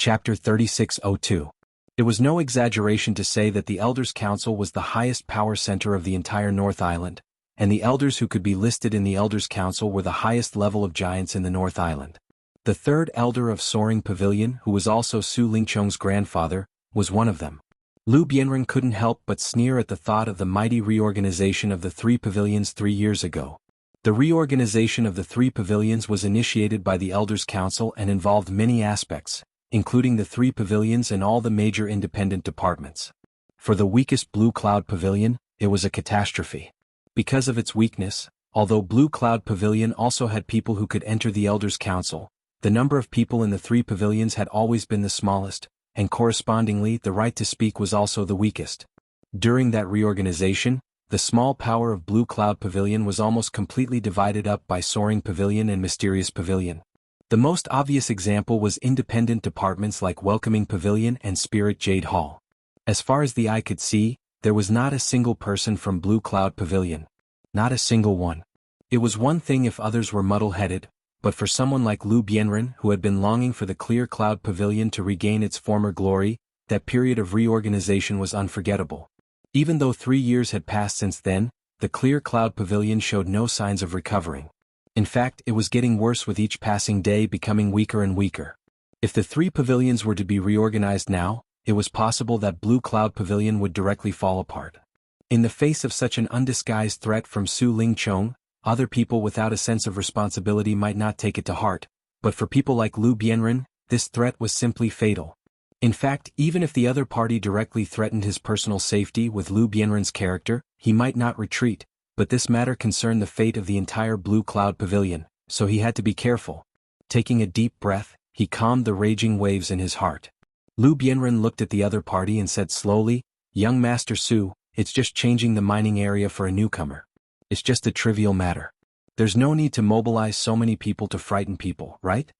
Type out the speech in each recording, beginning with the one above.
Chapter 3602. It was no exaggeration to say that the Elders' Council was the highest power center of the entire North Island, and the elders who could be listed in the Elders' Council were the highest level of giants in the North Island. The third elder of Soaring Pavilion, who was also Su Lingqiong's grandfather, was one of them. Lu Bianren couldn't help but sneer at the thought of the mighty reorganization of the three pavilions 3 years ago. The reorganization of the three pavilions was initiated by the Elders' Council and involved many aspects, including the three pavilions and all the major independent departments. For the weakest Blue Cloud Pavilion, it was a catastrophe. Because of its weakness, although Blue Cloud Pavilion also had people who could enter the Elders' Council, the number of people in the three pavilions had always been the smallest, and correspondingly the right to speak was also the weakest. During that reorganization, the small power of Blue Cloud Pavilion was almost completely divided up by Soaring Pavilion and Mysterious Pavilion. The most obvious example was independent departments like Welcoming Pavilion and Spirit Jade Hall. As far as the eye could see, there was not a single person from Blue Cloud Pavilion. Not a single one. It was one thing if others were muddle-headed, but for someone like Lu Bianren, who had been longing for the Clear Cloud Pavilion to regain its former glory, that period of reorganization was unforgettable. Even though 3 years had passed since then, the Clear Cloud Pavilion showed no signs of recovering. In fact, it was getting worse with each passing day, becoming weaker and weaker. If the three pavilions were to be reorganized now, it was possible that Blue Cloud Pavilion would directly fall apart. In the face of such an undisguised threat from Su Lingqiong, other people without a sense of responsibility might not take it to heart, but for people like Lu Bianren, this threat was simply fatal. In fact, even if the other party directly threatened his personal safety with Lu Bianren's character, he might not retreat, but this matter concerned the fate of the entire Blue Cloud Pavilion, so he had to be careful. Taking a deep breath, he calmed the raging waves in his heart. Lu Bianren looked at the other party and said slowly, "Young Master Su, it's just changing the mining area for a newcomer. It's just a trivial matter. There's no need to mobilize so many people to frighten people, right?"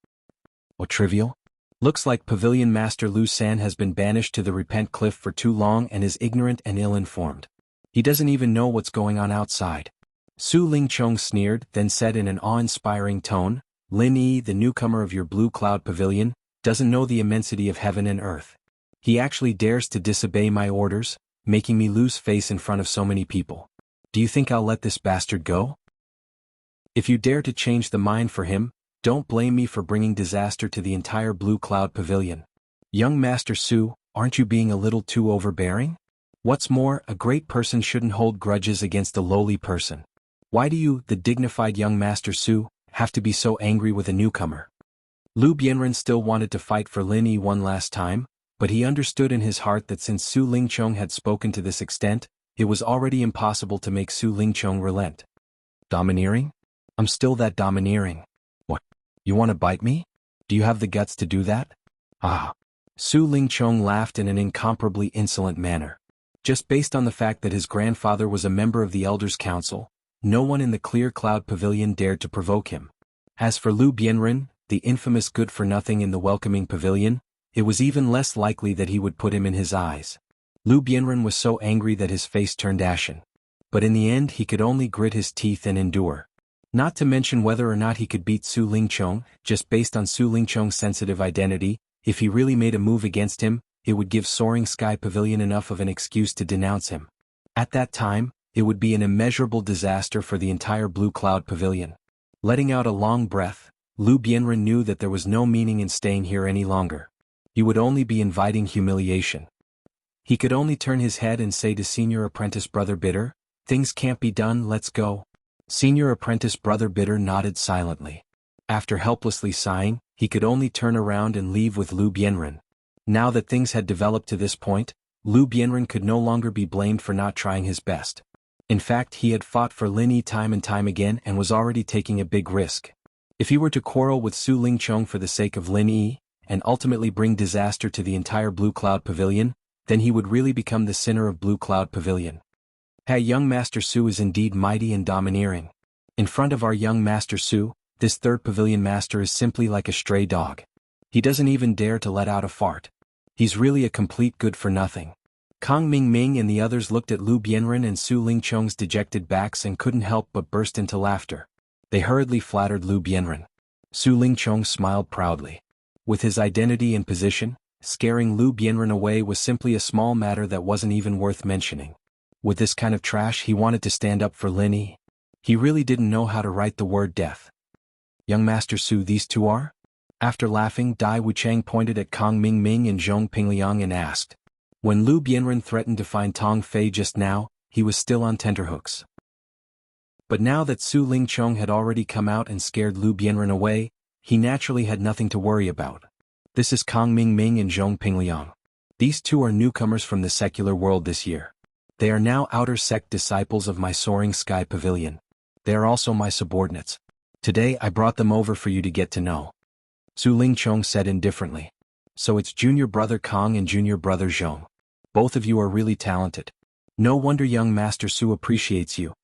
"What trivial? Looks like Pavilion Master Lu San has been banished to the Repent Cliff for too long and is ignorant and ill-informed. He doesn't even know what's going on outside." Su Lingqiong sneered, then said in an awe-inspiring tone, "Lin Yi, the newcomer of your Blue Cloud Pavilion, doesn't know the immensity of heaven and earth. He actually dares to disobey my orders, making me lose face in front of so many people. Do you think I'll let this bastard go? If you dare to change the mind for him, don't blame me for bringing disaster to the entire Blue Cloud Pavilion. Young Master Su, aren't you being a little too overbearing? What's more, a great person shouldn't hold grudges against a lowly person. Why do you, the dignified young Master Su, have to be so angry with a newcomer?" Lu Bianren still wanted to fight for Lin Yi one last time, but he understood in his heart that since Su Lingqiong had spoken to this extent, it was already impossible to make Su Lingqiong relent. "Domineering? I'm still that domineering. What? You want to bite me? Do you have the guts to do that?" "Ah." Su Lingqiong laughed in an incomparably insolent manner. Just based on the fact that his grandfather was a member of the Elders' Council, no one in the Clear Cloud Pavilion dared to provoke him. As for Lu Bianren, the infamous good-for-nothing in the Welcoming Pavilion, it was even less likely that he would put him in his eyes. Lu Bianren was so angry that his face turned ashen. But in the end he could only grit his teeth and endure. Not to mention whether or not he could beat Su Lingqiong, just based on Su Lingqiong's sensitive identity, if he really made a move against him, it would give Soaring Sky Pavilion enough of an excuse to denounce him. At that time, it would be an immeasurable disaster for the entire Blue Cloud Pavilion. Letting out a long breath, Lu Bianren knew that there was no meaning in staying here any longer. He would only be inviting humiliation. He could only turn his head and say to Senior Apprentice Brother Bitter, "Things can't be done, let's go." Senior Apprentice Brother Bitter nodded silently. After helplessly sighing, he could only turn around and leave with Lu Bianren. Now that things had developed to this point, Lu Bianren could no longer be blamed for not trying his best. In fact, he had fought for Lin Yi time and time again and was already taking a big risk. If he were to quarrel with Su Lingqiong for the sake of Lin Yi, and ultimately bring disaster to the entire Blue Cloud Pavilion, then he would really become the sinner of Blue Cloud Pavilion. Hey, young Master Su is indeed mighty and domineering. In front of our young Master Su, this third pavilion master is simply like a stray dog. He doesn't even dare to let out a fart. He's really a complete good-for-nothing. Kang Ming and the others looked at Lu Bianren and Su Lingqiong's dejected backs and couldn't help but burst into laughter. They hurriedly flattered Lu Bianren. Su Lingqiong smiled proudly. With his identity and position, scaring Lu Bianren away was simply a small matter that wasn't even worth mentioning. With this kind of trash he wanted to stand up for Lin Yi. He really didn't know how to write the word death. Young Master Su, these two are? After laughing, Dai Wuchang pointed at Kong Mingming and Zhong Pingliang and asked. When Lu Bianren threatened to find Tong Fei just now, he was still on tenterhooks. But now that Su Lingchong had already come out and scared Lu Bianren away, he naturally had nothing to worry about. This is Kong Mingming and Zhong Pingliang. These two are newcomers from the secular world this year. They are now outer sect disciples of my Soaring Sky Pavilion. They are also my subordinates. Today I brought them over for you to get to know. Su Lingchong said indifferently. So it's junior brother Kong and junior brother Zhong. Both of you are really talented. No wonder young Master Su appreciates you.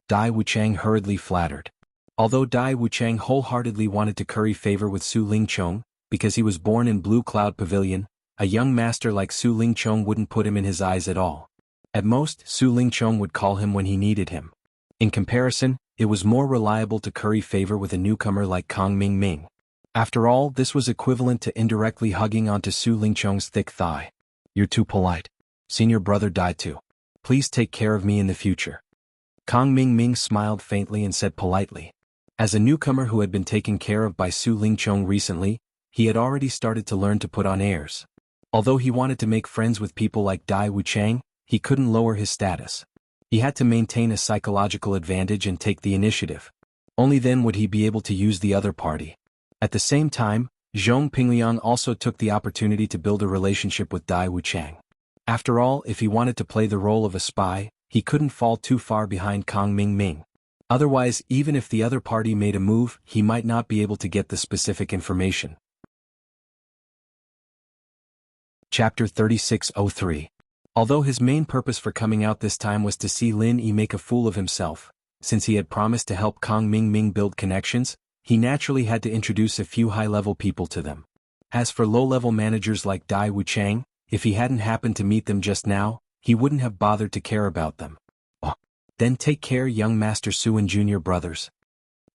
Dai Wuchang hurriedly flattered. Although Dai Wuchang wholeheartedly wanted to curry favor with Su Lingchong, because he was born in Blue Cloud Pavilion, a young master like Su Lingchong wouldn't put him in his eyes at all. At most, Su Lingchong would call him when he needed him. In comparison, it was more reliable to curry favor with a newcomer like Kong Mingming. After all, this was equivalent to indirectly hugging onto Su Lingchong's thick thigh. You're too polite. Senior brother Dai too. Please take care of me in the future. Kong Mingming smiled faintly and said politely. As a newcomer who had been taken care of by Su Lingchong recently, he had already started to learn to put on airs. Although he wanted to make friends with people like Dai Wuchang, he couldn't lower his status. He had to maintain a psychological advantage and take the initiative. Only then would he be able to use the other party. At the same time, Zhong Pingliang also took the opportunity to build a relationship with Dai Wuchang. After all, if he wanted to play the role of a spy, he couldn't fall too far behind Kong Mingming. Otherwise, even if the other party made a move, he might not be able to get the specific information. Chapter 3603. Although his main purpose for coming out this time was to see Lin Yi make a fool of himself, since he had promised to help Kong Mingming build connections, he naturally had to introduce a few high-level people to them. As for low-level managers like Dai Wuchang, if he hadn't happened to meet them just now, he wouldn't have bothered to care about them. Oh. Then take care, young Master Su and junior brothers.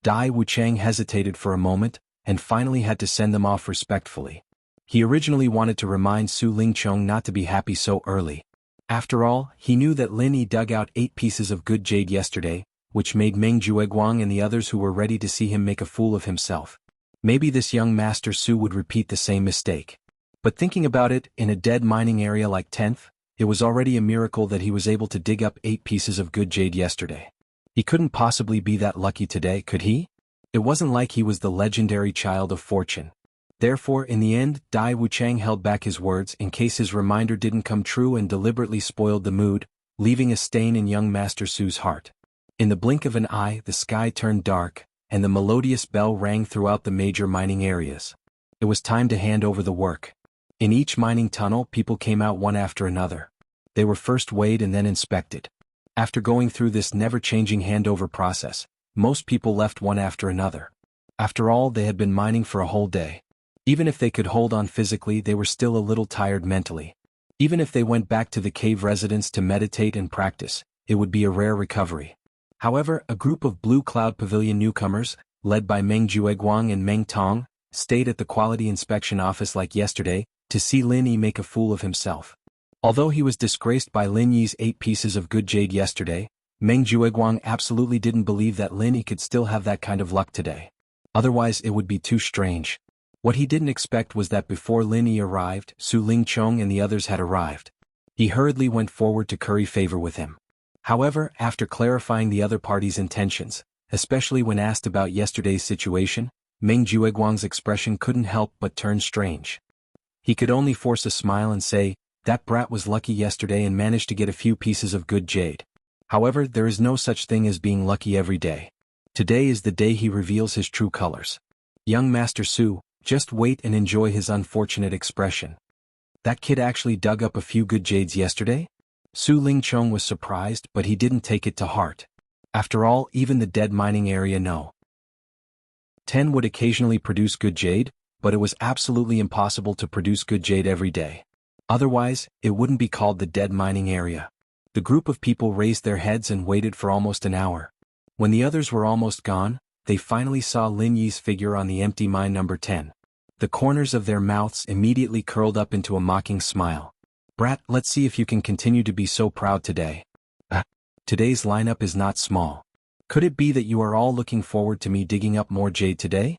Dai Wuchang hesitated for a moment, and finally had to send them off respectfully. He originally wanted to remind Su Lingchong not to be happy so early. After all, he knew that Lin Yi dug out 8 pieces of good jade yesterday, which made Meng Jueguang and the others who were ready to see him make a fool of himself. Maybe this young Master Su would repeat the same mistake. But thinking about it, in a dead mining area like 10th, it was already a miracle that he was able to dig up 8 pieces of good jade yesterday. He couldn't possibly be that lucky today, could he? It wasn't like he was the legendary child of fortune. Therefore, in the end, Dai Wuchang held back his words in case his reminder didn't come true and deliberately spoiled the mood, leaving a stain in young Master Su's heart. In the blink of an eye, the sky turned dark, and the melodious bell rang throughout the major mining areas. It was time to hand over the work. In each mining tunnel, people came out one after another. They were first weighed and then inspected. After going through this never-changing handover process, most people left one after another. After all, they had been mining for a whole day. Even if they could hold on physically, they were still a little tired mentally. Even if they went back to the cave residence to meditate and practice, it would be a rare recovery. However, a group of Blue Cloud Pavilion newcomers, led by Meng Jueguang and Meng Tong, stayed at the quality inspection office like yesterday, to see Lin Yi make a fool of himself. Although he was disgraced by Lin Yi's 8 pieces of good jade yesterday, Meng Jueguang absolutely didn't believe that Lin Yi could still have that kind of luck today. Otherwise it would be too strange. What he didn't expect was that before Lin Yi arrived, Su Lingchong and the others had arrived. He hurriedly went forward to curry favor with him. However, after clarifying the other party's intentions, especially when asked about yesterday's situation, Meng Jueguang's expression couldn't help but turn strange. He could only force a smile and say, "That brat was lucky yesterday and managed to get a few pieces of good jade." However, there is no such thing as being lucky every day. Today is the day he reveals his true colors. Young Master Su, just wait and enjoy his unfortunate expression. That kid actually dug up a few good jades yesterday? Su Lingchong was surprised, but he didn't take it to heart. After all, even the dead mining area know. 10 would occasionally produce good jade, but it was absolutely impossible to produce good jade every day. Otherwise, it wouldn't be called the dead mining area. The group of people raised their heads and waited for almost an hour. When the others were almost gone, they finally saw Lin Yi's figure on the empty mine number 10. The corners of their mouths immediately curled up into a mocking smile. Brat, let's see if you can continue to be so proud today. Today's lineup is not small. Could it be that you are all looking forward to me digging up more jade today?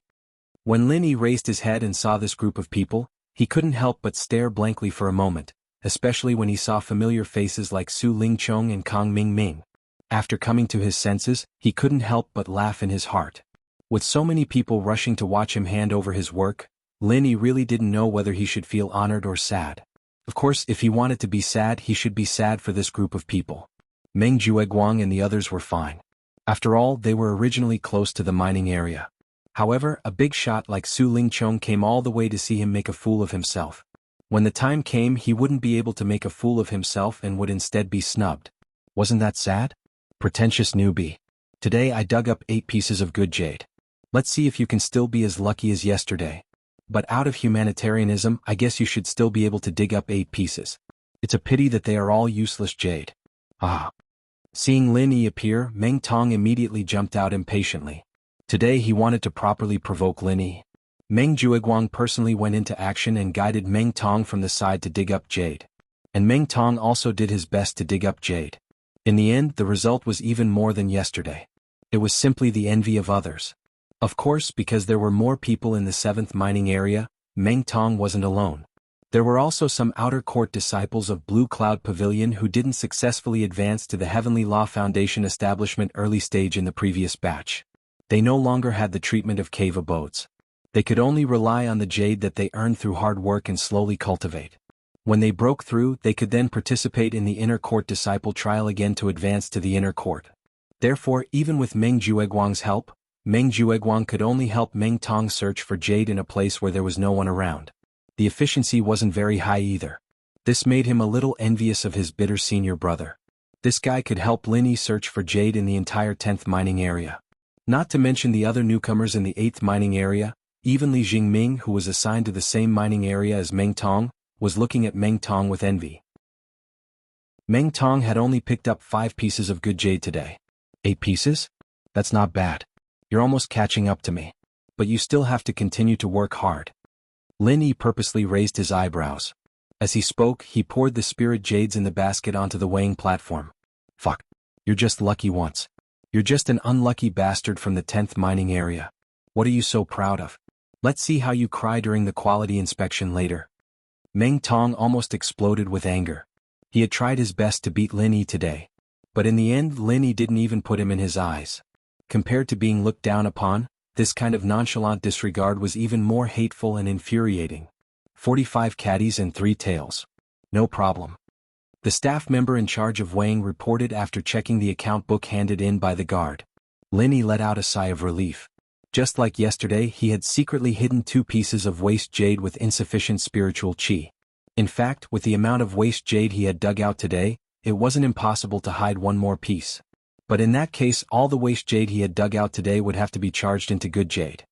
When Lin Yi raised his head and saw this group of people, he couldn't help but stare blankly for a moment, especially when he saw familiar faces like Su Lingchong and Kang Mingming. After coming to his senses, he couldn't help but laugh in his heart. With so many people rushing to watch him hand over his work, Lin Yi really didn't know whether he should feel honored or sad. Of course, if he wanted to be sad, he should be sad for this group of people. Meng Jueguang and the others were fine. After all, they were originally close to the mining area. However, a big shot like Su Lingchong came all the way to see him make a fool of himself. When the time came, he wouldn't be able to make a fool of himself and would instead be snubbed. Wasn't that sad? Pretentious newbie. Today I dug up 8 pieces of good jade. Let's see if you can still be as lucky as yesterday. But out of humanitarianism, I guess you should still be able to dig up 8 pieces. It's a pity that they are all useless jade. Ah. Seeing Lin Yi appear, Meng Tong immediately jumped out impatiently. Today he wanted to properly provoke Lin Yi. Meng Jueguang personally went into action and guided Meng Tong from the side to dig up jade. And Meng Tong also did his best to dig up jade. In the end, the result was even more than yesterday. It was simply the envy of others. Of course, because there were more people in the 7th mining area, Meng Tong wasn't alone. There were also some outer court disciples of Blue Cloud Pavilion who didn't successfully advance to the Heavenly Law Foundation establishment early stage in the previous batch. They no longer had the treatment of cave abodes. They could only rely on the jade that they earned through hard work and slowly cultivate. When they broke through, they could then participate in the inner court disciple trial again to advance to the inner court. Therefore, even with Meng Jueguang's help, Meng Jueguang could only help Meng Tong search for jade in a place where there was no one around. The efficiency wasn't very high either. This made him a little envious of his bitter senior brother. This guy could help Lin Yi search for jade in the entire 10th mining area. Not to mention the other newcomers in the 8th mining area. Even Li Jingming, who was assigned to the same mining area as Meng Tong, was looking at Meng Tong with envy. Meng Tong had only picked up 5 pieces of good jade today. 8 pieces? That's not bad. You're almost catching up to me. But you still have to continue to work hard. Lin Yi purposely raised his eyebrows. As he spoke, he poured the spirit jades in the basket onto the weighing platform. Fuck. You're just lucky once. You're just an unlucky bastard from the 10th mining area. What are you so proud of? Let's see how you cry during the quality inspection later. Meng Tong almost exploded with anger. He had tried his best to beat Lin Yi today. But in the end, Lin Yi didn't even put him in his eyes. Compared to being looked down upon, this kind of nonchalant disregard was even more hateful and infuriating. 45 caddies and 3 tails. No problem. The staff member in charge of weighing reported after checking the account book handed in by the guard. Lin Yi let out a sigh of relief. Just like yesterday, he had secretly hidden 2 pieces of waste jade with insufficient spiritual qi. In fact, with the amount of waste jade he had dug out today, it wasn't impossible to hide 1 more piece. But in that case, all the waste jade he had dug out today would have to be charged into good jade.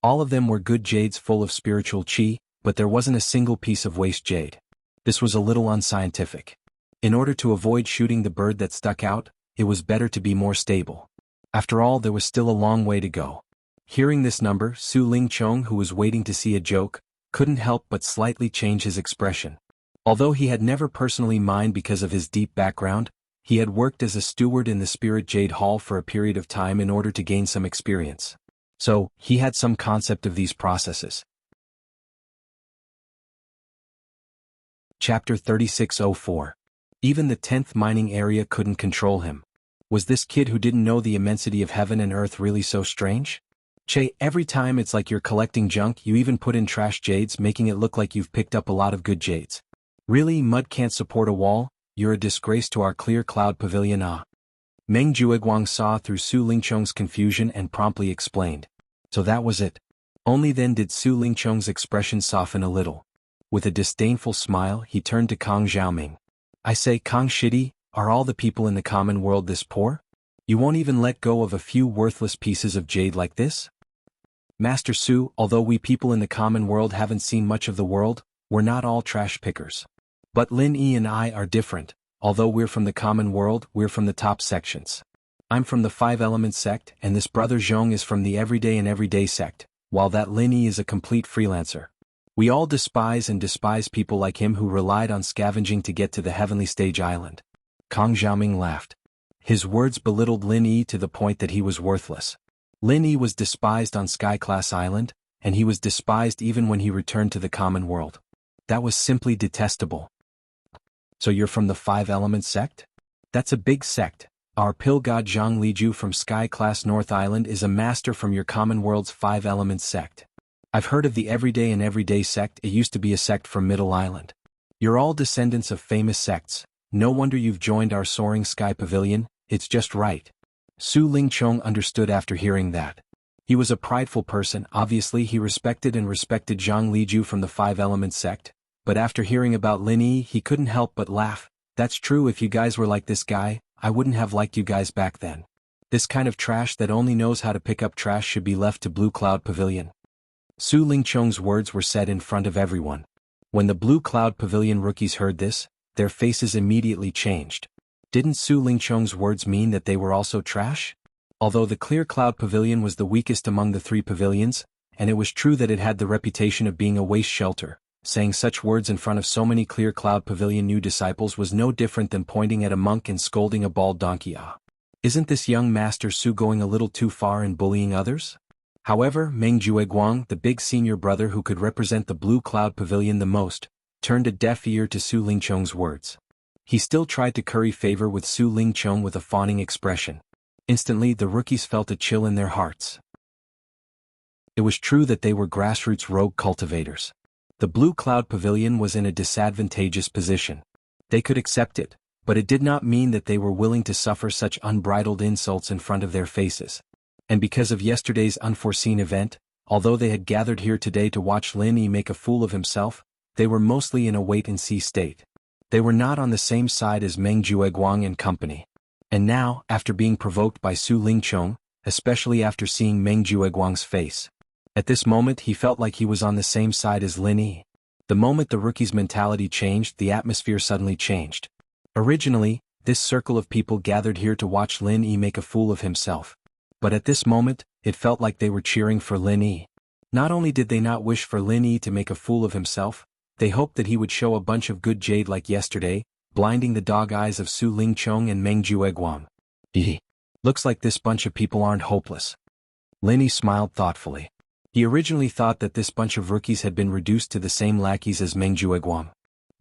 All of them were good jades full of spiritual qi, but there wasn't a single piece of waste jade. This was a little unscientific. In order to avoid shooting the bird that stuck out, it was better to be more stable. After all, there was still a long way to go. Hearing this number, Su Lingchong, who was waiting to see a joke, couldn't help but slightly change his expression. Although he had never personally mined because of his deep background, he had worked as a steward in the Spirit Jade Hall for a period of time in order to gain some experience. So, he had some concept of these processes. Chapter 3604. Even the 10th mining area couldn't control him. Was this kid who didn't know the immensity of heaven and earth really so strange? Che, every time it's like you're collecting junk, you even put in trash jades, making it look like you've picked up a lot of good jades. Really, mud can't support a wall? You're a disgrace to our clear cloud pavilion. Meng Jueguang saw through Su Lingchong's confusion and promptly explained. So that was it. Only then did Su Lingchong's expression soften a little. With a disdainful smile, he turned to Kang Xiaoming. I say, Kang Shidi, are all the people in the common world this poor? You won't even let go of a few worthless pieces of jade like this? Master Su, although we people in the common world haven't seen much of the world, we're not all trash pickers. But Lin Yi and I are different. Although we're from the common world, we're from the top sections. I'm from the 5 Elements sect, and this brother Zhong is from the everyday and everyday sect, while that Lin Yi is a complete freelancer. We all despise people like him who relied on scavenging to get to the heavenly stage island. Kang Xiaoming laughed. His words belittled Lin Yi to the point that he was worthless. Lin Yi was despised on Sky-class island, and he was despised even when he returned to the common world. That was simply detestable. So you're from the Five Elements sect? That's a big sect. Our pill god Zhang Liju from Sky-class North Island is a master from your common world's Five Elements sect. I've heard of the Everyday sect. It used to be a sect from Middle Island. You're all descendants of famous sects. No wonder you've joined our soaring sky pavilion. It's just right. Su Lingchong understood after hearing that. He was a prideful person. Obviously he respected Zhang Liju from the Five Elements sect, but after hearing about Lin Yi he couldn't help but laugh. That's true. If you guys were like this guy, I wouldn't have liked you guys back then. This kind of trash that only knows how to pick up trash should be left to Blue Cloud Pavilion. Su Lingchong's words were said in front of everyone. When the Blue Cloud Pavilion rookies heard this, their faces immediately changed. Didn't Su Lingchong's words mean that they were also trash? Although the Clear Cloud Pavilion was the weakest among the three pavilions, and it was true that it had the reputation of being a waste shelter, saying such words in front of so many Clear Cloud Pavilion new disciples was no different than pointing at a monk and scolding a bald donkey. Isn't this young Master Su going a little too far in bullying others? However, Meng Jueguang, the big senior brother who could represent the Blue Cloud Pavilion the most, turned a deaf ear to Su Lingchong's words. He still tried to curry favor with Su Lingchong with a fawning expression. Instantly the rookies felt a chill in their hearts. It was true that they were grassroots rogue cultivators. The Blue Cloud Pavilion was in a disadvantageous position. They could accept it, but it did not mean that they were willing to suffer such unbridled insults in front of their faces. And because of yesterday's unforeseen event, although they had gathered here today to watch Lin Yi make a fool of himself, they were mostly in a wait-and-see state. They were not on the same side as Meng Jueguang and company. And now, after being provoked by Su Lingchong, especially after seeing Meng Jueguang's face, at this moment he felt like he was on the same side as Lin Yi. The moment the rookie's mentality changed, the atmosphere suddenly changed. Originally, this circle of people gathered here to watch Lin Yi make a fool of himself. But at this moment, it felt like they were cheering for Lin Yi. Not only did they not wish for Lin Yi to make a fool of himself, they hoped that he would show a bunch of good jade like yesterday, blinding the dog eyes of Su Lingchong and Meng Jueguang. Looks like this bunch of people aren't hopeless. Lin Yi smiled thoughtfully. He originally thought that this bunch of rookies had been reduced to the same lackeys as Meng Jueguang.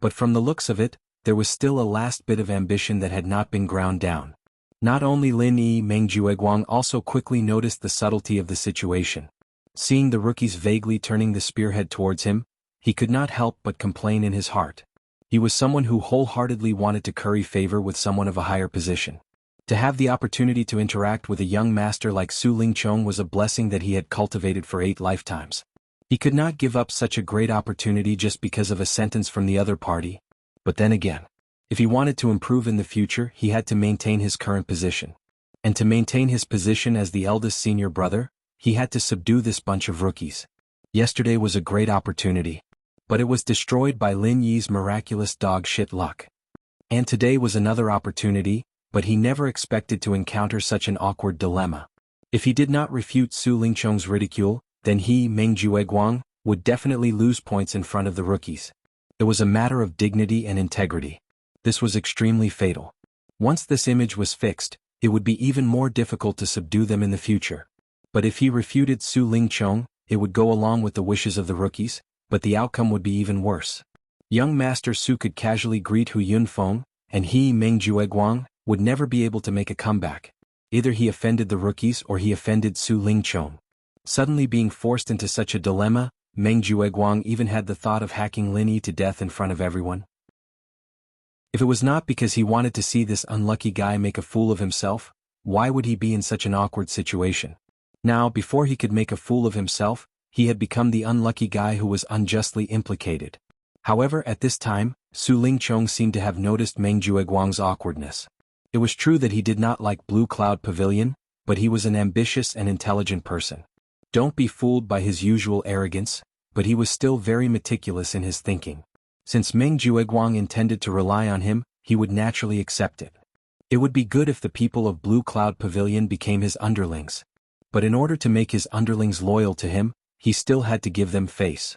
But from the looks of it, there was still a last bit of ambition that had not been ground down. Not only Lin Yi, Meng Jueguang also quickly noticed the subtlety of the situation. Seeing the rookies vaguely turning the spearhead towards him, he could not help but complain in his heart. He was someone who wholeheartedly wanted to curry favor with someone of a higher position. To have the opportunity to interact with a young master like Su Lingchong was a blessing that he had cultivated for 8 lifetimes. He could not give up such a great opportunity just because of a sentence from the other party. But then again, if he wanted to improve in the future, he had to maintain his current position. And to maintain his position as the eldest senior brother, he had to subdue this bunch of rookies. Yesterday was a great opportunity, but it was destroyed by Lin Yi's miraculous dog shit luck. And today was another opportunity, but he never expected to encounter such an awkward dilemma. If he did not refute Su Lingchong's ridicule, then he, Meng Jueguang, would definitely lose points in front of the rookies. It was a matter of dignity and integrity. This was extremely fatal. Once this image was fixed, it would be even more difficult to subdue them in the future. But if he refuted Su Lingchong, it would go along with the wishes of the rookies, but the outcome would be even worse. Young Master Su could casually greet Hu Yunfeng, and he, Meng Jueguang, would never be able to make a comeback. Either he offended the rookies or he offended Su Lingchong. Suddenly being forced into such a dilemma, Meng Jueguang even had the thought of hacking Lin Yi to death in front of everyone. If it was not because he wanted to see this unlucky guy make a fool of himself, why would he be in such an awkward situation? Now, before he could make a fool of himself, he had become the unlucky guy who was unjustly implicated. However, at this time, Su Lingchong seemed to have noticed Meng Jueguang's awkwardness. It was true that he did not like Blue Cloud Pavilion, but he was an ambitious and intelligent person. Don't be fooled by his usual arrogance, but he was still very meticulous in his thinking. Since Meng Jueguang intended to rely on him, he would naturally accept it. It would be good if the people of Blue Cloud Pavilion became his underlings. But in order to make his underlings loyal to him, he still had to give them face.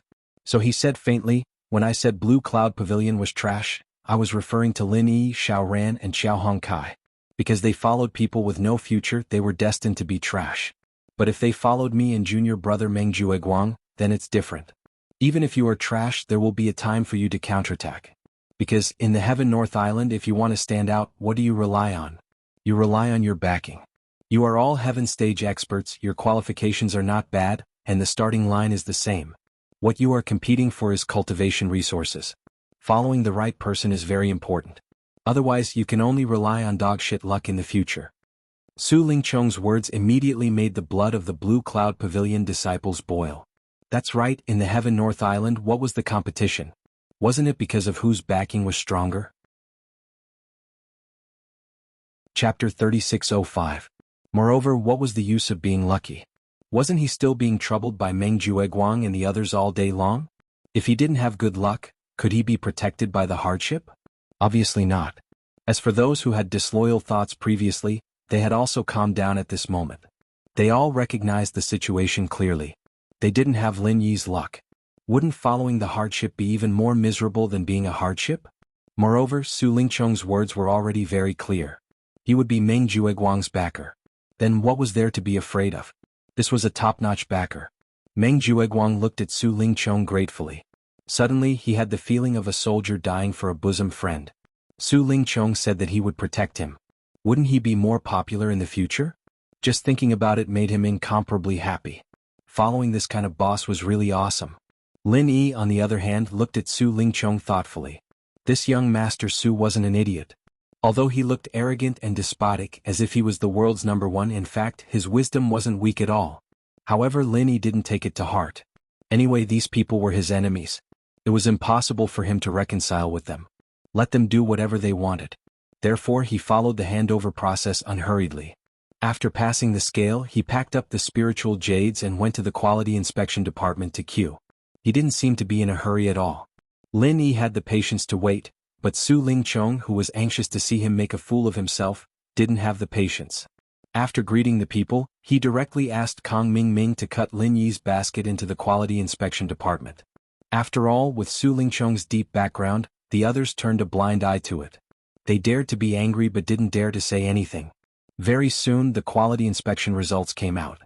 So he said faintly, when I said Blue Cloud Pavilion was trash, I was referring to Lin Yi, Xiao Ran and Xiao Hongkai. Because they followed people with no future, they were destined to be trash. But if they followed me and junior brother Meng Jueguang, then it's different. Even if you are trash, there will be a time for you to counterattack. Because, in the Heaven North Island, if you want to stand out, what do you rely on? You rely on your backing. You are all Heaven stage experts, your qualifications are not bad, and the starting line is the same. What you are competing for is cultivation resources. Following the right person is very important. Otherwise, you can only rely on dogshit luck in the future. Su Lingchong's words immediately made the blood of the Blue Cloud Pavilion disciples boil. That's right, in the Heaven North Island, what was the competition? Wasn't it because of whose backing was stronger? Chapter 3605. Moreover, what was the use of being lucky? Wasn't he still being troubled by Meng Jueguang and the others all day long? If he didn't have good luck, could he be protected by the hardship? Obviously not. As for those who had disloyal thoughts previously, they had also calmed down at this moment. They all recognized the situation clearly. They didn't have Lin Yi's luck. Wouldn't following the hardship be even more miserable than being a hardship? Moreover, Su Lingchong's words were already very clear. He would be Meng Jueguang's backer. Then what was there to be afraid of? This was a top-notch backer. Meng Jueguang looked at Su Lingchong gratefully. Suddenly, he had the feeling of a soldier dying for a bosom friend. Su Lingchong said that he would protect him. Wouldn't he be more popular in the future? Just thinking about it made him incomparably happy. Following this kind of boss was really awesome. Lin Yi, on the other hand, looked at Su Lingchong thoughtfully. This young Master Su wasn't an idiot. Although he looked arrogant and despotic as if he was the world's #1, in fact, his wisdom wasn't weak at all. However, Lin Yi didn't take it to heart. Anyway, these people were his enemies. It was impossible for him to reconcile with them. Let them do whatever they wanted. Therefore, he followed the handover process unhurriedly. After passing the scale, he packed up the spiritual jades and went to the quality inspection department to queue. He didn't seem to be in a hurry at all. Lin Yi had the patience to wait, but Su Lingchong, who was anxious to see him make a fool of himself, didn't have the patience. After greeting the people, he directly asked Kong Mingming to cut Lin Yi's basket into the quality inspection department. After all, with Su Lingchong's deep background, the others turned a blind eye to it. They dared to be angry but didn't dare to say anything. Very soon, the quality inspection results came out.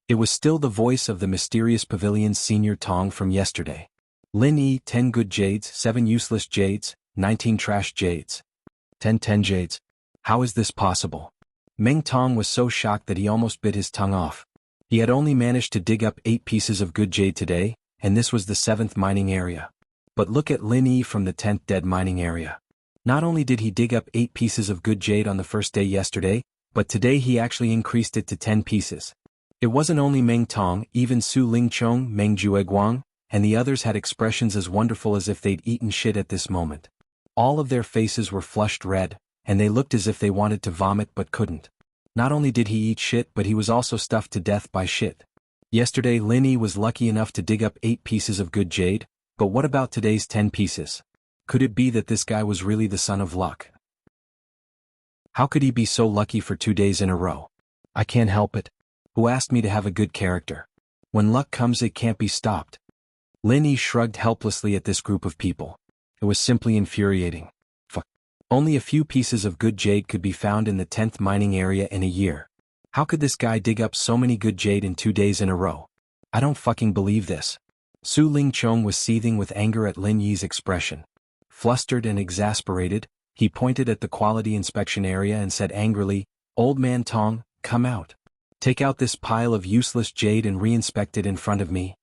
It was still the voice of the mysterious pavilion's senior Tong from yesterday. Lin Yi, 10 good jades, 7 useless jades, 19 trash jades. 10 jades. How is this possible? Meng Tong was so shocked that he almost bit his tongue off. He had only managed to dig up 8 pieces of good jade today, and this was the 7th mining area. But look at Lin Yi from the 10th dead mining area. Not only did he dig up 8 pieces of good jade on the first day yesterday, but today he actually increased it to 10 pieces. It wasn't only Meng Tong, even Su Lingchong, Meng Jueguang, and the others had expressions as wonderful as if they'd eaten shit at this moment. All of their faces were flushed red, and they looked as if they wanted to vomit but couldn't. Not only did he eat shit, but he was also stuffed to death by shit. Yesterday Lin Yi was lucky enough to dig up 8 pieces of good jade, but what about today's 10 pieces? Could it be that this guy was really the son of luck? How could he be so lucky for 2 days in a row? I can't help it. Who asked me to have a good character? When luck comes, it can't be stopped. Lin Yi shrugged helplessly at this group of people. It was simply infuriating. Fuck. Only a few pieces of good jade could be found in the 10th mining area in a year. How could this guy dig up so many good jade in 2 days in a row? I don't fucking believe this. Su Lingchong was seething with anger at Lin Yi's expression. Flustered and exasperated, he pointed at the quality inspection area and said angrily, "Old man Tong, come out. Take out this pile of useless jade and re-inspect it in front of me."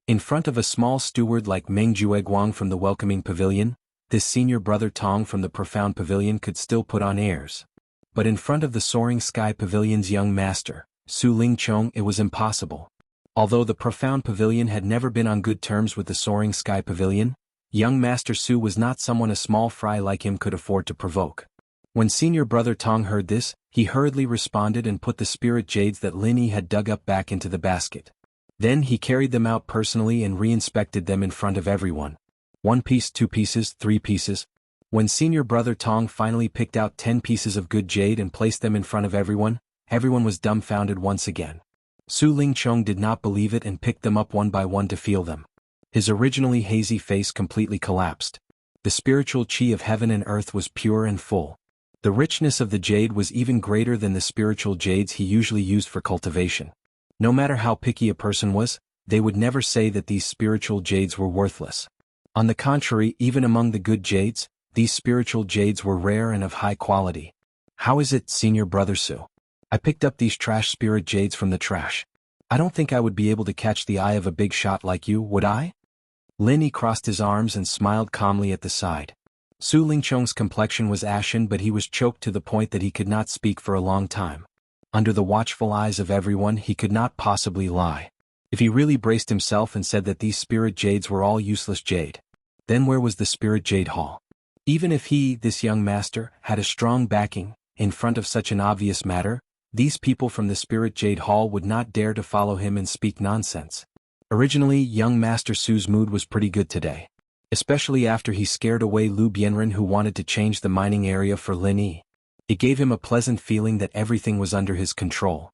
In front of a small steward like Meng Jueguang from the welcoming pavilion, this senior brother Tong from the profound pavilion could still put on airs. But in front of the soaring sky pavilion's young master, Su Lingchong, it was impossible. Although the profound pavilion had never been on good terms with the soaring sky pavilion, young Master Su was not someone a small fry like him could afford to provoke. When senior brother Tong heard this, he hurriedly responded and put the spirit jades that Lin Yi had dug up back into the basket. Then he carried them out personally and re-inspected them in front of everyone. 1 piece, 2 pieces, 3 pieces. When senior brother Tong finally picked out 10 pieces of good jade and placed them in front of everyone, everyone was dumbfounded once again. Su Lingchong did not believe it and picked them up one by one to feel them. His originally hazy face completely collapsed. The spiritual chi of heaven and earth was pure and full. The richness of the jade was even greater than the spiritual jades he usually used for cultivation. No matter how picky a person was, they would never say that these spiritual jades were worthless. On the contrary, even among the good jades, these spiritual jades were rare and of high quality. How is it, Senior Brother Su? I picked up these trash spirit jades from the trash. I don't think I would be able to catch the eye of a big shot like you, would I? Lin Yi crossed his arms and smiled calmly at the side. Su Lingchong's complexion was ashen, but he was choked to the point that he could not speak for a long time. Under the watchful eyes of everyone, he could not possibly lie. If he really braced himself and said that these spirit jades were all useless jade, then where was the spirit jade hall? Even if he, this young master, had a strong backing, in front of such an obvious matter, these people from the spirit jade hall would not dare to follow him and speak nonsense. Originally, young Master Su's mood was pretty good today. Especially after he scared away Lu Bianren, who wanted to change the mining area for Lin Yi. It gave him a pleasant feeling that everything was under his control.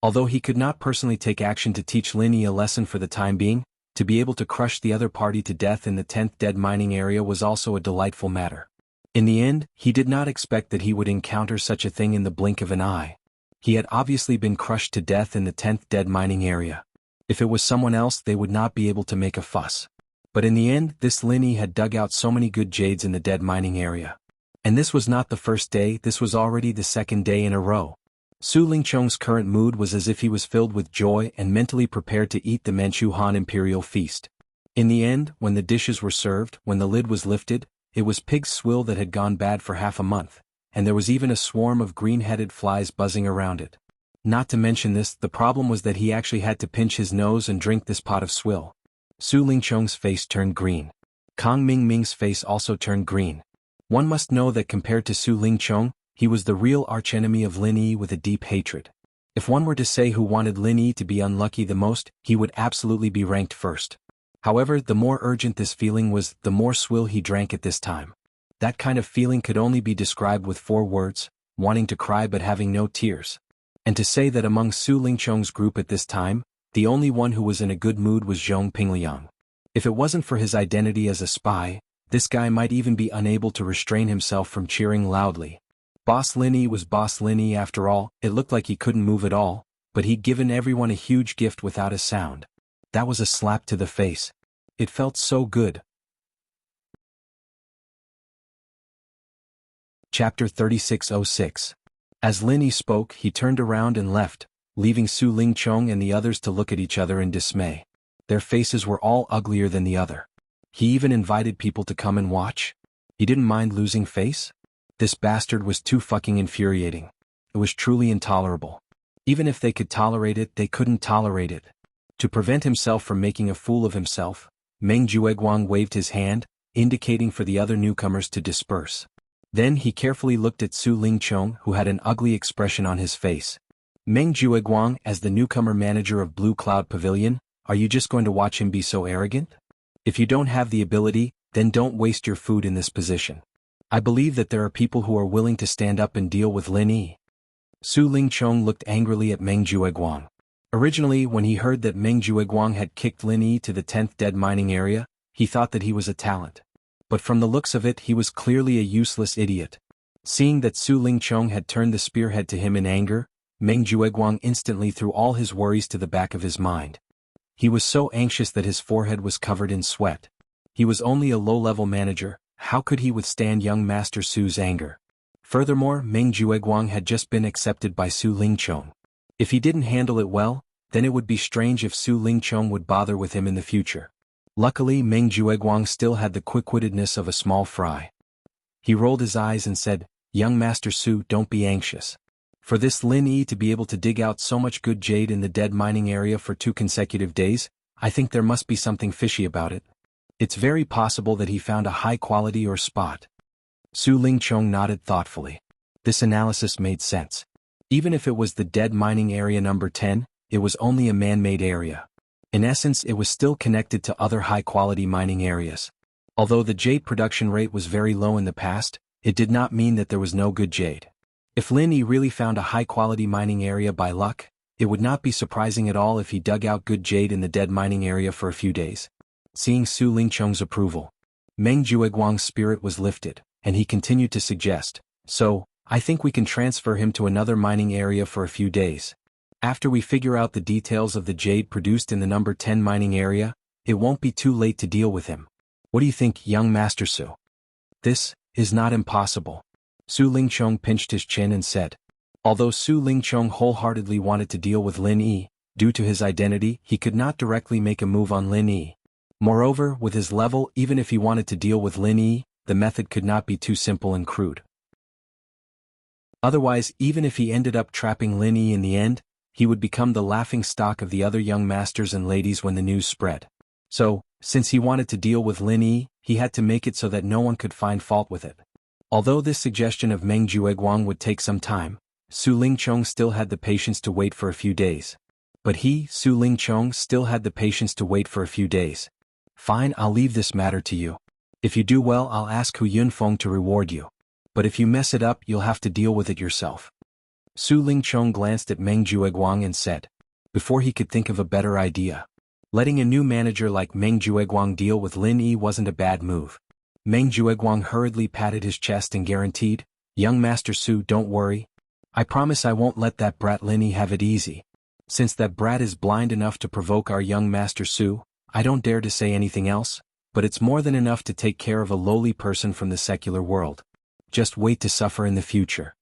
Although he could not personally take action to teach Lin Yi a lesson for the time being, to be able to crush the other party to death in the 10th dead mining area was also a delightful matter. In the end, he did not expect that he would encounter such a thing in the blink of an eye. He had obviously been crushed to death in the 10th dead mining area. If it was someone else, they would not be able to make a fuss. But in the end, this Lin Yi had dug out so many good jades in the dead mining area. And this was not the first day, this was already the second day in a row. Su Lingchong's current mood was as if he was filled with joy and mentally prepared to eat the Manchu Han Imperial feast. In the end, when the dishes were served, when the lid was lifted, it was pig's swill that had gone bad for half a month, and there was even a swarm of green-headed flies buzzing around it. Not to mention this, the problem was that he actually had to pinch his nose and drink this pot of swill. Su Lingchong's face turned green. Kang Mingming's face also turned green. One must know that compared to Su Lingchong, he was the real archenemy of Lin Yi with a deep hatred. If one were to say who wanted Lin Yi to be unlucky the most, he would absolutely be ranked first. However, the more urgent this feeling was, the more swill he drank at this time. That kind of feeling could only be described with 4 words: wanting to cry but having no tears. And to say that among Su Lingchong's group at this time, the only one who was in a good mood was Zhong Pingliang. If it wasn't for his identity as a spy, this guy might even be unable to restrain himself from cheering loudly. Boss Lin Yi was Boss Lin Yi after all. It looked like he couldn't move at all, but he'd given everyone a huge gift without a sound. That was a slap to the face. It felt so good. Chapter 3606. As Lin Yi spoke, he turned around and left, leaving Su Lingchong and the others to look at each other in dismay. Their faces were all uglier than the other. He even invited people to come and watch? He didn't mind losing face? This bastard was too fucking infuriating. It was truly intolerable. Even if they could tolerate it, they couldn't tolerate it. To prevent himself from making a fool of himself, Meng Jueguang waved his hand, indicating for the other newcomers to disperse. Then he carefully looked at Su Lingchong, who had an ugly expression on his face. Meng Jueguang, as the newcomer manager of Blue Cloud Pavilion, are you just going to watch him be so arrogant? If you don't have the ability, then don't waste your food in this position. I believe that there are people who are willing to stand up and deal with Lin Yi. Su Lingchong looked angrily at Meng Jueguang. Originally, when he heard that Meng Jueguang had kicked Lin Yi to the 10th dead mining area, he thought that he was a talent. But from the looks of it, he was clearly a useless idiot. Seeing that Su Lingchong had turned the spearhead to him in anger, Meng Jueguang instantly threw all his worries to the back of his mind. He was so anxious that his forehead was covered in sweat. He was only a low-level manager. How could he withstand young Master Su's anger? Furthermore, Meng Jueguang had just been accepted by Su Lingchong. If he didn't handle it well, then it would be strange if Su Lingchong would bother with him in the future. Luckily, Meng Jueguang still had the quick-wittedness of a small fry. He rolled his eyes and said, "Young Master Su, don't be anxious. For this Lin Yi to be able to dig out so much good jade in the dead mining area for 2 consecutive days, I think there must be something fishy about it. It's very possible that he found a high quality or spot." Su Lingchong nodded thoughtfully. This analysis made sense. Even if it was the dead mining area number 10, it was only a man-made area. In essence, it was still connected to other high-quality mining areas. Although the jade production rate was very low in the past, it did not mean that there was no good jade. If Lin Yi really found a high-quality mining area by luck, It would not be surprising at all if he dug out good jade in the dead mining area for a few days. Seeing Su Lingcheng's approval, Meng Jueguang's spirit was lifted, and he continued to suggest, "So, I think we can transfer him to another mining area for a few days. After we figure out the details of the jade produced in the number 10 mining area, it won't be too late to deal with him. What do you think, young Master Su?" "This is not impossible." Su Lingcheng pinched his chin and said. Although Su Lingcheng wholeheartedly wanted to deal with Lin Yi, due to his identity he could not directly make a move on Lin Yi. Moreover, with his level, even if he wanted to deal with Lin Yi, the method could not be too simple and crude. Otherwise, even if he ended up trapping Lin Yi in the end, he would become the laughing stock of the other young masters and ladies when the news spread. So, since he wanted to deal with Lin Yi, he had to make it so that no one could find fault with it. Although this suggestion of Meng Jueguang would take some time, Su Lingcheng still had the patience to wait for a few days. But he, Su Lingcheng, still had the patience to wait for a few days. "Fine, I'll leave this matter to you. If you do well, I'll ask Hu Yunfeng to reward you. But if you mess it up, you'll have to deal with it yourself." Su Lingcheng glanced at Meng Jueguang and said, before he could think of a better idea, letting a new manager like Meng Jueguang deal with Lin Yi wasn't a bad move. Meng Jueguang hurriedly patted his chest and guaranteed, "Young Master Su, don't worry. I promise I won't let that brat Lin Yi have it easy. Since that brat is blind enough to provoke our young Master Su, I don't dare to say anything else, but it's more than enough to take care of a lowly person from the secular world. Just wait to suffer in the future."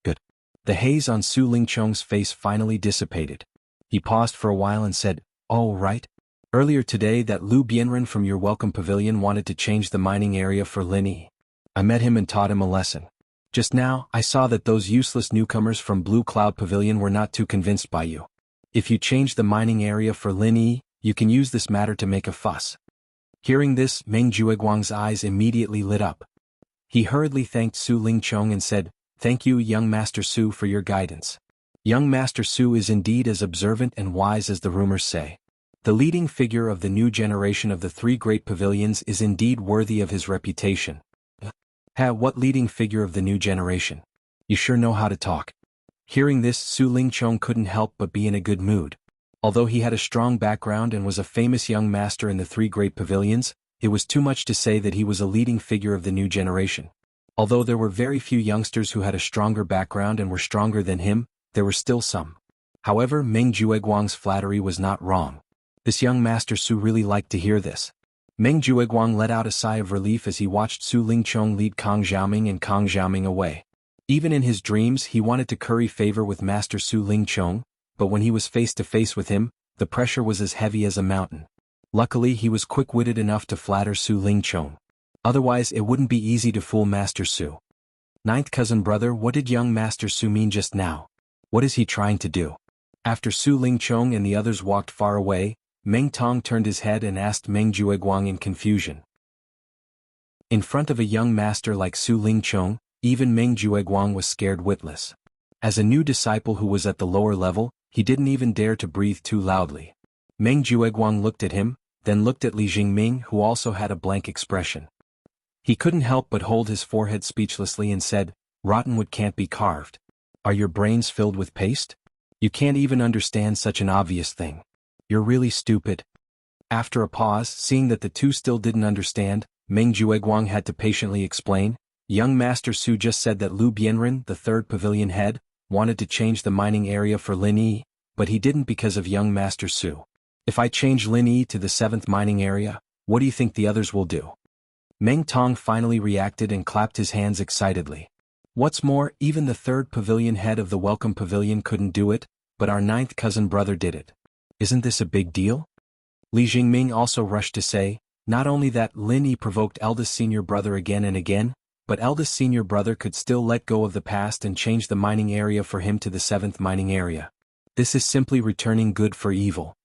Good. The haze on Su Lingcheng's face finally dissipated. He paused for a while and said, "Oh right. Earlier today that Lu Bianren from your welcome pavilion wanted to change the mining area for Lin Yi. I met him and taught him a lesson. Just now, I saw that those useless newcomers from Blue Cloud Pavilion were not too convinced by you. If you change the mining area for Lin Yi, you can use this matter to make a fuss." Hearing this, Meng Jueguang's eyes immediately lit up. He hurriedly thanked Su Lingcheng and said, "Thank you, young Master Su, for your guidance. Young Master Su is indeed as observant and wise as the rumors say. The leading figure of the new generation of the three great pavilions is indeed worthy of his reputation." What leading figure of the new generation? You sure know how to talk." Hearing this, Su Lingcheng couldn't help but be in a good mood. Although he had a strong background and was a famous young master in the three great pavilions, it was too much to say that he was a leading figure of the new generation. Although there were very few youngsters who had a stronger background and were stronger than him, there were still some. However, Meng Jueguang's flattery was not wrong. This young Master Su really liked to hear this. Meng Jueguang let out a sigh of relief as he watched Su Lingcheng lead Kang Xiaoming and Kang Xiaoming away. Even in his dreams he wanted to curry favor with Master Su Lingcheng, but when he was face to face with him, the pressure was as heavy as a mountain. Luckily he was quick-witted enough to flatter Su Lingcheng. Otherwise it wouldn't be easy to fool Master Su. "Ninth cousin brother, what did young Master Su mean just now? What is he trying to do?" After Su Lingcheng and the others walked far away, Meng Tong turned his head and asked Meng Jueguang in confusion. In front of a young master like Su Lingcheng, even Meng Jueguang was scared witless. As a new disciple who was at the lower level, he didn't even dare to breathe too loudly. Meng Jueguang looked at him, then looked at Li Jingming, who also had a blank expression. He couldn't help but hold his forehead speechlessly and said, "Rotten wood can't be carved. Are your brains filled with paste? You can't even understand such an obvious thing. You're really stupid." After a pause, seeing that the two still didn't understand, Meng Jueguang had to patiently explain, "Young Master Su just said that Lu Bianren, the third pavilion head, wanted to change the mining area for Lin Yi, but he didn't because of young Master Su. If I change Lin Yi to the 7th mining area, what do you think the others will do?" Meng Tong finally reacted and clapped his hands excitedly. "What's more, even the 3rd pavilion head of the Welcome Pavilion couldn't do it, but our 9th cousin brother did it. Isn't this a big deal?" Li Jingming also rushed to say, "Not only that Lin Yi provoked eldest senior brother again and again, but eldest senior brother could still let go of the past and change the mining area for him to the 7th mining area. This is simply returning good for evil."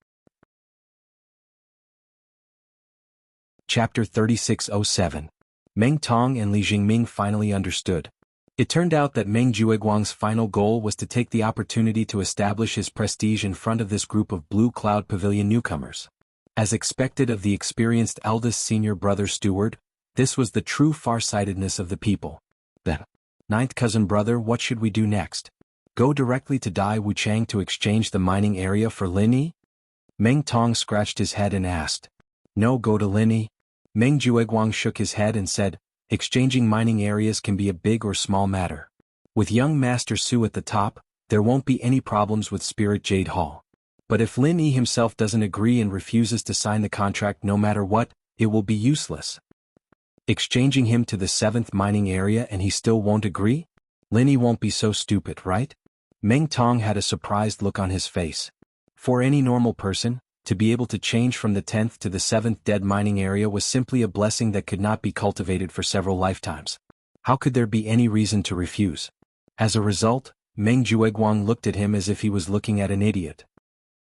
Chapter 3607. Meng Tong and Li Jingming finally understood. It turned out that Meng Jueguang's final goal was to take the opportunity to establish his prestige in front of this group of Blue Cloud Pavilion newcomers. As expected of the experienced eldest senior brother steward, this was the true farsightedness of the people. "Then, 9th cousin brother, what should we do next?" Go directly to Dai Wuchang to exchange the mining area for Lin Yi? Meng Tong scratched his head and asked. No, go to Lin Yi. Meng Jueguang shook his head and said, exchanging mining areas can be a big or small matter. With young Master Su at the top, there won't be any problems with Spirit Jade Hall. But if Lin Yi himself doesn't agree and refuses to sign the contract no matter what, it will be useless. Exchanging him to the 7th mining area and he still won't agree? Lin Yi won't be so stupid, right? Meng Tong had a surprised look on his face. For any normal person, to be able to change from the 10th to the 7th dead mining area was simply a blessing that could not be cultivated for several lifetimes. How could there be any reason to refuse? As a result, Meng Jueguang looked at him as if he was looking at an idiot.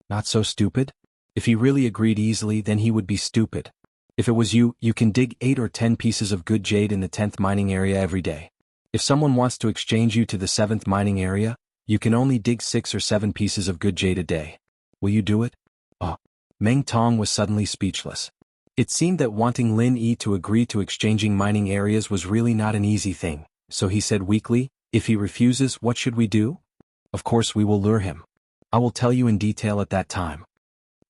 Not so stupid? If he really agreed easily, then he would be stupid. If it was you, you can dig 8 or 10 pieces of good jade in the 10th mining area every day. If someone wants to exchange you to the 7th mining area, you can only dig 6 or 7 pieces of good jade a day. Will you do it? Oh. Meng Tong was suddenly speechless. It seemed that wanting Lin Yi to agree to exchanging mining areas was really not an easy thing, so he said weakly, if he refuses, what should we do? Of course we will lure him. I will tell you in detail at that time.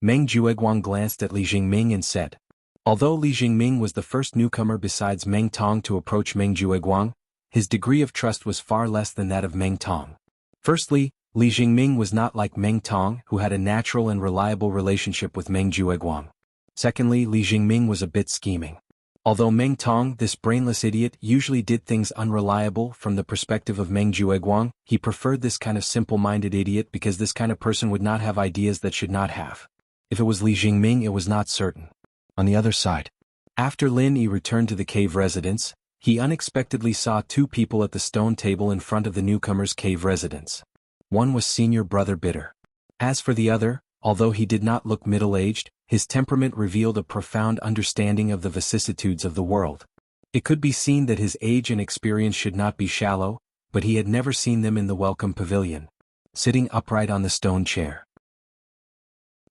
Meng Jueguang glanced at Li Jingming and said. Although Li Jingming was the first newcomer besides Meng Tong to approach Meng Jueguang, his degree of trust was far less than that of Meng Tong. Firstly, Li Jingming was not like Meng Tong, who had a natural and reliable relationship with Meng Jueguang. Secondly, Li Jingming was a bit scheming. Although Meng Tong, this brainless idiot, usually did things unreliable from the perspective of Meng Jueguang, he preferred this kind of simple-minded idiot because this kind of person would not have ideas that should not have. If it was Li Jingming, it was not certain. On the other side, after Lin Yi returned to the cave residence, he unexpectedly saw 2 people at the stone table in front of the newcomer's cave residence. One was Senior Brother Bitter. As for the other, although he did not look middle-aged, his temperament revealed a profound understanding of the vicissitudes of the world. It could be seen that his age and experience should not be shallow, but he had never seen them in the welcome pavilion, sitting upright on the stone chair.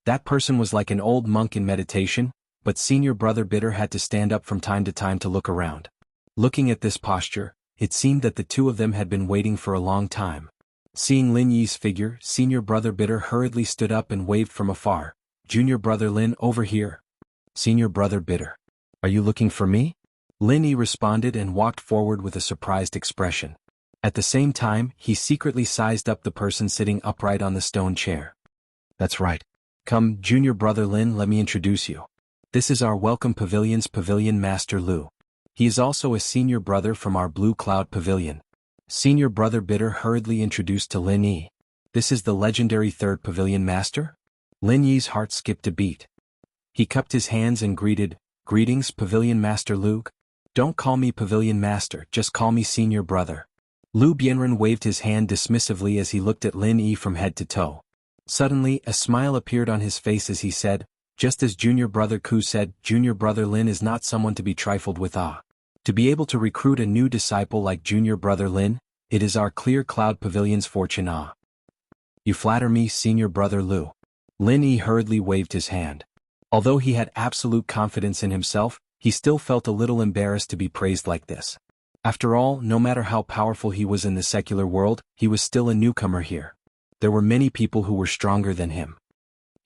That person was like an old monk in meditation, but Senior Brother Bitter had to stand up from time to look around. Looking at this posture, it seemed that the 2 of them had been waiting for a long time. Seeing Lin Yi's figure, Senior Brother Bitter hurriedly stood up and waved from afar. Junior Brother Lin, over here. Senior Brother Bitter. Are you looking for me? Lin Yi responded and walked forward with a surprised expression. At the same time, he secretly sized up the person sitting upright on the stone chair. That's right. Come, Junior Brother Lin, let me introduce you. This is our Welcome Pavilion's Pavilion Master Lu. He is also a senior brother from our Blue Cloud Pavilion. Senior Brother Bitter hurriedly introduced to Lin Yi. This is the legendary 3rd Pavilion Master? Lin Yi's heart skipped a beat. He cupped his hands and greeted, Greetings, Pavilion Master Lu. Don't call me Pavilion Master, just call me Senior Brother. Lu Bianren waved his hand dismissively as he looked at Lin Yi from head to toe. Suddenly, a smile appeared on his face as he said, just as Junior Brother Ku said, Junior Brother Lin is not someone to be trifled with. To be able to recruit a new disciple like Junior Brother Lin, it is our Clear Cloud Pavilion's fortune. You flatter me, Senior Brother Lu. Lin Yi hurriedly waved his hand. Although he had absolute confidence in himself, he still felt a little embarrassed to be praised like this. After all, no matter how powerful he was in the secular world, he was still a newcomer here. There were many people who were stronger than him.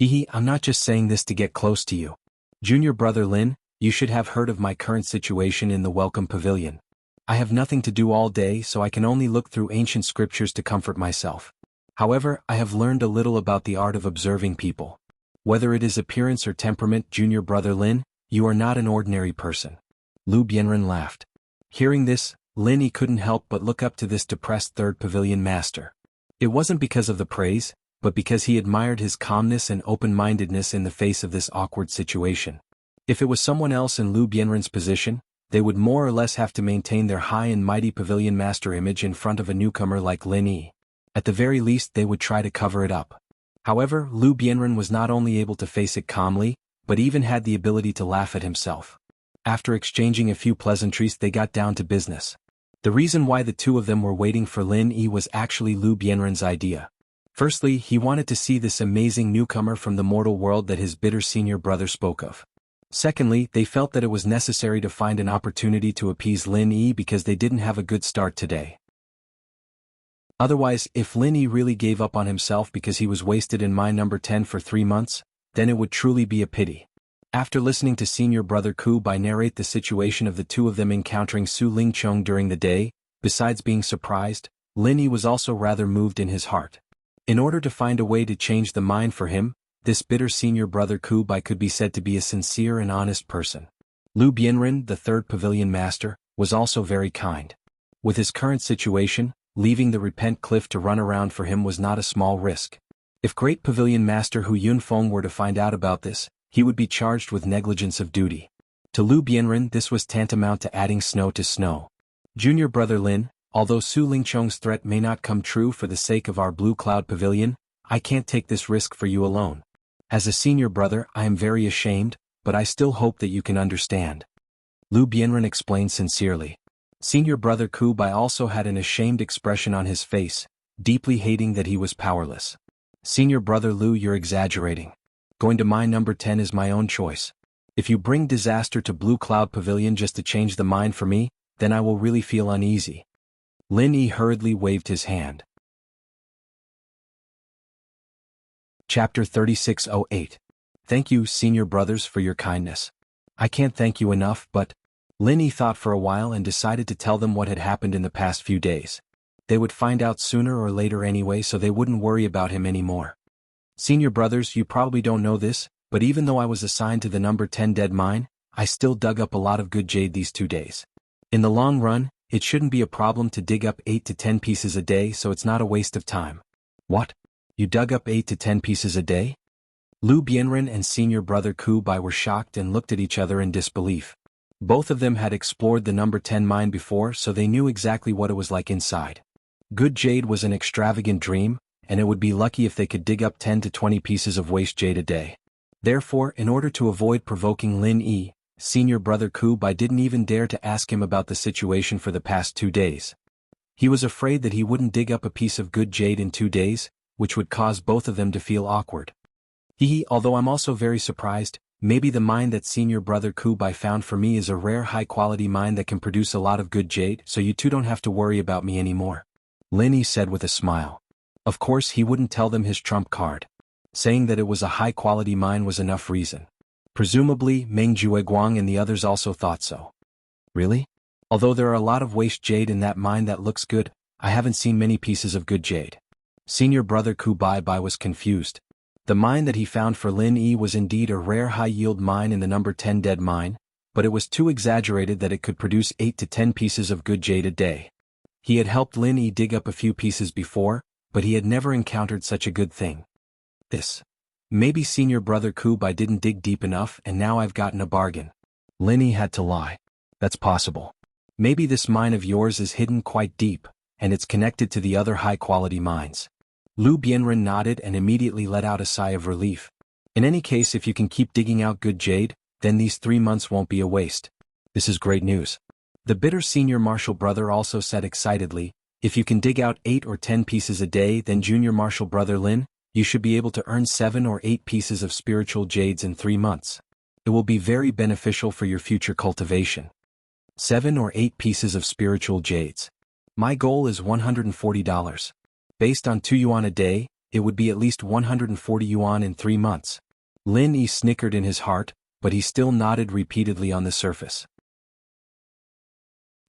I'm not just saying this to get close to you. Junior Brother Lin, you should have heard of my current situation in the Welcome Pavilion. I have nothing to do all day, so I can only look through ancient scriptures to comfort myself. However, I have learned a little about the art of observing people. Whether it is appearance or temperament, Junior Brother Lin, you are not an ordinary person. Lu Bianren laughed. Hearing this, Lin Yi couldn't help but look up to this depressed 3rd Pavilion Master. It wasn't because of the praise, but because he admired his calmness and open-mindedness in the face of this awkward situation. If it was someone else in Lu Bianren's position, they would more or less have to maintain their high and mighty Pavilion Master image in front of a newcomer like Lin Yi. At the very least, they would try to cover it up. However, Lu Bianren was not only able to face it calmly, but even had the ability to laugh at himself. After exchanging a few pleasantries, they got down to business. The reason why the 2 of them were waiting for Lin Yi was actually Lu Bianren's idea. Firstly, he wanted to see this amazing newcomer from the mortal world that his bitter senior brother spoke of. Secondly, they felt that it was necessary to find an opportunity to appease Lin Yi because they didn't have a good start today. Otherwise, if Lin Yi really gave up on himself because he was wasted in my number 10 for 3 months, then it would truly be a pity. After listening to Senior Brother Ku Bai narrate the situation of the two of them encountering Su Lingchong during the day, besides being surprised, Lin Yi was also rather moved in his heart. In order to find a way to change the mind for him, this bitter Senior Brother Ku Bai could be said to be a sincere and honest person. Lu Bianren, the third pavilion master, was also very kind. With his current situation, leaving the Repent Cliff to run around for him was not a small risk. If Great Pavilion Master Hu Yunfeng were to find out about this, he would be charged with negligence of duty. To Lu Bianren, this was tantamount to adding snow to snow. Junior Brother Lin, although Su Lingchong's threat may not come true for the sake of our Blue Cloud Pavilion, I can't take this risk for you alone. As a senior brother, I am very ashamed, but I still hope that you can understand. Lu Bianren explained sincerely. Senior Brother Ku Bai also had an ashamed expression on his face, deeply hating that he was powerless. Senior Brother Lu, you're exaggerating. Going to my number 10 is my own choice. If you bring disaster to Blue Cloud Pavilion just to change the mind for me, then I will really feel uneasy. Lin Yi hurriedly waved his hand. Chapter 3608. Thank you, Senior Brothers, for your kindness. I can't thank you enough, but... Lin Yi thought for a while and decided to tell them what had happened in the past few days. They would find out sooner or later anyway, so they wouldn't worry about him anymore. Senior Brothers, you probably don't know this, but even though I was assigned to the number 10 dead mine, I still dug up a lot of good jade these 2 days. In the long run, it shouldn't be a problem to dig up 8 to 10 pieces a day, so it's not a waste of time. What? You dug up 8 to 10 pieces a day? Lu Bianren and Senior Brother Ku Bai were shocked and looked at each other in disbelief. Both of them had explored the number 10 mine before, so they knew exactly what it was like inside. Good jade was an extravagant dream, and it would be lucky if they could dig up 10 to 20 pieces of waste jade a day. Therefore, in order to avoid provoking Lin Yi, Senior Brother Ku Bai didn't even dare to ask him about the situation for the past 2 days. He was afraid that he wouldn't dig up a piece of good jade in 2 days, which would cause both of them to feel awkward. Although I'm also very surprised, maybe the mine that Senior Brother Ku Bai found for me is a rare high-quality mine that can produce a lot of good jade, so you two don't have to worry about me anymore. Lin Yi said with a smile. Of course he wouldn't tell them his trump card. Saying that it was a high-quality mine was enough reason. Presumably, Meng Jueguang and the others also thought so. Really? Although there are a lot of waste jade in that mine that looks good, I haven't seen many pieces of good jade. Senior Brother Ku Bai was confused. The mine that he found for Lin Yi was indeed a rare high-yield mine in the number 10 dead mine, but it was too exaggerated that it could produce 8 to 10 pieces of good jade a day. He had helped Lin Yi dig up a few pieces before, but he had never encountered such a good thing. Maybe Senior Brother Ku Bai didn't dig deep enough and now I've gotten a bargain. Lin Yi had to lie. That's possible. Maybe this mine of yours is hidden quite deep, and it's connected to the other high-quality mines. Lu Bianren nodded and immediately let out a sigh of relief. In any case, if you can keep digging out good jade, then these 3 months won't be a waste. This is great news. The bitter Senior Martial Brother also said excitedly, if you can dig out 8 or 10 pieces a day, then Junior Martial Brother Lin, you should be able to earn 7 or 8 pieces of spiritual jades in 3 months. It will be very beneficial for your future cultivation. 7 or 8 pieces of spiritual jades. My goal is $140. Based on 2 yuan a day, it would be at least 140 yuan in 3 months. Lin Yi snickered in his heart, but he still nodded repeatedly on the surface.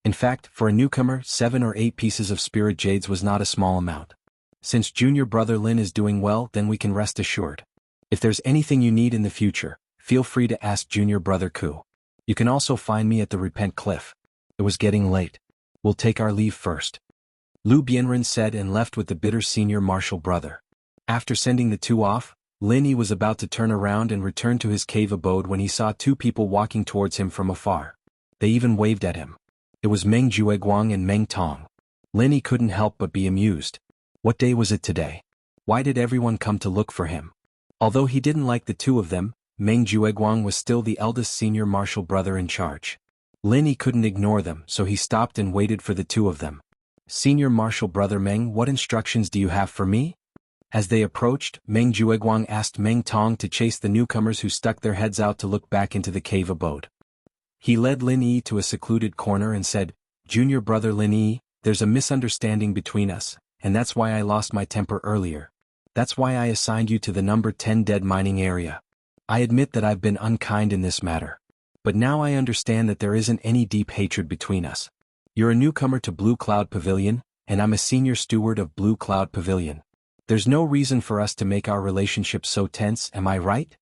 In fact, for a newcomer, 7 or 8 pieces of spirit jades was not a small amount. Since Junior Brother Lin is doing well, then we can rest assured. If there's anything you need in the future, feel free to ask Junior Brother Ku. You can also find me at the Repent Cliff. It was getting late. We'll take our leave first. Lu Bianren said and left with the bitter Senior Martial Brother. After sending the two off, Lin Yi was about to turn around and return to his cave abode when he saw 2 people walking towards him from afar. They even waved at him. It was Meng Jueguang and Meng Tong. Lin Yi couldn't help but be amused. What day was it today? Why did everyone come to look for him? Although he didn't like the 2 of them, Meng Jueguang was still the eldest Senior Martial Brother in charge. Lin Yi couldn't ignore them, so he stopped and waited for the 2 of them. Senior Martial Brother Meng, what instructions do you have for me? As they approached, Meng Jueguang asked Meng Tong to chase the newcomers who stuck their heads out to look back into the cave abode. He led Lin Yi to a secluded corner and said, Junior Brother Lin Yi, there's a misunderstanding between us, and that's why I lost my temper earlier. That's why I assigned you to the number 10 dead mining area. I admit that I've been unkind in this matter. But now I understand that there isn't any deep hatred between us. You're a newcomer to Blue Cloud Pavilion, and I'm a senior steward of Blue Cloud Pavilion. There's no reason for us to make our relationship so tense, am I right?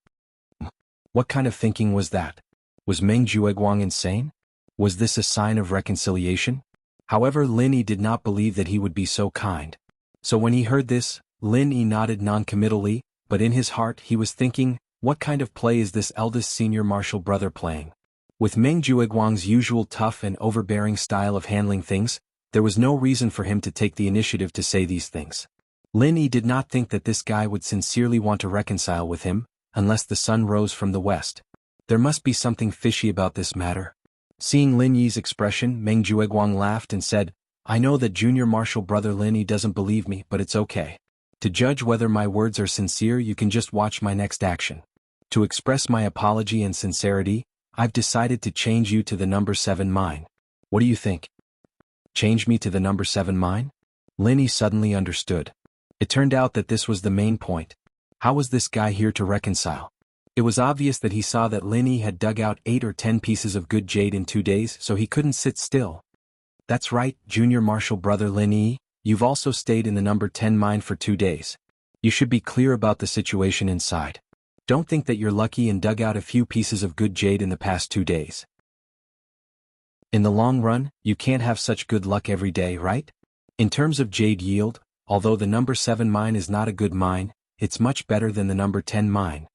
What kind of thinking was that? Was Meng Jueguang insane? Was this a sign of reconciliation? However, Lin Yi did not believe that he would be so kind. So when he heard this, Lin Yi nodded non-committally, but in his heart he was thinking, what kind of play is this eldest senior martial brother playing? With Meng Jueguang's usual tough and overbearing style of handling things, there was no reason for him to take the initiative to say these things. Lin Yi did not think that this guy would sincerely want to reconcile with him, unless the sun rose from the west. There must be something fishy about this matter. Seeing Lin Yi's expression, Meng Jueguang laughed and said, I know that junior martial brother Lin Yi doesn't believe me, but it's okay. To judge whether my words are sincere, you can just watch my next action. To express my apology and sincerity, I've decided to change you to the number 7 mine. What do you think? Change me to the number 7 mine? Lin Yi suddenly understood. It turned out that this was the main point. How was this guy here to reconcile? It was obvious that he saw that Lin Yi had dug out 8 or 10 pieces of good jade in 2 days, so he couldn't sit still. That's right, junior martial brother Lin Yi, you've also stayed in the number 10 mine for 2 days. You should be clear about the situation inside. Don't think that you're lucky and dug out a few pieces of good jade in the past 2 days. In the long run, you can't have such good luck every day, right? In terms of jade yield, although the number 7 mine is not a good mine, it's much better than the number 10 mine.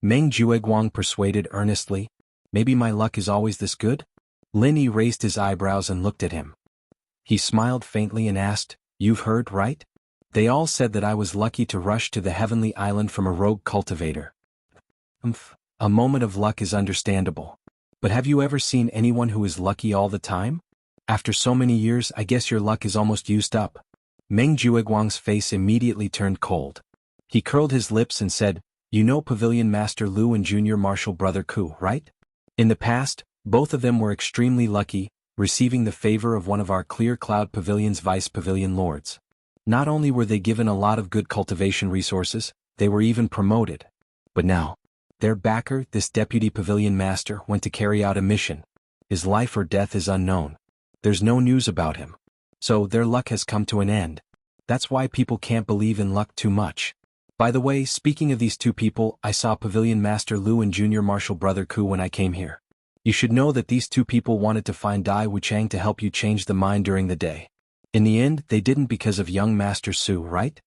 Meng Jueguang persuaded earnestly. Maybe my luck is always this good? Lin Yi raised his eyebrows and looked at him. He smiled faintly and asked, You've heard, right? They all said that I was lucky to rush to the heavenly island from a rogue cultivator. A moment of luck is understandable. But have you ever seen anyone who is lucky all the time? After so many years, I guess your luck is almost used up. Meng Jueguang's face immediately turned cold. He curled his lips and said, You know Pavilion Master Lu and Junior Martial Brother Ku, right? In the past, both of them were extremely lucky, receiving the favor of one of our Clear Cloud Pavilion's Vice Pavilion Lords. Not only were they given a lot of good cultivation resources, they were even promoted. But now, their backer, this Deputy Pavilion Master, went to carry out a mission. His life or death is unknown. There's no news about him. So their luck has come to an end. That's why people can't believe in luck too much. By the way, speaking of these two people, I saw Pavilion Master Lu and Junior Martial Brother Ku when I came here. You should know that these two people wanted to find Dai Wuchang to help you change the mind during the day. In the end, they didn't because of young Master Su, right?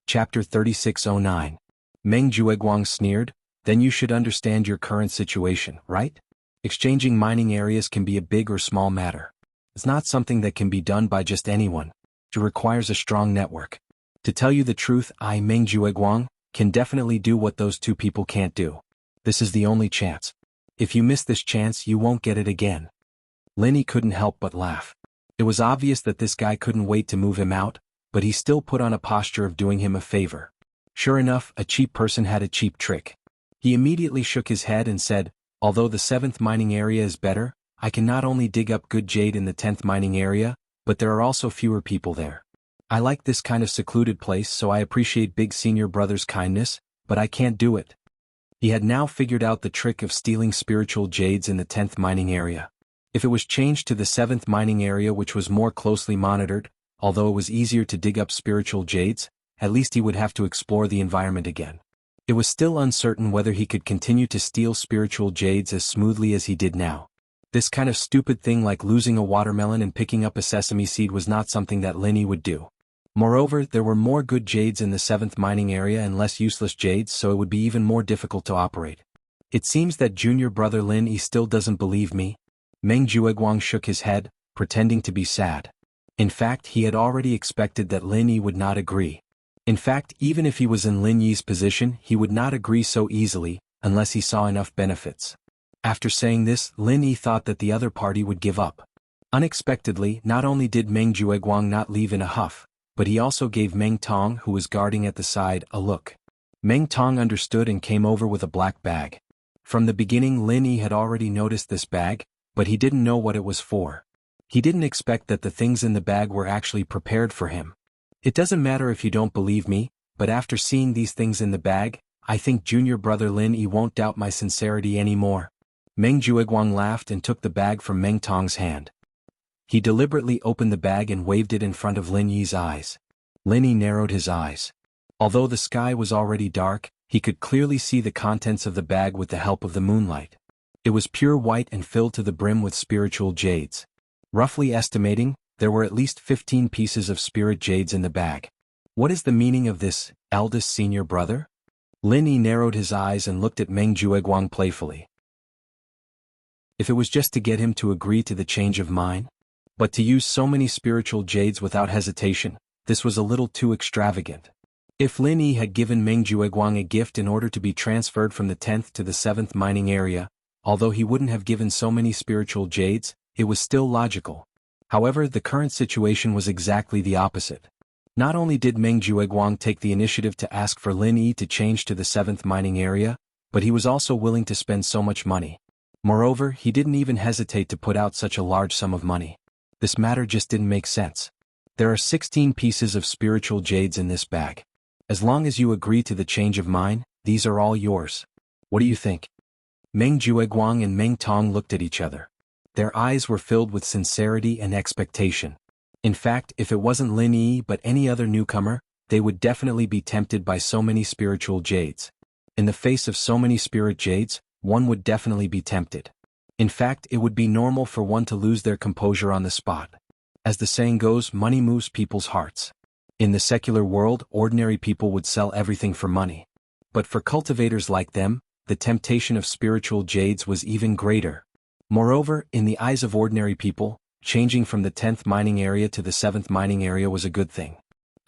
Chapter 3609. Meng Jueguang sneered, Then you should understand your current situation, right? Exchanging mining areas can be a big or small matter. It's not something that can be done by just anyone. It requires a strong network. To tell you the truth, I, Meng Jueguang, can definitely do what those two people can't do. This is the only chance. If you miss this chance, you won't get it again. Lin Yi couldn't help but laugh. It was obvious that this guy couldn't wait to move him out, but he still put on a posture of doing him a favor. Sure enough, a cheap person had a cheap trick. He immediately shook his head and said, Although the 7th mining area is better, I can not only dig up good jade in the 10th mining area, but there are also fewer people there. I like this kind of secluded place, so I appreciate Big Senior Brother's kindness, but I can't do it. He had now figured out the trick of stealing spiritual jades in the 10th mining area. If it was changed to the 7th mining area, which was more closely monitored, although it was easier to dig up spiritual jades, at least he would have to explore the environment again. It was still uncertain whether he could continue to steal spiritual jades as smoothly as he did now. This kind of stupid thing like losing a watermelon and picking up a sesame seed was not something that Lin Yi would do. Moreover, there were more good jades in the 7th mining area and less useless jades, so it would be even more difficult to operate. It seems that junior brother Lin Yi still doesn't believe me. Meng Jueguang shook his head, pretending to be sad. In fact, he had already expected that Lin Yi would not agree. In fact, even if he was in Lin Yi's position, he would not agree so easily, unless he saw enough benefits. After saying this, Lin Yi thought that the other party would give up. Unexpectedly, not only did Meng Jueguang not leave in a huff, but he also gave Meng Tong, who was guarding at the side, a look. Meng Tong understood and came over with a black bag. From the beginning, Lin Yi had already noticed this bag, but he didn't know what it was for. He didn't expect that the things in the bag were actually prepared for him. It doesn't matter if you don't believe me, but after seeing these things in the bag, I think junior brother Lin Yi won't doubt my sincerity anymore. Meng Jueguang laughed and took the bag from Meng Tong's hand. He deliberately opened the bag and waved it in front of Lin Yi's eyes. Lin Yi narrowed his eyes. Although the sky was already dark, he could clearly see the contents of the bag with the help of the moonlight. It was pure white and filled to the brim with spiritual jades. Roughly estimating, there were at least 15 pieces of spirit jades in the bag. What is the meaning of this, eldest senior brother? Lin Yi narrowed his eyes and looked at Meng Jueguang playfully. If it was just to get him to agree to the change of mind? But to use so many spiritual jades without hesitation, this was a little too extravagant. If Lin Yi had given Meng Jueguang a gift in order to be transferred from the 10th to the 7th mining area, although he wouldn't have given so many spiritual jades, it was still logical. However, the current situation was exactly the opposite. Not only did Meng Jueguang take the initiative to ask for Lin Yi to change to the 7th mining area, but he was also willing to spend so much money. Moreover, he didn't even hesitate to put out such a large sum of money. This matter just didn't make sense. There are 16 pieces of spiritual jades in this bag. As long as you agree to the change of mind, these are all yours. What do you think? Meng Jueguang and Meng Tong looked at each other. Their eyes were filled with sincerity and expectation. In fact, if it wasn't Lin Yi but any other newcomer, they would definitely be tempted by so many spiritual jades. In the face of so many spirit jades, one would definitely be tempted. In fact, it would be normal for one to lose their composure on the spot. As the saying goes, money moves people's hearts. In the secular world, ordinary people would sell everything for money. But for cultivators like them, the temptation of spiritual jades was even greater. Moreover, in the eyes of ordinary people, changing from the 10th mining area to the 7th mining area was a good thing.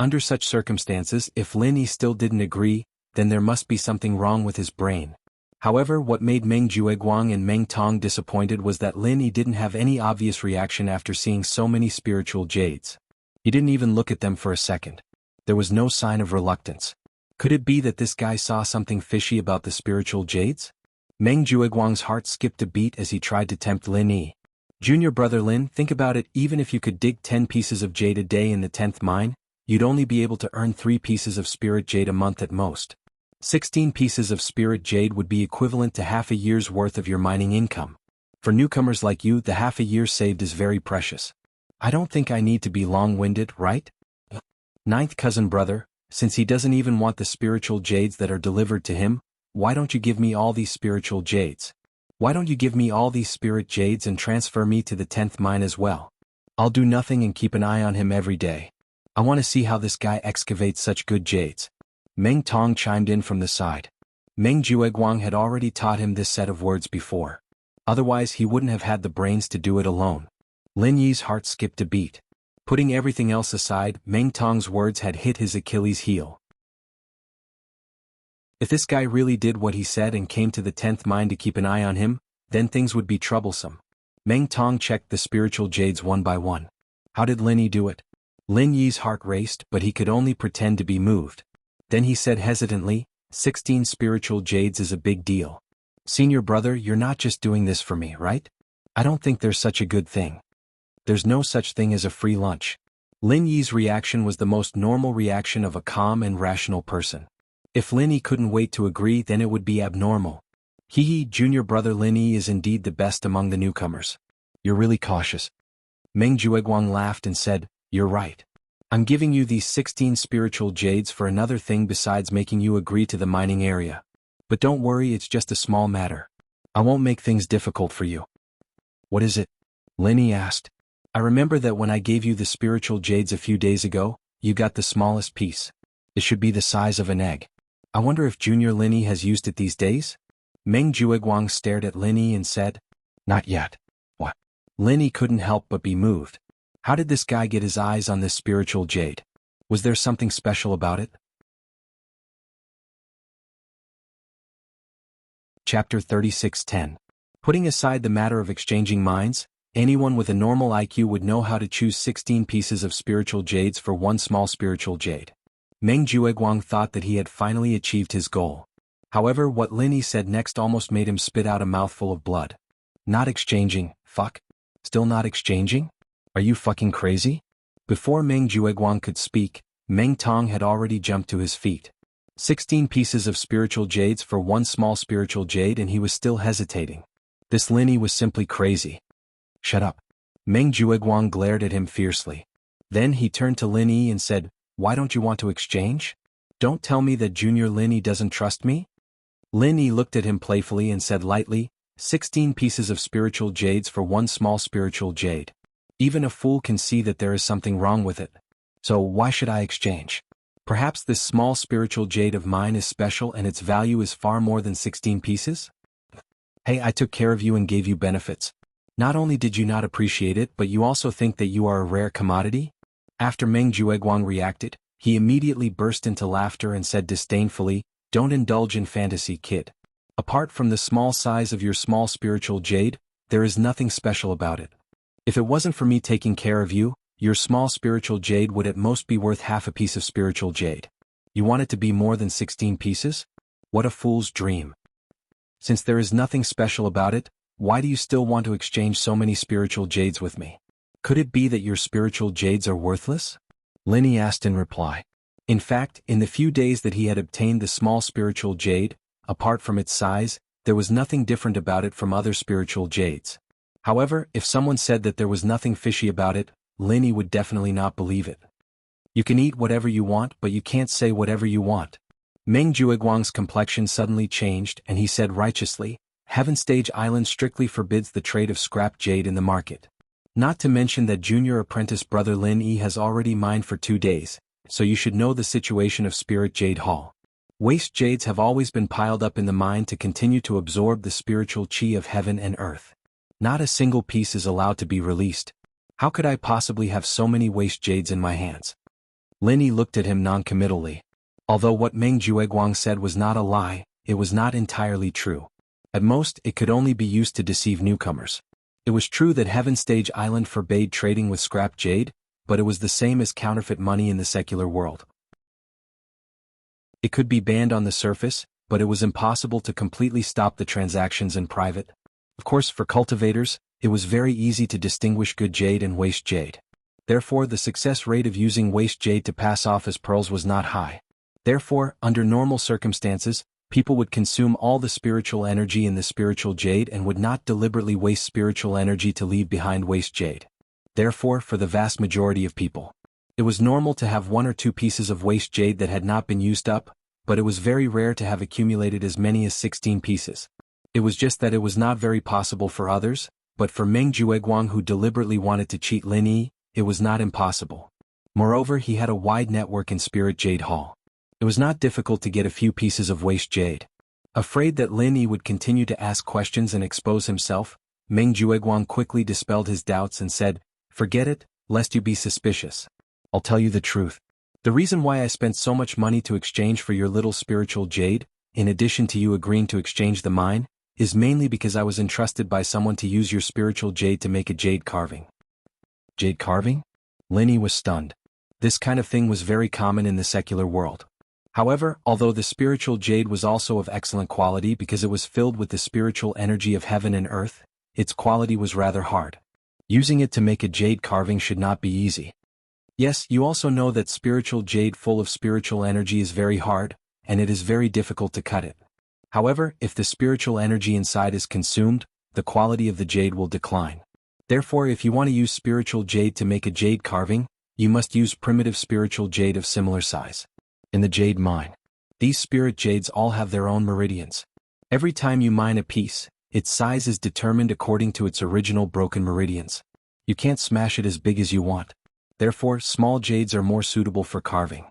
Under such circumstances, if Lin Yi still didn't agree, then there must be something wrong with his brain. However, what made Meng Jueguang and Meng Tong disappointed was that Lin Yi didn't have any obvious reaction after seeing so many spiritual jades. He didn't even look at them for a second. There was no sign of reluctance. Could it be that this guy saw something fishy about the spiritual jades? Meng Jueguang's heart skipped a beat as he tried to tempt Lin Yi. Junior brother Lin, think about it, even if you could dig 10 pieces of jade a day in the 10th mine, you'd only be able to earn 3 pieces of spirit jade a month at most. 16 pieces of spirit jade would be equivalent to half a year's worth of your mining income. For newcomers like you, the half a year saved is very precious. I don't think I need to be long-winded, right? Ninth cousin brother, since he doesn't even want the spiritual jades that are delivered to him, why don't you give me all these spiritual jades? Why don't you give me all these spirit jades and transfer me to the 10th mine as well? I'll do nothing and keep an eye on him every day. I want to see how this guy excavates such good jades. Meng Tong chimed in from the side. Meng Jueguang had already taught him this set of words before. Otherwise he wouldn't have had the brains to do it alone. Lin Yi's heart skipped a beat. Putting everything else aside, Meng Tong's words had hit his Achilles heel. If this guy really did what he said and came to the 10th mine to keep an eye on him, then things would be troublesome. Meng Tong checked the spiritual jades one by one. How did Lin Yi do it? Lin Yi's heart raced, but he could only pretend to be moved. Then he said hesitantly, 16 spiritual jades is a big deal. Senior brother, you're not just doing this for me, right? I don't think there's such a good thing. There's no such thing as a free lunch. Lin Yi's reaction was the most normal reaction of a calm and rational person. If Lin Yi couldn't wait to agree, then it would be abnormal. Hee, junior brother Lin Yi is indeed the best among the newcomers. You're really cautious. Meng Jueguang laughed and said, you're right. I'm giving you these 16 spiritual jades for another thing besides making you agree to the mining area. But don't worry, it's just a small matter. I won't make things difficult for you. What is it? Lin Yi asked. I remember that when I gave you the spiritual jades a few days ago, you got the smallest piece. It should be the size of an egg. I wonder if Junior Lin Yi has used it these days? Meng Jueguang stared at Lin Yi and said, not yet. What? Lin Yi couldn't help but be moved. How did this guy get his eyes on this spiritual jade? Was there something special about it? Chapter 36:10. Putting aside the matter of exchanging minds, anyone with a normal IQ would know how to choose 16 pieces of spiritual jades for one small spiritual jade. Meng Jueguang thought that he had finally achieved his goal. However, what Lin Yi said next almost made him spit out a mouthful of blood. Not exchanging, fuck? Still not exchanging? Are you fucking crazy? Before Meng Jueguang could speak, Meng Tong had already jumped to his feet. 16 pieces of spiritual jades for one small spiritual jade, and he was still hesitating. This Linny was simply crazy. Shut up. Meng Jueguang glared at him fiercely. Then he turned to Lin Yi and said, "Why don't you want to exchange? Don't tell me that Junior Lin Yi doesn't trust me?" Lin Yi looked at him playfully and said lightly, 16 pieces of spiritual jades for one small spiritual jade. Even a fool can see that there is something wrong with it. So why should I exchange? Perhaps this small spiritual jade of mine is special and its value is far more than 16 pieces? Hey, I took care of you and gave you benefits. Not only did you not appreciate it, but you also think that you are a rare commodity? After Meng Jueguang reacted, he immediately burst into laughter and said disdainfully, "Don't indulge in fantasy, kid. Apart from the small size of your small spiritual jade, there is nothing special about it. If it wasn't for me taking care of you, your small spiritual jade would at most be worth half a piece of spiritual jade. You want it to be more than 16 pieces? What a fool's dream. Since there is nothing special about it, why do you still want to exchange so many spiritual jades with me? Could it be that your spiritual jades are worthless?" Lin Yi asked in reply. In fact, in the few days that he had obtained the small spiritual jade, apart from its size, there was nothing different about it from other spiritual jades. However, if someone said that there was nothing fishy about it, Lin Yi would definitely not believe it. You can eat whatever you want, but you can't say whatever you want. Meng Jueguang's complexion suddenly changed and he said righteously, "Heaven Stage Island strictly forbids the trade of scrap jade in the market. Not to mention that junior apprentice brother Lin Yi has already mined for 2 days, so you should know the situation of Spirit Jade Hall. Waste jades have always been piled up in the mine to continue to absorb the spiritual chi of heaven and earth. Not a single piece is allowed to be released. How could I possibly have so many waste jades in my hands?" Lin Yi looked at him noncommittally. Although what Meng Jueguang said was not a lie, it was not entirely true. At most, it could only be used to deceive newcomers. It was true that Heaven Stage Island forbade trading with scrap jade, but it was the same as counterfeit money in the secular world. It could be banned on the surface, but it was impossible to completely stop the transactions in private. Of course, for cultivators, it was very easy to distinguish good jade and waste jade. Therefore, the success rate of using waste jade to pass off as pearls was not high. Therefore, under normal circumstances, people would consume all the spiritual energy in the spiritual jade and would not deliberately waste spiritual energy to leave behind waste jade. Therefore, for the vast majority of people, it was normal to have 1 or 2 pieces of waste jade that had not been used up, but it was very rare to have accumulated as many as 16 pieces. It was just that it was not very possible for others, but for Meng Jueguang, who deliberately wanted to cheat Lin Yi, it was not impossible. Moreover, he had a wide network in Spirit Jade Hall. It was not difficult to get a few pieces of waste jade. Afraid that Lin Yi would continue to ask questions and expose himself, Meng Jueguang quickly dispelled his doubts and said, "Forget it, lest you be suspicious. I'll tell you the truth. The reason why I spent so much money to exchange for your little spiritual jade, in addition to you agreeing to exchange the mine, is mainly because I was entrusted by someone to use your spiritual jade to make a jade carving." Jade carving? Lin Yi was stunned. This kind of thing was very common in the secular world. However, although the spiritual jade was also of excellent quality because it was filled with the spiritual energy of heaven and earth, its quality was rather hard. Using it to make a jade carving should not be easy. Yes, you also know that spiritual jade full of spiritual energy is very hard, and it is very difficult to cut it. However, if the spiritual energy inside is consumed, the quality of the jade will decline. Therefore, if you want to use spiritual jade to make a jade carving, you must use primitive spiritual jade of similar size. In the jade mine, these spirit jades all have their own meridians. Every time you mine a piece, its size is determined according to its original broken meridians. You can't smash it as big as you want. Therefore, small jades are more suitable for carving.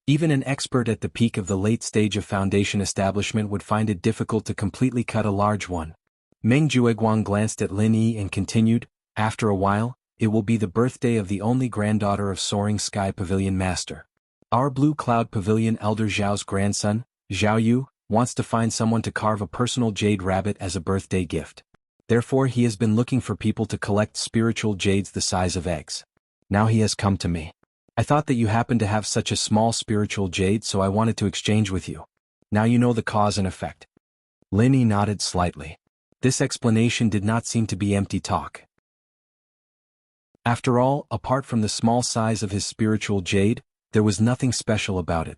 Even an expert at the peak of the late stage of foundation establishment would find it difficult to completely cut a large one. Meng Jueguang glanced at Lin Yi and continued, "After a while, it will be the birthday of the only granddaughter of Soaring Sky Pavilion Master. Our Blue Cloud Pavilion Elder Zhao's grandson, Zhao Yu, wants to find someone to carve a personal jade rabbit as a birthday gift. Therefore, he has been looking for people to collect spiritual jades the size of eggs. Now he has come to me. I thought that you happened to have such a small spiritual jade, so I wanted to exchange with you. Now you know the cause and effect." Lin Yi nodded slightly. This explanation did not seem to be empty talk. After all, apart from the small size of his spiritual jade, there was nothing special about it.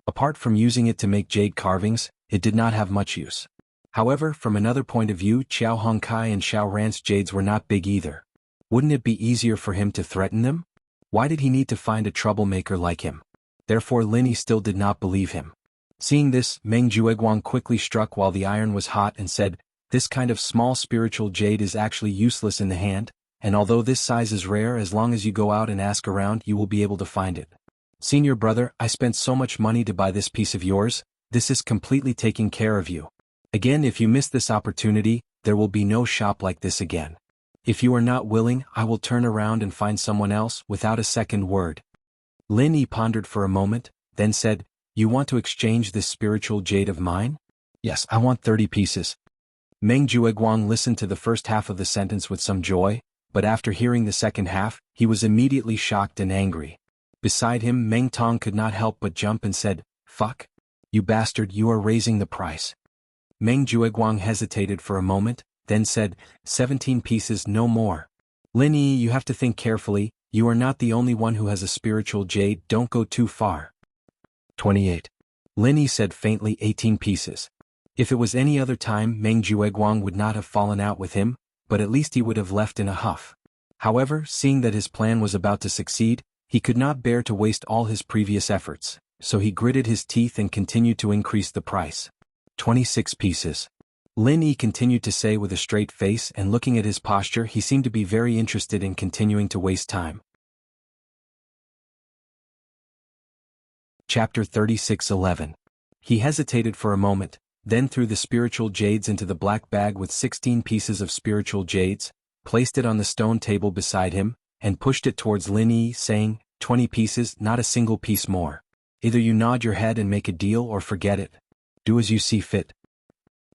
Apart from using it to make jade carvings, it did not have much use. However, from another point of view, Xiao Hongkai and Xiao Ran's jades were not big either. Wouldn't it be easier for him to threaten them? Why did he need to find a troublemaker like him? Therefore Lin Yi still did not believe him. Seeing this, Meng Jueguang quickly struck while the iron was hot and said, "This kind of small spiritual jade is actually useless in the hand, and although this size is rare, as long as you go out and ask around you will be able to find it. Senior brother, I spent so much money to buy this piece of yours, this is completely taking care of you. Again, if you miss this opportunity, there will be no shop like this again. If you are not willing, I will turn around and find someone else," without a second word. Lin Yi pondered for a moment, then said, "You want to exchange this spiritual jade of mine?" "Yes, I want 30 pieces. Meng Jueguang listened to the first half of the sentence with some joy, but after hearing the second half, he was immediately shocked and angry. Beside him, Meng Tong could not help but jump and said, "Fuck! You bastard, you are raising the price." Meng Jueguang hesitated for a moment, then said, 17 pieces, no more. Lin Yi, you have to think carefully, you are not the only one who has a spiritual jade, don't go too far. 28. Lin Yi said faintly, 18 pieces. If it was any other time, Meng Jueguang would not have fallen out with him, but at least he would have left in a huff. However, seeing that his plan was about to succeed, he could not bear to waste all his previous efforts, so he gritted his teeth and continued to increase the price. 26 pieces. Lin Yi continued to say with a straight face, and looking at his posture he seemed to be very interested in continuing to waste time. Chapter 36:11. He hesitated for a moment, then threw the spiritual jades into the black bag with 16 pieces of spiritual jades, placed it on the stone table beside him, and pushed it towards Lin Yi, saying, 20 pieces, not a single piece more. Either you nod your head and make a deal or forget it. Do as you see fit.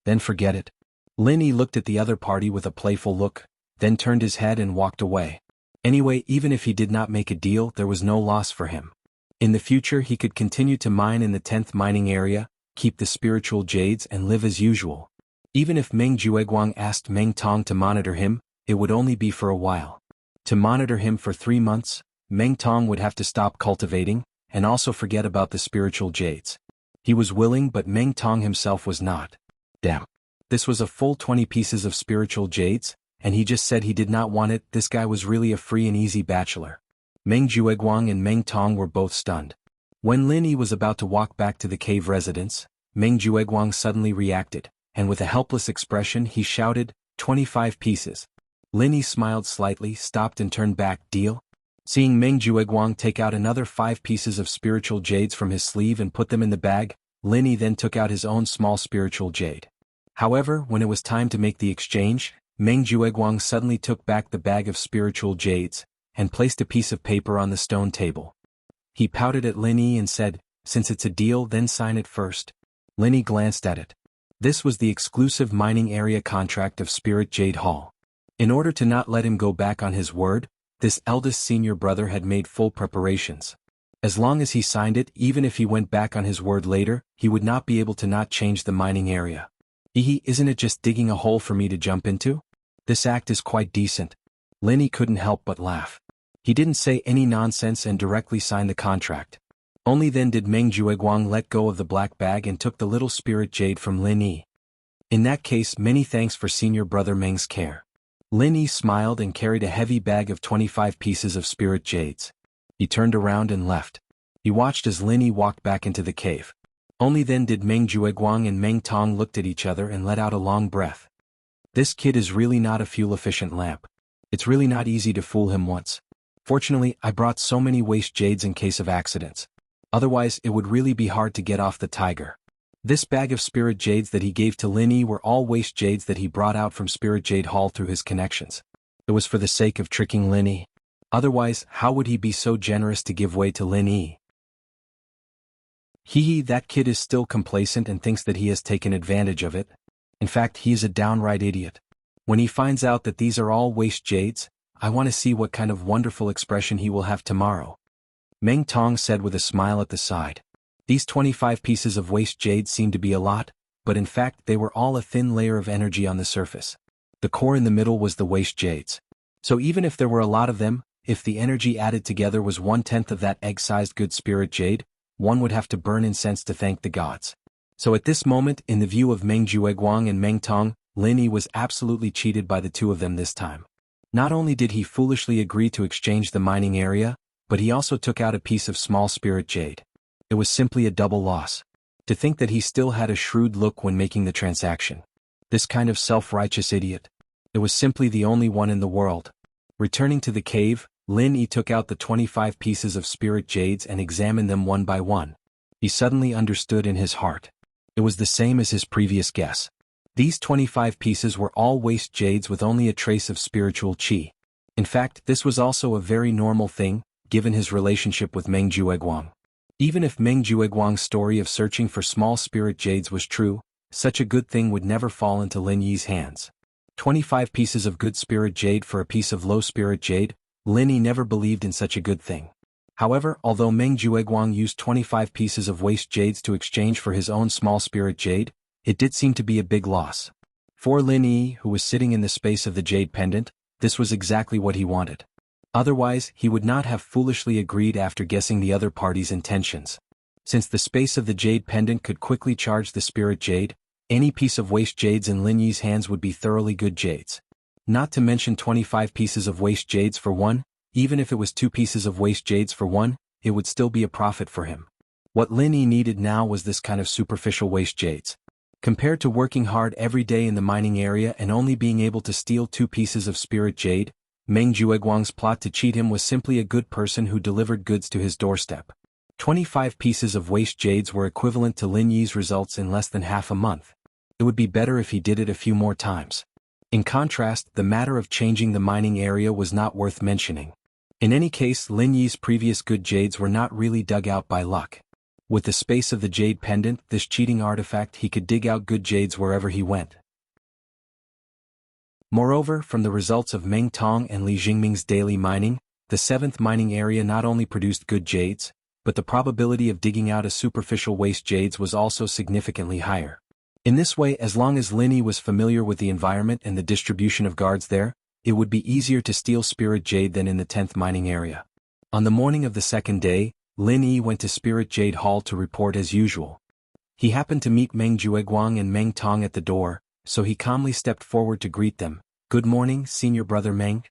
Then forget it. Lin Yi looked at the other party with a playful look, then turned his head and walked away. Anyway, even if he did not make a deal, there was no loss for him. In the future he could continue to mine in the 10th mining area, keep the spiritual jades and live as usual. Even if Meng Jueguang asked Meng Tong to monitor him, it would only be for a while. To monitor him for 3 months, Meng Tong would have to stop cultivating, and also forget about the spiritual jades. He was willing, but Meng Tong himself was not. Damn. This was a full 20 pieces of spiritual jades, and he just said he did not want it. This guy was really a free and easy bachelor. Meng Jueguang and Meng Tong were both stunned. When Lin Yi was about to walk back to the cave residence, Meng Jueguang suddenly reacted, and with a helpless expression he shouted, 25 pieces. Lin Yi smiled slightly, stopped and turned back. Deal? Seeing Meng Jueguang take out another 5 pieces of spiritual jades from his sleeve and put them in the bag, Lin Yi then took out his own small spiritual jade. However, when it was time to make the exchange, Meng Jueguang suddenly took back the bag of spiritual jades, and placed a piece of paper on the stone table. He pouted at Lin Yi and said, since it's a deal, then sign it first. Lin Yi glanced at it. This was the exclusive mining area contract of Spirit Jade Hall. In order to not let him go back on his word, this eldest senior brother had made full preparations. As long as he signed it, even if he went back on his word later, he would not be able to not change the mining area. Isn't it just digging a hole for me to jump into? This act is quite decent. Lin Yi couldn't help but laugh. He didn't say any nonsense and directly signed the contract. Only then did Meng Jueguang let go of the black bag and took the little spirit jade from Lin Yi. In that case, many thanks for senior brother Meng's care. Lin Yi smiled and carried a heavy bag of 25 pieces of spirit jades. He turned around and left. He watched as Lin Yi walked back into the cave. Only then did Meng Jueguang and Meng Tong looked at each other and let out a long breath. This kid is really not a fuel-efficient lamp. It's really not easy to fool him once. Fortunately, I brought so many waste jades in case of accidents. Otherwise, it would really be hard to get off the tiger. This bag of spirit jades that he gave to Lin Yi were all waste jades that he brought out from Spirit Jade Hall through his connections. It was for the sake of tricking Lin Yi. Otherwise, how would he be so generous to give way to Lin Yi? That kid is still complacent and thinks that he has taken advantage of it. In fact, he is a downright idiot. When he finds out that these are all waste jades, I want to see what kind of wonderful expression he will have tomorrow. Meng Tong said with a smile at the side. These 25 pieces of waste jade seemed to be a lot, but in fact they were all a thin layer of energy on the surface. The core in the middle was the waste jades. So even if there were a lot of them, if the energy added together was 1/10 of that egg-sized good spirit jade, one would have to burn incense to thank the gods. So at this moment, in the view of Meng Jueguang and Meng Tong, Lin Yi was absolutely cheated by the two of them this time. Not only did he foolishly agree to exchange the mining area, but he also took out a piece of small spirit jade. It was simply a double loss. To think that he still had a shrewd look when making the transaction. This kind of self-righteous idiot. It was simply the only one in the world. Returning to the cave, Lin Yi took out the 25 pieces of spirit jades and examined them one by one. He suddenly understood in his heart. It was the same as his previous guess. These 25 pieces were all waste jades with only a trace of spiritual qi. In fact, this was also a very normal thing, given his relationship with Meng Jueguang. Even if Meng Jueguang's story of searching for small spirit jades was true, such a good thing would never fall into Lin Yi's hands. 25 pieces of good spirit jade for a piece of low spirit jade, Lin Yi never believed in such a good thing. However, although Meng Jueguang used 25 pieces of waste jades to exchange for his own small spirit jade, it did seem to be a big loss. For Lin Yi, who was sitting in the space of the jade pendant, this was exactly what he wanted. Otherwise, he would not have foolishly agreed after guessing the other party's intentions. Since the space of the jade pendant could quickly charge the spirit jade, any piece of waste jades in Lin Yi's hands would be thoroughly good jades. Not to mention 25 pieces of waste jades for one, even if it was 2 pieces of waste jades for one, it would still be a profit for him. What Lin Yi needed now was this kind of superficial waste jades. Compared to working hard every day in the mining area and only being able to steal 2 pieces of spirit jade, Meng Jueguang's plot to cheat him was simply a good person who delivered goods to his doorstep. 25 pieces of waste jades were equivalent to Lin Yi's results in less than half a month. It would be better if he did it a few more times. In contrast, the matter of changing the mining area was not worth mentioning. In any case, Lin Yi's previous good jades were not really dug out by luck. With the space of the jade pendant, this cheating artifact, he could dig out good jades wherever he went. Moreover, from the results of Meng Tong and Li Jingming's daily mining, the 7th mining area not only produced good jades, but the probability of digging out a superficial waste jades was also significantly higher. In this way, as long as Lin Yi was familiar with the environment and the distribution of guards there, it would be easier to steal spirit jade than in the 10th mining area. On the morning of the second day, Lin Yi went to Spirit Jade Hall to report as usual. He happened to meet Meng Jueguang and Meng Tong at the door, so he calmly stepped forward to greet them. "Good morning, senior brother Meng."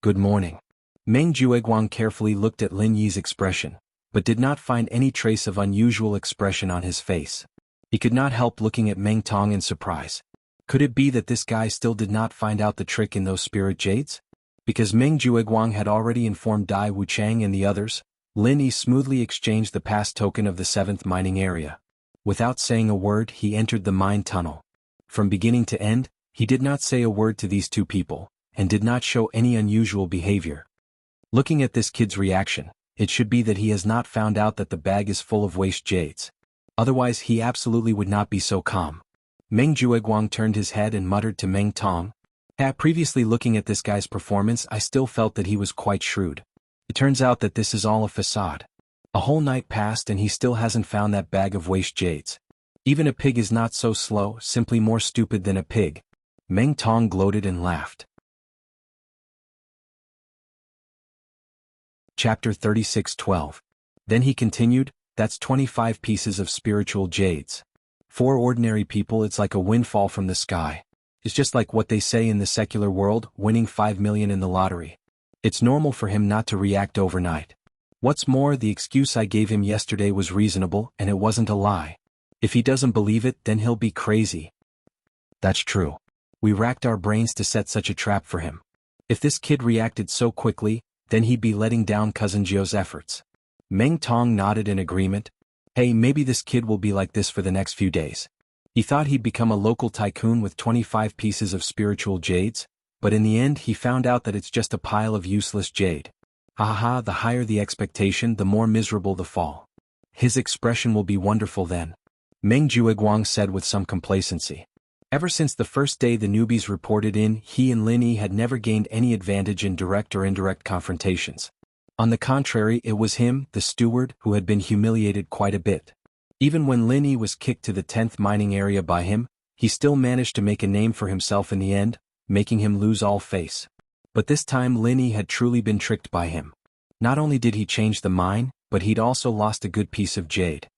"Good morning." Meng Jueguang carefully looked at Lin Yi's expression, but did not find any trace of unusual expression on his face. He could not help looking at Meng Tong in surprise. Could it be that this guy still did not find out the trick in those spirit jades? Because Meng Jueguang had already informed Dai Wuchang and the others, Lin Yi smoothly exchanged the pass token of the 7th mining area. Without saying a word, he entered the mine tunnel. From beginning to end, he did not say a word to these two people, and did not show any unusual behavior. Looking at this kid's reaction, it should be that he has not found out that the bag is full of waste jades. Otherwise he absolutely would not be so calm. Meng Jueguang turned his head and muttered to Meng Tong. Previously looking at this guy's performance, I still felt that he was quite shrewd. It turns out that this is all a facade. A whole night passed and he still hasn't found that bag of waste jades. Even a pig is not so slow, simply more stupid than a pig. Meng Tong gloated and laughed. Chapter 36:12. Then he continued, "That's 25 pieces of spiritual jades. For ordinary people it's like a windfall from the sky. It's just like what they say in the secular world, winning 5 million in the lottery. It's normal for him not to react overnight. What's more, the excuse I gave him yesterday was reasonable and it wasn't a lie. If he doesn't believe it, then he'll be crazy." That's true. We racked our brains to set such a trap for him. If this kid reacted so quickly, then he'd be letting down Cousin Jio's efforts. Meng Tong nodded in agreement. Hey, maybe this kid will be like this for the next few days. He thought he'd become a local tycoon with 25 pieces of spiritual jades, but in the end he found out that it's just a pile of useless jade. Ha, the higher the expectation, the more miserable the fall. His expression will be wonderful then, Meng Jueguang said with some complacency. Ever since the first day the newbies reported in, he and Lin Yi had never gained any advantage in direct or indirect confrontations. On the contrary, it was him, the steward, who had been humiliated quite a bit. Even when Lin Yi was kicked to the 10th mining area by him, he still managed to make a name for himself in the end, making him lose all face. But this time Lin Yi had truly been tricked by him. Not only did he change the mine, but he'd also lost a good piece of jade.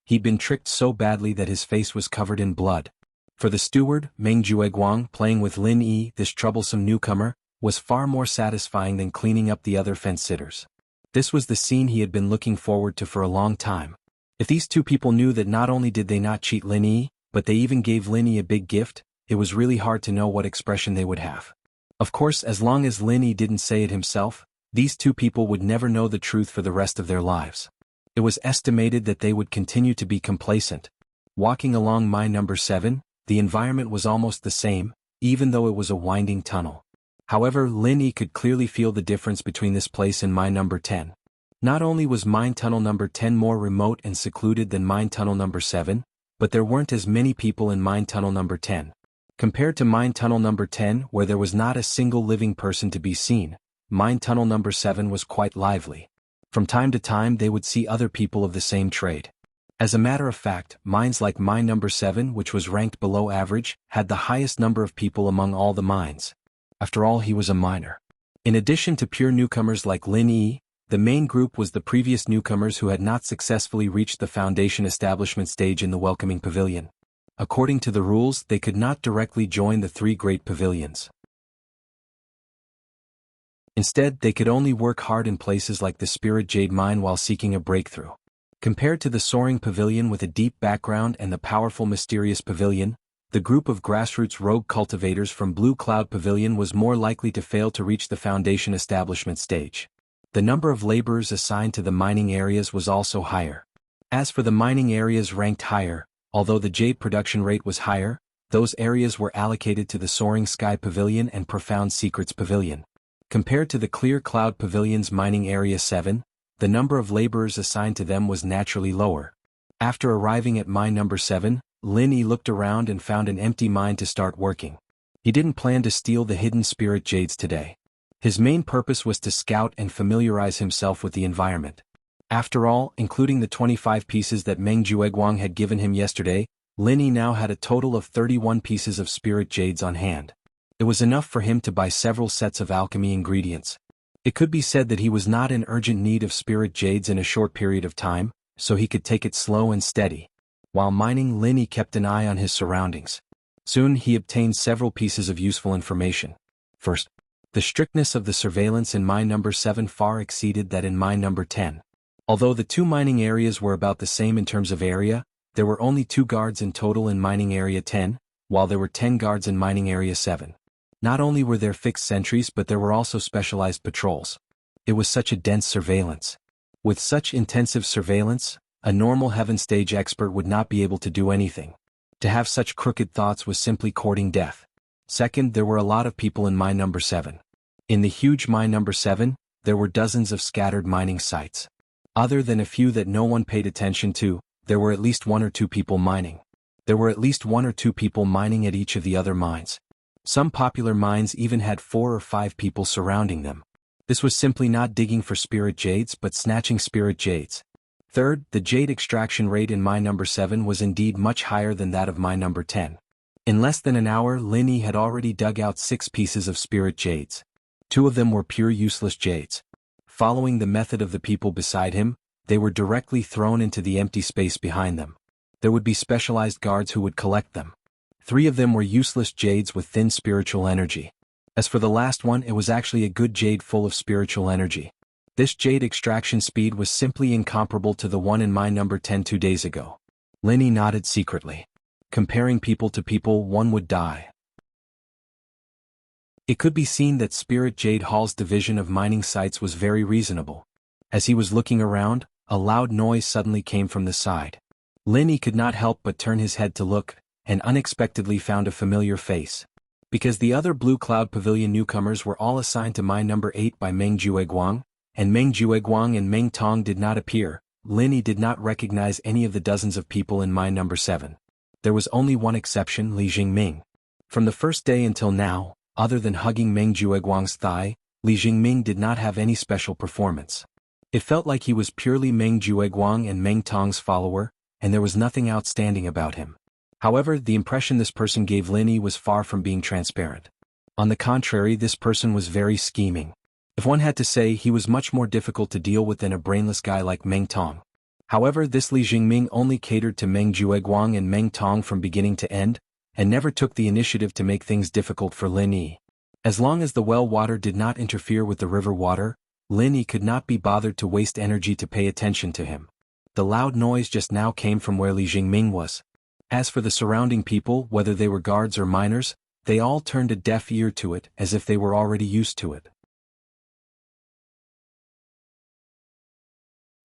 He'd been tricked so badly that his face was covered in blood. For the steward, Meng Jueguang, playing with Lin Yi, this troublesome newcomer, was far more satisfying than cleaning up the other fence-sitters. This was the scene he had been looking forward to for a long time. If these two people knew that not only did they not cheat Lin Yi, but they even gave Lin Yi a big gift, it was really hard to know what expression they would have. Of course, as long as Lin Yi didn't say it himself, these two people would never know the truth for the rest of their lives. It was estimated that they would continue to be complacent. Walking along mine number 7, the environment was almost the same, even though it was a winding tunnel. However, Lin Yi could clearly feel the difference between this place and mine number 10. Not only was mine tunnel number 10 more remote and secluded than mine tunnel number 7, but there weren't as many people in mine tunnel number 10. Compared to mine tunnel number 10, where there was not a single living person to be seen, mine tunnel number 7 was quite lively. From time to time they would see other people of the same trade. As a matter of fact, mines like mine number 7, which was ranked below average, had the highest number of people among all the mines. After all, he was a miner. In addition to pure newcomers like Lin Yi, the main group was the previous newcomers who had not successfully reached the foundation establishment stage in the welcoming pavilion. According to the rules, they could not directly join the 3 great pavilions. Instead, they could only work hard in places like the Spirit Jade Mine while seeking a breakthrough. Compared to the soaring pavilion with a deep background and the powerful mysterious pavilion, the group of grassroots rogue cultivators from Blue Cloud Pavilion was more likely to fail to reach the foundation establishment stage. The number of laborers assigned to the mining areas was also higher. As for the mining areas ranked higher, although the jade production rate was higher, those areas were allocated to the Soaring Sky Pavilion and Profound Secrets Pavilion. Compared to the Clear Cloud Pavilion's mining area 7, the number of laborers assigned to them was naturally lower. After arriving at mine number 7, Lin Yi looked around and found an empty mine to start working. He didn't plan to steal the hidden spirit jades today. His main purpose was to scout and familiarize himself with the environment. After all, including the 25 pieces that Meng Jueguang had given him yesterday, Lin Yi now had a total of 31 pieces of spirit jades on hand. It was enough for him to buy several sets of alchemy ingredients. It could be said that he was not in urgent need of spirit jades in a short period of time, so he could take it slow and steady. While mining, Lin Yi kept an eye on his surroundings. Soon he obtained several pieces of useful information. First, the strictness of the surveillance in mine number 7 far exceeded that in mine number 10. Although the 2 mining areas were about the same in terms of area, there were only 2 guards in total in mining area 10, while there were 10 guards in mining area 7. Not only were there fixed sentries, but there were also specialized patrols. It was such a dense surveillance. With such intensive surveillance, a normal heaven stage expert would not be able to do anything. To have such crooked thoughts was simply courting death. Second, there were a lot of people in mine number 7. In the huge mine number 7, there were dozens of scattered mining sites. Other than a few that no one paid attention to, there were at least 1 or 2 people mining. There were at least 1 or 2 people mining at each of the other mines. Some popular mines even had 4 or 5 people surrounding them. This was simply not digging for spirit jades but snatching spirit jades. Third, the jade extraction rate in mine number 7 was indeed much higher than that of mine number 10. In less than an hour, Lin Yi had already dug out 6 pieces of spirit jades. 2 of them were pure useless jades. Following the method of the people beside him, they were directly thrown into the empty space behind them. There would be specialized guards who would collect them. 3 of them were useless jades with thin spiritual energy. As for the last one, it was actually a good jade full of spiritual energy. This jade extraction speed was simply incomparable to the one in mine number 10 2 days ago. Lin Yi nodded secretly. Comparing people to people, one would die. It could be seen that Spirit Jade Hall's division of mining sites was very reasonable. As he was looking around, a loud noise suddenly came from the side. Lin Yi could not help but turn his head to look, and unexpectedly found a familiar face. Because the other Blue Cloud Pavilion newcomers were all assigned to mine number 8 by Meng Jueguang, and Meng Jueguang and Meng Tong did not appear, Lin Yi did not recognize any of the dozens of people in mine number 7. There was only one exception, Li Jingming. From the first day until now, other than hugging Meng Jueguang's thigh, Li Jingming did not have any special performance. It felt like he was purely Meng Jueguang and Meng Tong's follower, and there was nothing outstanding about him. However, the impression this person gave Lin Yi was far from being transparent. On the contrary, this person was very scheming. If one had to say, he was much more difficult to deal with than a brainless guy like Meng Tong. However, this Li Jingming only catered to Meng Jueguang and Meng Tong from beginning to end, and never took the initiative to make things difficult for Lin Yi. As long as the well water did not interfere with the river water, Lin Yi could not be bothered to waste energy to pay attention to him. The loud noise just now came from where Li Jingming was. As for the surrounding people, whether they were guards or miners, they all turned a deaf ear to it, as if they were already used to it.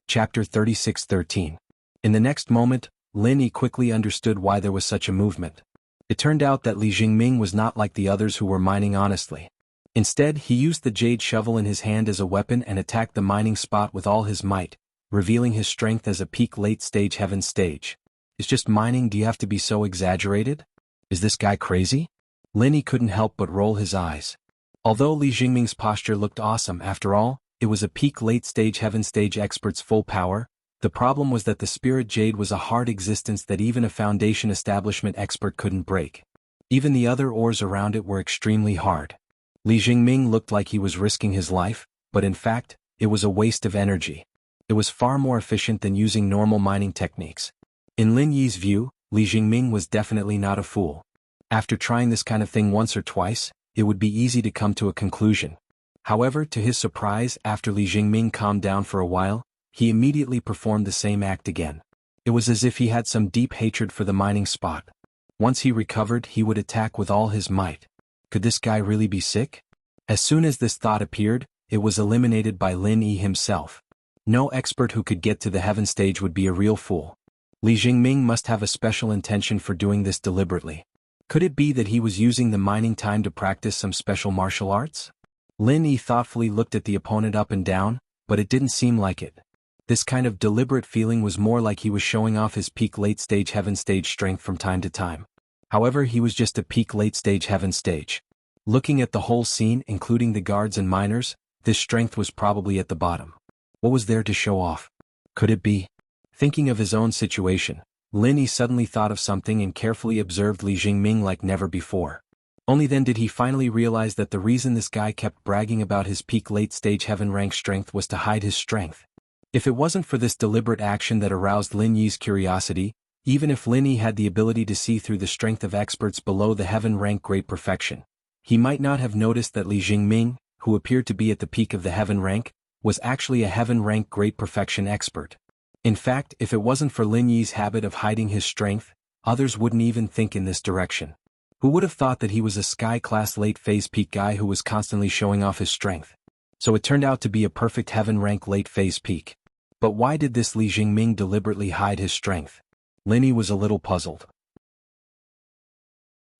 Chapter 36:13. In the next moment, Lin Yi quickly understood why there was such a movement. It turned out that Li Jingming was not like the others who were mining honestly. Instead, he used the jade shovel in his hand as a weapon and attacked the mining spot with all his might, revealing his strength as a peak late-stage heaven stage. It's just mining, do you have to be so exaggerated? Is this guy crazy? Lin Yi couldn't help but roll his eyes. Although Li Jingming's posture looked awesome after all, it was a peak late-stage heaven stage expert's full power. The problem was that the spirit jade was a hard existence that even a foundation establishment expert couldn't break. Even the other ores around it were extremely hard. Li Jingming looked like he was risking his life, but in fact, it was a waste of energy. It was far more efficient than using normal mining techniques. In Lin Yi's view, Li Jingming was definitely not a fool. After trying this kind of thing once or twice, it would be easy to come to a conclusion. However, to his surprise, after Li Jingming calmed down for a while, he immediately performed the same act again. It was as if he had some deep hatred for the mining spot. Once he recovered, he would attack with all his might. Could this guy really be sick? As soon as this thought appeared, it was eliminated by Lin Yi himself. No expert who could get to the heaven stage would be a real fool. Li Jingming must have a special intention for doing this deliberately. Could it be that he was using the mining time to practice some special martial arts? Lin Yi thoughtfully looked at the opponent up and down, but it didn't seem like it. This kind of deliberate feeling was more like he was showing off his peak late-stage heaven stage strength from time to time. However, he was just a peak late-stage heaven stage. Looking at the whole scene, including the guards and miners, this strength was probably at the bottom. What was there to show off? Could it be? Thinking of his own situation, Lin Yi suddenly thought of something and carefully observed Li Jingming like never before. Only then did he finally realize that the reason this guy kept bragging about his peak late-stage heaven rank strength was to hide his strength. If it wasn't for this deliberate action that aroused Lin Yi's curiosity, even if Lin Yi had the ability to see through the strength of experts below the heaven rank great perfection, he might not have noticed that Li Jingming, who appeared to be at the peak of the heaven rank, was actually a heaven rank great perfection expert. In fact, if it wasn't for Lin Yi's habit of hiding his strength, others wouldn't even think in this direction. Who would have thought that he was a sky-class late-phase peak guy who was constantly showing off his strength? So it turned out to be a perfect heaven-rank late-phase peak. But why did this Li Jingming deliberately hide his strength? Lin Yi was a little puzzled.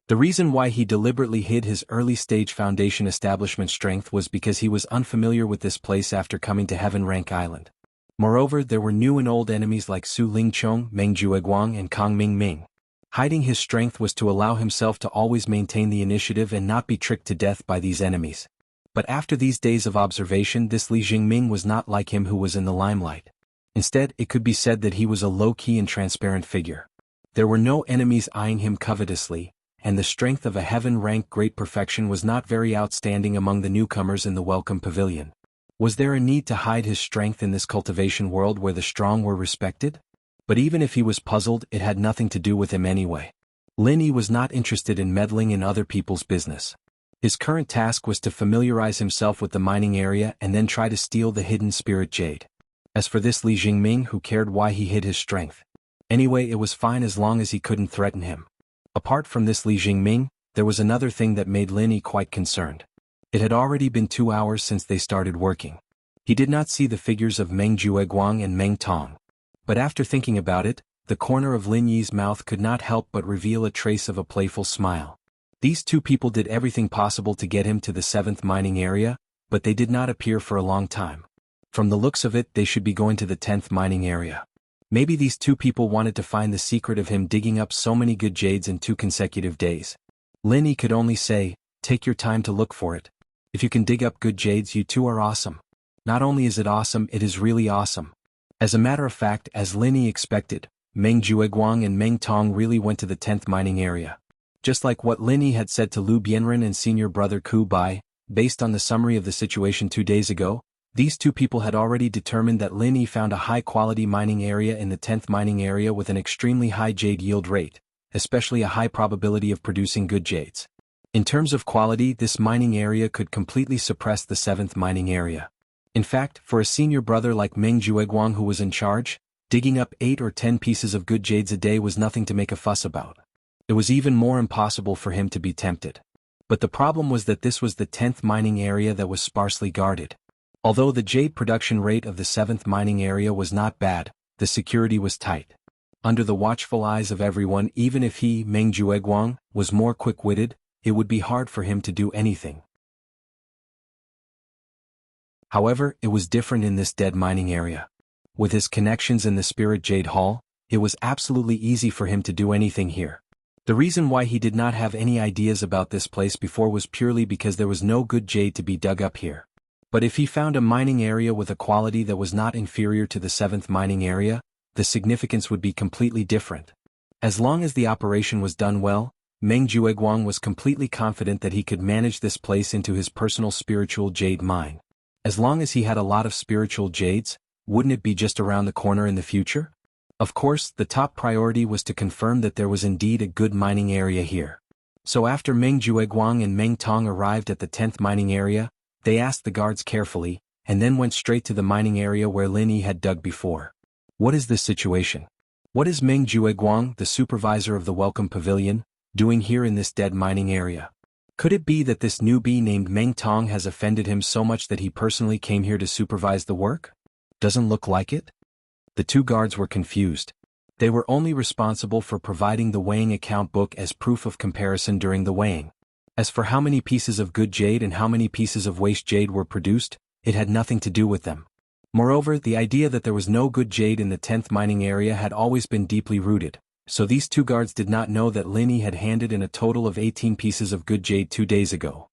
The reason why he deliberately hid his early-stage foundation establishment strength was because he was unfamiliar with this place after coming to Heaven Rank Island. Moreover, there were new and old enemies like Su Lingchong, Meng Jueguang, and Kang Mingming. Hiding his strength was to allow himself to always maintain the initiative and not be tricked to death by these enemies. But after these days of observation, this Li Jingming was not like him who was in the limelight. Instead, it could be said that he was a low-key and transparent figure. There were no enemies eyeing him covetously, and the strength of a heaven-rank great perfection was not very outstanding among the newcomers in the welcome pavilion. Was there a need to hide his strength in this cultivation world where the strong were respected? But even if he was puzzled, it had nothing to do with him anyway. Lin Yi was not interested in meddling in other people's business. His current task was to familiarize himself with the mining area and then try to steal the hidden spirit jade. As for this Li Jingming, who cared why he hid his strength? Anyway, it was fine as long as he couldn't threaten him. Apart from this Li Jingming, there was another thing that made Lin Yi quite concerned. It had already been 2 hours since they started working. He did not see the figures of Meng Jueguang and Meng Tong. But after thinking about it, the corner of Lin Yi's mouth could not help but reveal a trace of a playful smile. These two people did everything possible to get him to the 7th mining area, but they did not appear for a long time. From the looks of it, they should be going to the 10th mining area. Maybe these two people wanted to find the secret of him digging up so many good jades in 2 consecutive days. Lin Yi could only say, take your time to look for it. If you can dig up good jades, you two are awesome. Not only is it awesome, it is really awesome. As a matter of fact, as Lin Yi expected, Meng Jueguang and Meng Tong really went to the 10th mining area. Just like what Lin Yi had said to Lu Bianren and senior brother Ku Bai, based on the summary of the situation 2 days ago, these two people had already determined that Lin Yi found a high-quality mining area in the 10th mining area with an extremely high jade yield rate, especially a high probability of producing good jades. In terms of quality, this mining area could completely suppress the 7th mining area. In fact, for a senior brother like Meng Jueguang who was in charge, digging up 8 or 10 pieces of good jades a day was nothing to make a fuss about. It was even more impossible for him to be tempted. But the problem was that this was the 10th mining area that was sparsely guarded. Although the jade production rate of the 7th mining area was not bad, the security was tight. Under the watchful eyes of everyone, even if he, Meng Jueguang, was more quick-witted, it would be hard for him to do anything. However, it was different in this dead mining area. With his connections in the Spirit Jade Hall, it was absolutely easy for him to do anything here. The reason why he did not have any ideas about this place before was purely because there was no good jade to be dug up here. But if he found a mining area with a quality that was not inferior to the 7th mining area, the significance would be completely different. As long as the operation was done well, Meng Jueguang was completely confident that he could manage this place into his personal spiritual jade mine. As long as he had a lot of spiritual jades, wouldn't it be just around the corner in the future? Of course, the top priority was to confirm that there was indeed a good mining area here. So after Meng Jueguang and Meng Tong arrived at the 10th mining area, they asked the guards carefully, and then went straight to the mining area where Lin Yi had dug before. What is this situation? What is Meng Jueguang, the supervisor of the Welcome Pavilion, doing here in this dead mining area? Could it be that this newbie named Meng Tong has offended him so much that he personally came here to supervise the work? Doesn't look like it. The two guards were confused. They were only responsible for providing the weighing account book as proof of comparison during the weighing. As for how many pieces of good jade and how many pieces of waste jade were produced, it had nothing to do with them. Moreover, the idea that there was no good jade in the 10th mining area had always been deeply rooted, so these two guards did not know that Lin Yi had handed in a total of 18 pieces of good jade 2 days ago.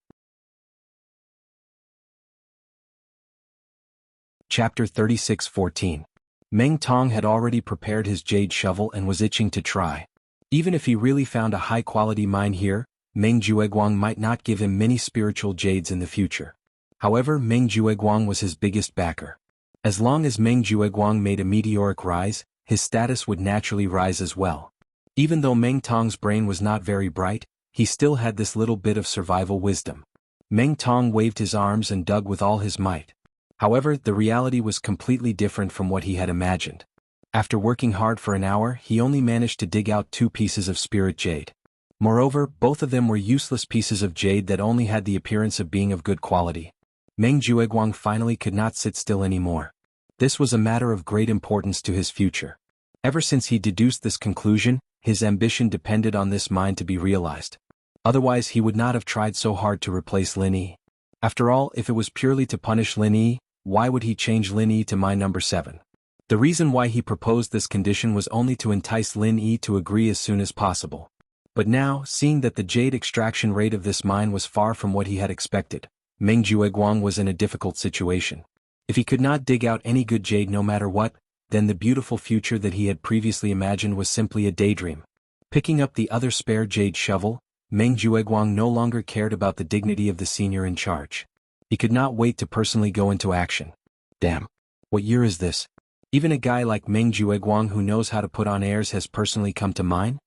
Chapter 36:14. Meng Tong had already prepared his jade shovel and was itching to try. Even if he really found a high-quality mine here, Meng Jueguang might not give him many spiritual jades in the future. However, Meng Jueguang was his biggest backer. As long as Meng Jueguang made a meteoric rise, his status would naturally rise as well. Even though Meng Tong's brain was not very bright, he still had this little bit of survival wisdom. Meng Tong waved his arms and dug with all his might. However, the reality was completely different from what he had imagined. After working hard for an hour, he only managed to dig out 2 pieces of spirit jade. Moreover, both of them were useless pieces of jade that only had the appearance of being of good quality. Meng Jueguang finally could not sit still anymore. This was a matter of great importance to his future. Ever since he deduced this conclusion, his ambition depended on this mine to be realized. Otherwise he would not have tried so hard to replace Lin Yi. After all, if it was purely to punish Lin Yi, why would he change Lin Yi to mine number 7? The reason why he proposed this condition was only to entice Lin Yi to agree as soon as possible. But now, seeing that the jade extraction rate of this mine was far from what he had expected, Meng Jueguang was in a difficult situation. If he could not dig out any good jade no matter what, then the beautiful future that he had previously imagined was simply a daydream. Picking up the other spare jade shovel, Meng Jueguang no longer cared about the dignity of the senior in charge. He could not wait to personally go into action. Damn. What year is this? Even a guy like Meng Jueguang who knows how to put on airs has personally come to mine?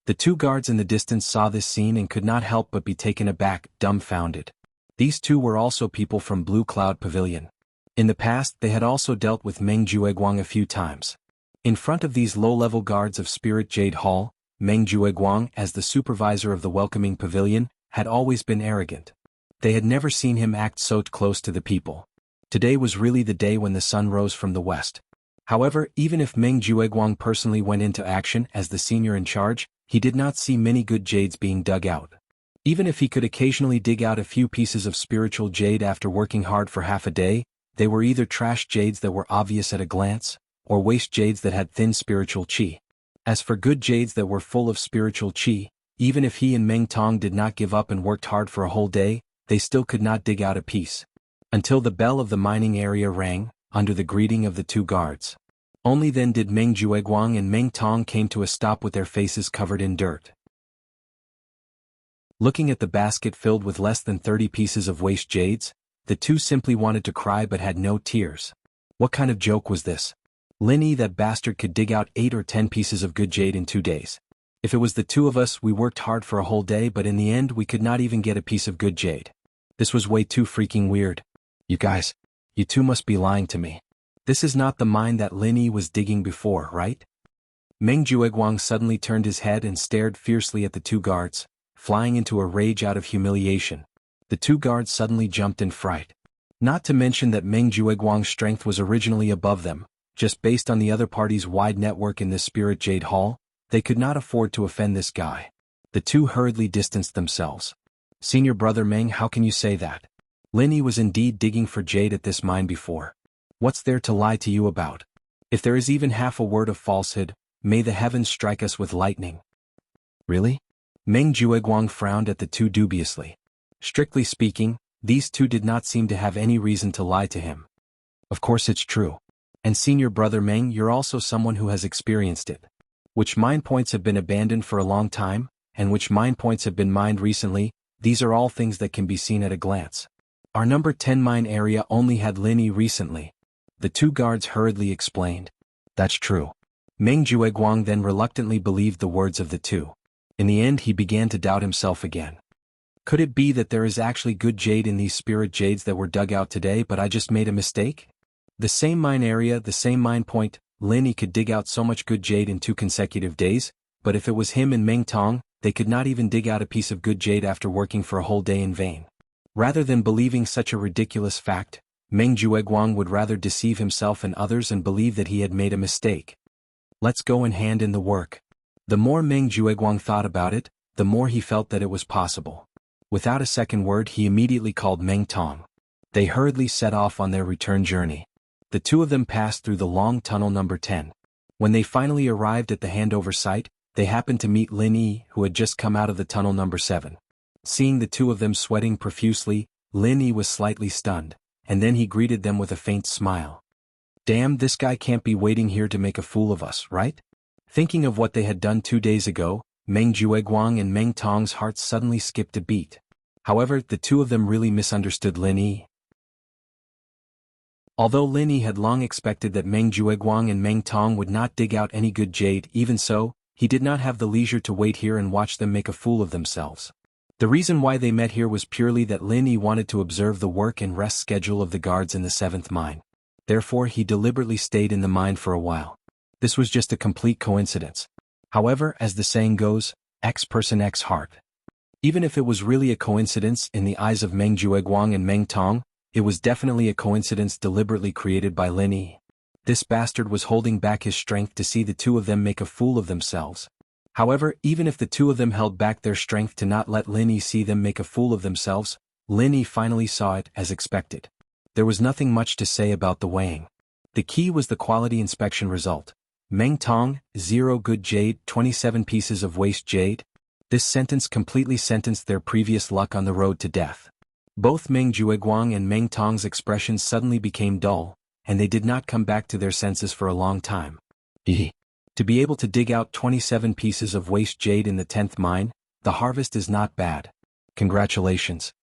The two guards in the distance saw this scene and could not help but be taken aback, dumbfounded. These two were also people from Blue Cloud Pavilion. In the past, they had also dealt with Meng Jueguang a few times. In front of these low-level guards of Spirit Jade Hall, Meng Jueguang, as the supervisor of the welcoming pavilion, had always been arrogant. They had never seen him act so close to the people. Today was really the day when the sun rose from the west. However, even if Meng Jueguang personally went into action as the senior in charge, he did not see many good jades being dug out. Even if he could occasionally dig out a few pieces of spiritual jade after working hard for half a day, they were either trash jades that were obvious at a glance, or waste jades that had thin spiritual qi. As for good jades that were full of spiritual qi, even if he and Meng Tong did not give up and worked hard for a whole day, they still could not dig out a piece. Until the bell of the mining area rang, under the greeting of the two guards. Only then did Meng Jueguang and Meng Tong came to a stop with their faces covered in dirt. Looking at the basket filled with less than 30 pieces of waste jades, the two simply wanted to cry but had no tears. What kind of joke was this? Linny, that bastard, could dig out 8 or 10 pieces of good jade in 2 days. If it was the two of us, we worked hard for a whole day, but in the end we could not even get a piece of good jade. This was way too freaking weird. You guys, you two must be lying to me. This is not the mine that Linny was digging before, right? Meng Jueguang suddenly turned his head and stared fiercely at the two guards, flying into a rage out of humiliation. The two guards suddenly jumped in fright. Not to mention that Meng Jueguang's strength was originally above them. Just based on the other party's wide network in this Spirit Jade Hall, they could not afford to offend this guy. The two hurriedly distanced themselves. Senior brother Meng, how can you say that? Linny was indeed digging for jade at this mine before. What's there to lie to you about? If there is even half a word of falsehood, may the heavens strike us with lightning. Really? Meng Jueguang frowned at the two dubiously. Strictly speaking, these two did not seem to have any reason to lie to him. Of course it's true. And senior brother Meng, you're also someone who has experienced it. Which mine points have been abandoned for a long time, and which mine points have been mined recently, these are all things that can be seen at a glance. Our number 10 mine area only had Linny recently. The two guards hurriedly explained. That's true. Meng Jueguang then reluctantly believed the words of the two. In the end he began to doubt himself again. Could it be that there is actually good jade in these spirit jades that were dug out today, but I just made a mistake? The same mine area, the same mine point, Linny could dig out so much good jade in 2 consecutive days, but if it was him and Meng Tong, they could not even dig out a piece of good jade after working for a whole day in vain. Rather than believing such a ridiculous fact, Meng Jueguang would rather deceive himself and others and believe that he had made a mistake. Let's go and hand in the work. The more Meng Jueguang thought about it, the more he felt that it was possible. Without a second word he immediately called Meng Tong. They hurriedly set off on their return journey. The two of them passed through the long tunnel number 10. When they finally arrived at the handover site, they happened to meet Linny, who had just come out of the tunnel number 7. Seeing the two of them sweating profusely, Linny was slightly stunned, and then he greeted them with a faint smile. Damn, this guy can't be waiting here to make a fool of us, right? Thinking of what they had done 2 days ago, Meng Jueguang and Meng Tong's hearts suddenly skipped a beat. However, the two of them really misunderstood Linny. Although Linny had long expected that Meng Jueguang and Meng Tong would not dig out any good jade, even so, he did not have the leisure to wait here and watch them make a fool of themselves. The reason why they met here was purely that Linny wanted to observe the work and rest schedule of the guards in the 7th mine. Therefore he deliberately stayed in the mine for a while. This was just a complete coincidence. However, as the saying goes, X person X heart. Even if it was really a coincidence in the eyes of Meng Jueguang and Meng Tong, it was definitely a coincidence deliberately created by Linny. This bastard was holding back his strength to see the two of them make a fool of themselves. However, even if the two of them held back their strength to not let Linny see them make a fool of themselves, Linny finally saw it as expected. There was nothing much to say about the weighing. The key was the quality inspection result. Meng Tong, 0 good jade, 27 pieces of waste jade. This sentence completely sentenced their previous luck on the road to death. Both Meng Jueguang and Meng Tong's expressions suddenly became dull, and they did not come back to their senses for a long time. To be able to dig out 27 pieces of waste jade in the 10th mine, the harvest is not bad. Congratulations.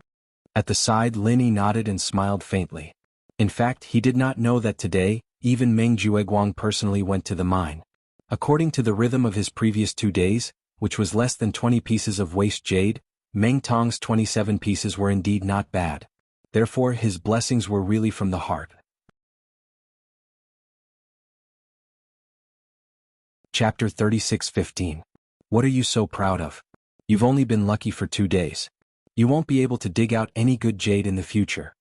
At the side, Linny nodded and smiled faintly. In fact, he did not know that today, even Meng Jueguang personally went to the mine. According to the rhythm of his previous 2 days, which was less than 20 pieces of waste jade, Meng Tong's 27 pieces were indeed not bad. Therefore his blessings were really from the heart. Chapter 36:15. What are you so proud of? You've only been lucky for 2 days. You won't be able to dig out any good jade in the future.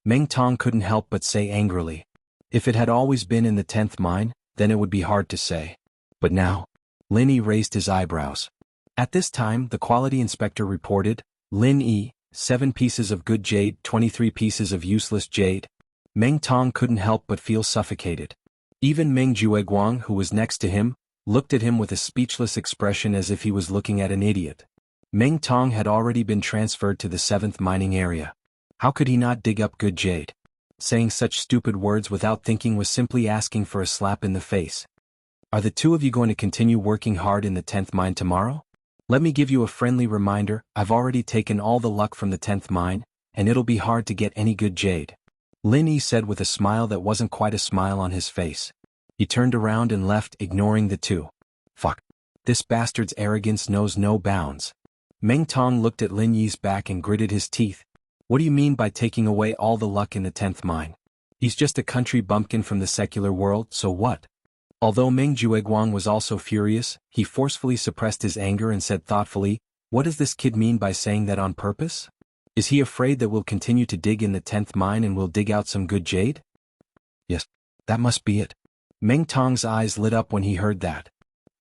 Meng Tong couldn't help but say angrily. If it had always been in the 10th mine, then it would be hard to say. But now? Linny raised his eyebrows. At this time the quality inspector reported, Linny, 7 pieces of good jade, 23 pieces of useless jade. Meng Tong couldn't help but feel suffocated. Even Meng Jueguang, who was next to him, looked at him with a speechless expression as if he was looking at an idiot. Meng Tong had already been transferred to the 7th mining area. How could he not dig up good jade? Saying such stupid words without thinking was simply asking for a slap in the face. Are the two of you going to continue working hard in the 10th mine tomorrow? Let me give you a friendly reminder, I've already taken all the luck from the 10th mine, and it'll be hard to get any good jade. Lin Yi said with a smile that wasn't quite a smile on his face. He turned around and left, ignoring the two. Fuck. This bastard's arrogance knows no bounds. Meng Tong looked at Lin Yi's back and gritted his teeth. What do you mean by taking away all the luck in the 10th mine? He's just a country bumpkin from the secular world, so what? Although Meng Jueguang was also furious, he forcefully suppressed his anger and said thoughtfully, what does this kid mean by saying that on purpose? Is he afraid that we'll continue to dig in the 10th mine and we'll dig out some good jade? Yes, that must be it. Meng Tong's eyes lit up when he heard that.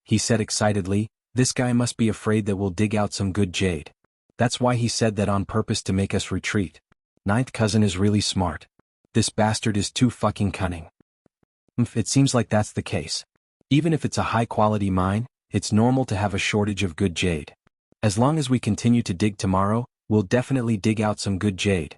He said excitedly, this guy must be afraid that we'll dig out some good jade. That's why he said that on purpose to make us retreat. Ninth cousin is really smart. This bastard is too fucking cunning. It seems like that's the case. Even if it's a high-quality mine, it's normal to have a shortage of good jade. As long as we continue to dig tomorrow, we'll definitely dig out some good jade.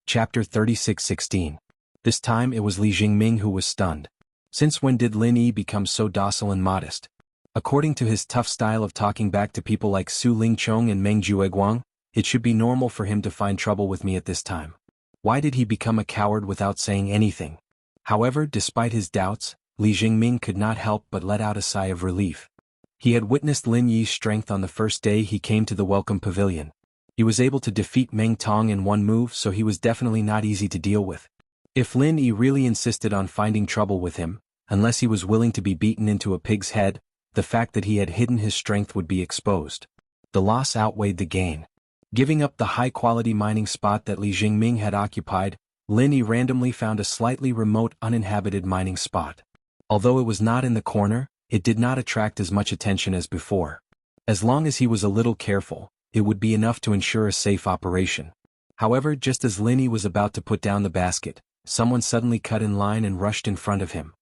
Chapter 36:16. This time it was Li Jingming who was stunned. Since when did Lin Yi become so docile and modest? According to his tough style of talking back to people like Su Lingchong and Meng Jueguang, it should be normal for him to find trouble with me at this time. Why did he become a coward without saying anything? However, despite his doubts, Li Jingming could not help but let out a sigh of relief. He had witnessed Lin Yi's strength on the first day he came to the Welcome Pavilion. He was able to defeat Meng Tong in one move, so he was definitely not easy to deal with. If Lin Yi really insisted on finding trouble with him, unless he was willing to be beaten into a pig's head, the fact that he had hidden his strength would be exposed. The loss outweighed the gain. Giving up the high-quality mining spot that Li Jingming had occupied, Lin Yi randomly found a slightly remote uninhabited mining spot. Although it was not in the corner, it did not attract as much attention as before. As long as he was a little careful, it would be enough to ensure a safe operation. However, just as Lin Yi was about to put down the basket, someone suddenly cut in line and rushed in front of him.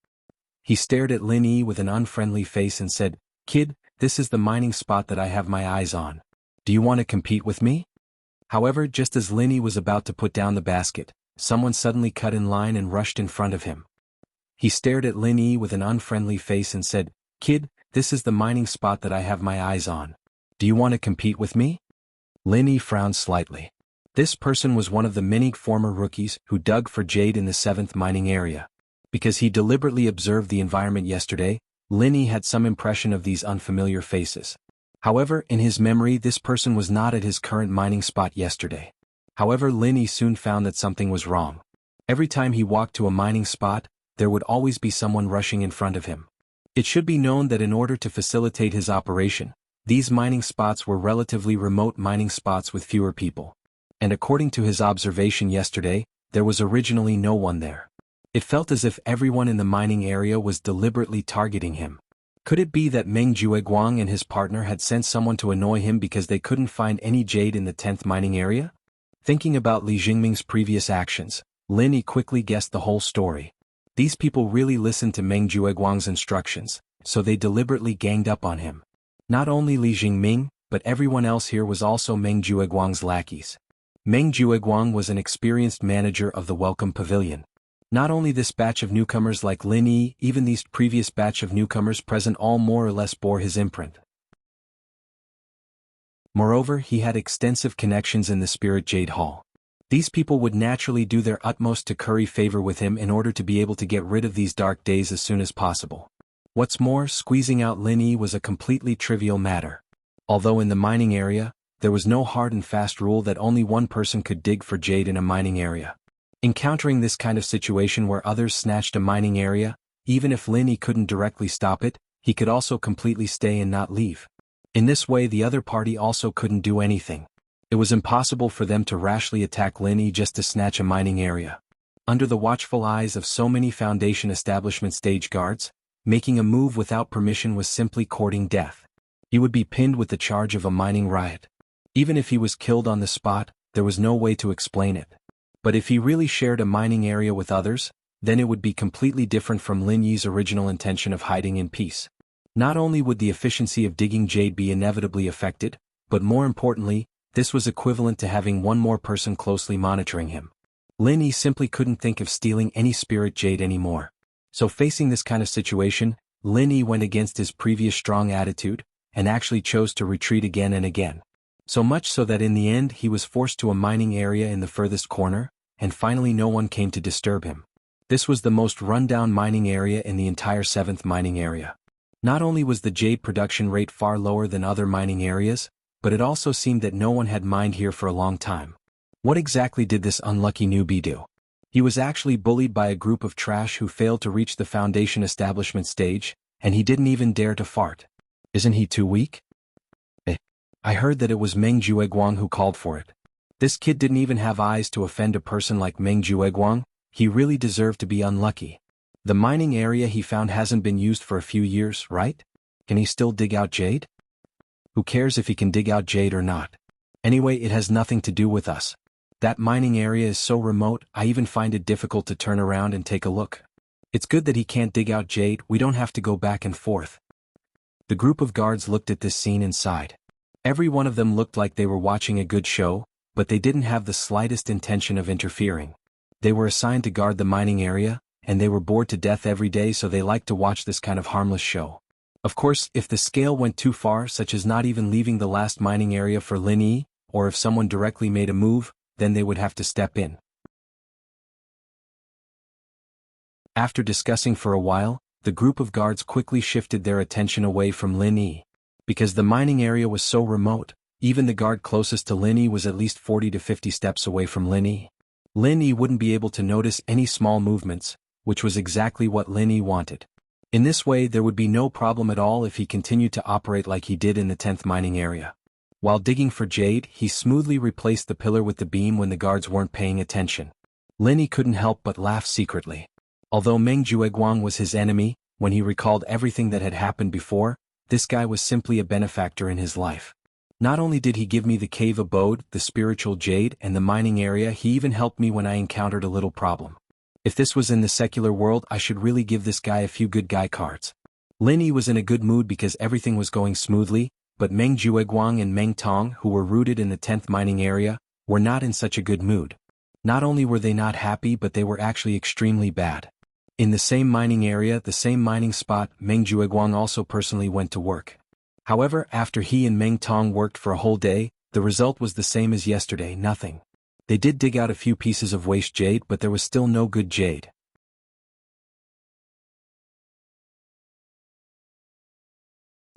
He stared at Lin Yi with an unfriendly face and said, "Kid, this is the mining spot that I have my eyes on. Do you want to compete with me?" However, just as Lin Yi was about to put down the basket, someone suddenly cut in line and rushed in front of him. He stared at Lin Yi with an unfriendly face and said, "Kid, this is the mining spot that I have my eyes on. Do you want to compete with me?" Lin Yi frowned slightly. This person was one of the many former rookies who dug for jade in the 7th mining area. Because he deliberately observed the environment yesterday, Lin Yi had some impression of these unfamiliar faces. However, in his memory this person was not at his current mining spot yesterday. However, Lin Yi soon found that something was wrong. Every time he walked to a mining spot, there would always be someone rushing in front of him. It should be known that in order to facilitate his operation, these mining spots were relatively remote mining spots with fewer people. And according to his observation yesterday, there was originally no one there. It felt as if everyone in the mining area was deliberately targeting him. Could it be that Meng Jueguang and his partner had sent someone to annoy him because they couldn't find any jade in the 10th mining area? Thinking about Li Jingming's previous actions, Lin Yi quickly guessed the whole story. These people really listened to Meng Jueguang's instructions, so they deliberately ganged up on him. Not only Li Jingming, but everyone else here was also Meng Jueguang's lackeys. Meng Jueguang was an experienced manager of the Welcome Pavilion. Not only this batch of newcomers like Lin Yi, even these previous batch of newcomers present all more or less bore his imprint. Moreover, he had extensive connections in the Spirit Jade Hall. These people would naturally do their utmost to curry favor with him in order to be able to get rid of these dark days as soon as possible. What's more, squeezing out Lin Yi was a completely trivial matter. Although in the mining area, there was no hard and fast rule that only one person could dig for jade in a mining area. Encountering this kind of situation where others snatched a mining area, even if Lin Yi couldn't directly stop it, he could also completely stay and not leave. In this way the other party also couldn't do anything. It was impossible for them to rashly attack Lin Yi just to snatch a mining area. Under the watchful eyes of so many Foundation establishment stage guards, making a move without permission was simply courting death. He would be pinned with the charge of a mining riot. Even if he was killed on the spot, there was no way to explain it. But if he really shared a mining area with others, then it would be completely different from Lin Yi's original intention of hiding in peace. Not only would the efficiency of digging jade be inevitably affected, but more importantly, this was equivalent to having one more person closely monitoring him. Lin Yi simply couldn't think of stealing any spirit jade anymore. So facing this kind of situation, Lin Yi went against his previous strong attitude, and actually chose to retreat again and again. So much so that in the end he was forced to a mining area in the furthest corner, and finally no one came to disturb him. This was the most run-down mining area in the entire 7th mining area. Not only was the jade production rate far lower than other mining areas, but it also seemed that no one had mined here for a long time. What exactly did this unlucky newbie do? He was actually bullied by a group of trash who failed to reach the foundation establishment stage, and he didn't even dare to fart. Isn't he too weak? I heard that it was Meng Jueguang who called for it. This kid didn't even have eyes to offend a person like Meng Jueguang. He really deserved to be unlucky. The mining area he found hasn't been used for a few years, right? Can he still dig out jade? Who cares if he can dig out jade or not? Anyway, it has nothing to do with us. That mining area is so remote, I even find it difficult to turn around and take a look. It's good that he can't dig out jade, we don't have to go back and forth. The group of guards looked at this scene and sighed. Every one of them looked like they were watching a good show, but they didn't have the slightest intention of interfering. They were assigned to guard the mining area, and they were bored to death every day, so they liked to watch this kind of harmless show. Of course, if the scale went too far, such as not even leaving the last mining area for Lin Yi, or if someone directly made a move, then they would have to step in. After discussing for a while, the group of guards quickly shifted their attention away from Lin Yi. Because the mining area was so remote, even the guard closest to Lin Yi was at least 40 to 50 steps away from Lin Yi. Lin Yi wouldn't be able to notice any small movements, which was exactly what Lin Yi wanted. In this way, there would be no problem at all if he continued to operate like he did in the 10th mining area. While digging for jade, he smoothly replaced the pillar with the beam when the guards weren't paying attention. Lin Yi couldn't help but laugh secretly. Although Meng Jueguang was his enemy, when he recalled everything that had happened before, this guy was simply a benefactor in his life. Not only did he give me the cave abode, the spiritual jade, and the mining area, he even helped me when I encountered a little problem. If this was in the secular world, I should really give this guy a few good guy cards. Lin Yi was in a good mood because everything was going smoothly, but Meng Jueguang and Meng Tong, who were rooted in the 10th mining area, were not in such a good mood. Not only were they not happy, but they were actually extremely bad. In the same mining area, the same mining spot, Meng Jueguang also personally went to work. However, after he and Meng Tong worked for a whole day, the result was the same as yesterday, nothing. They did dig out a few pieces of waste jade, but there was still no good jade.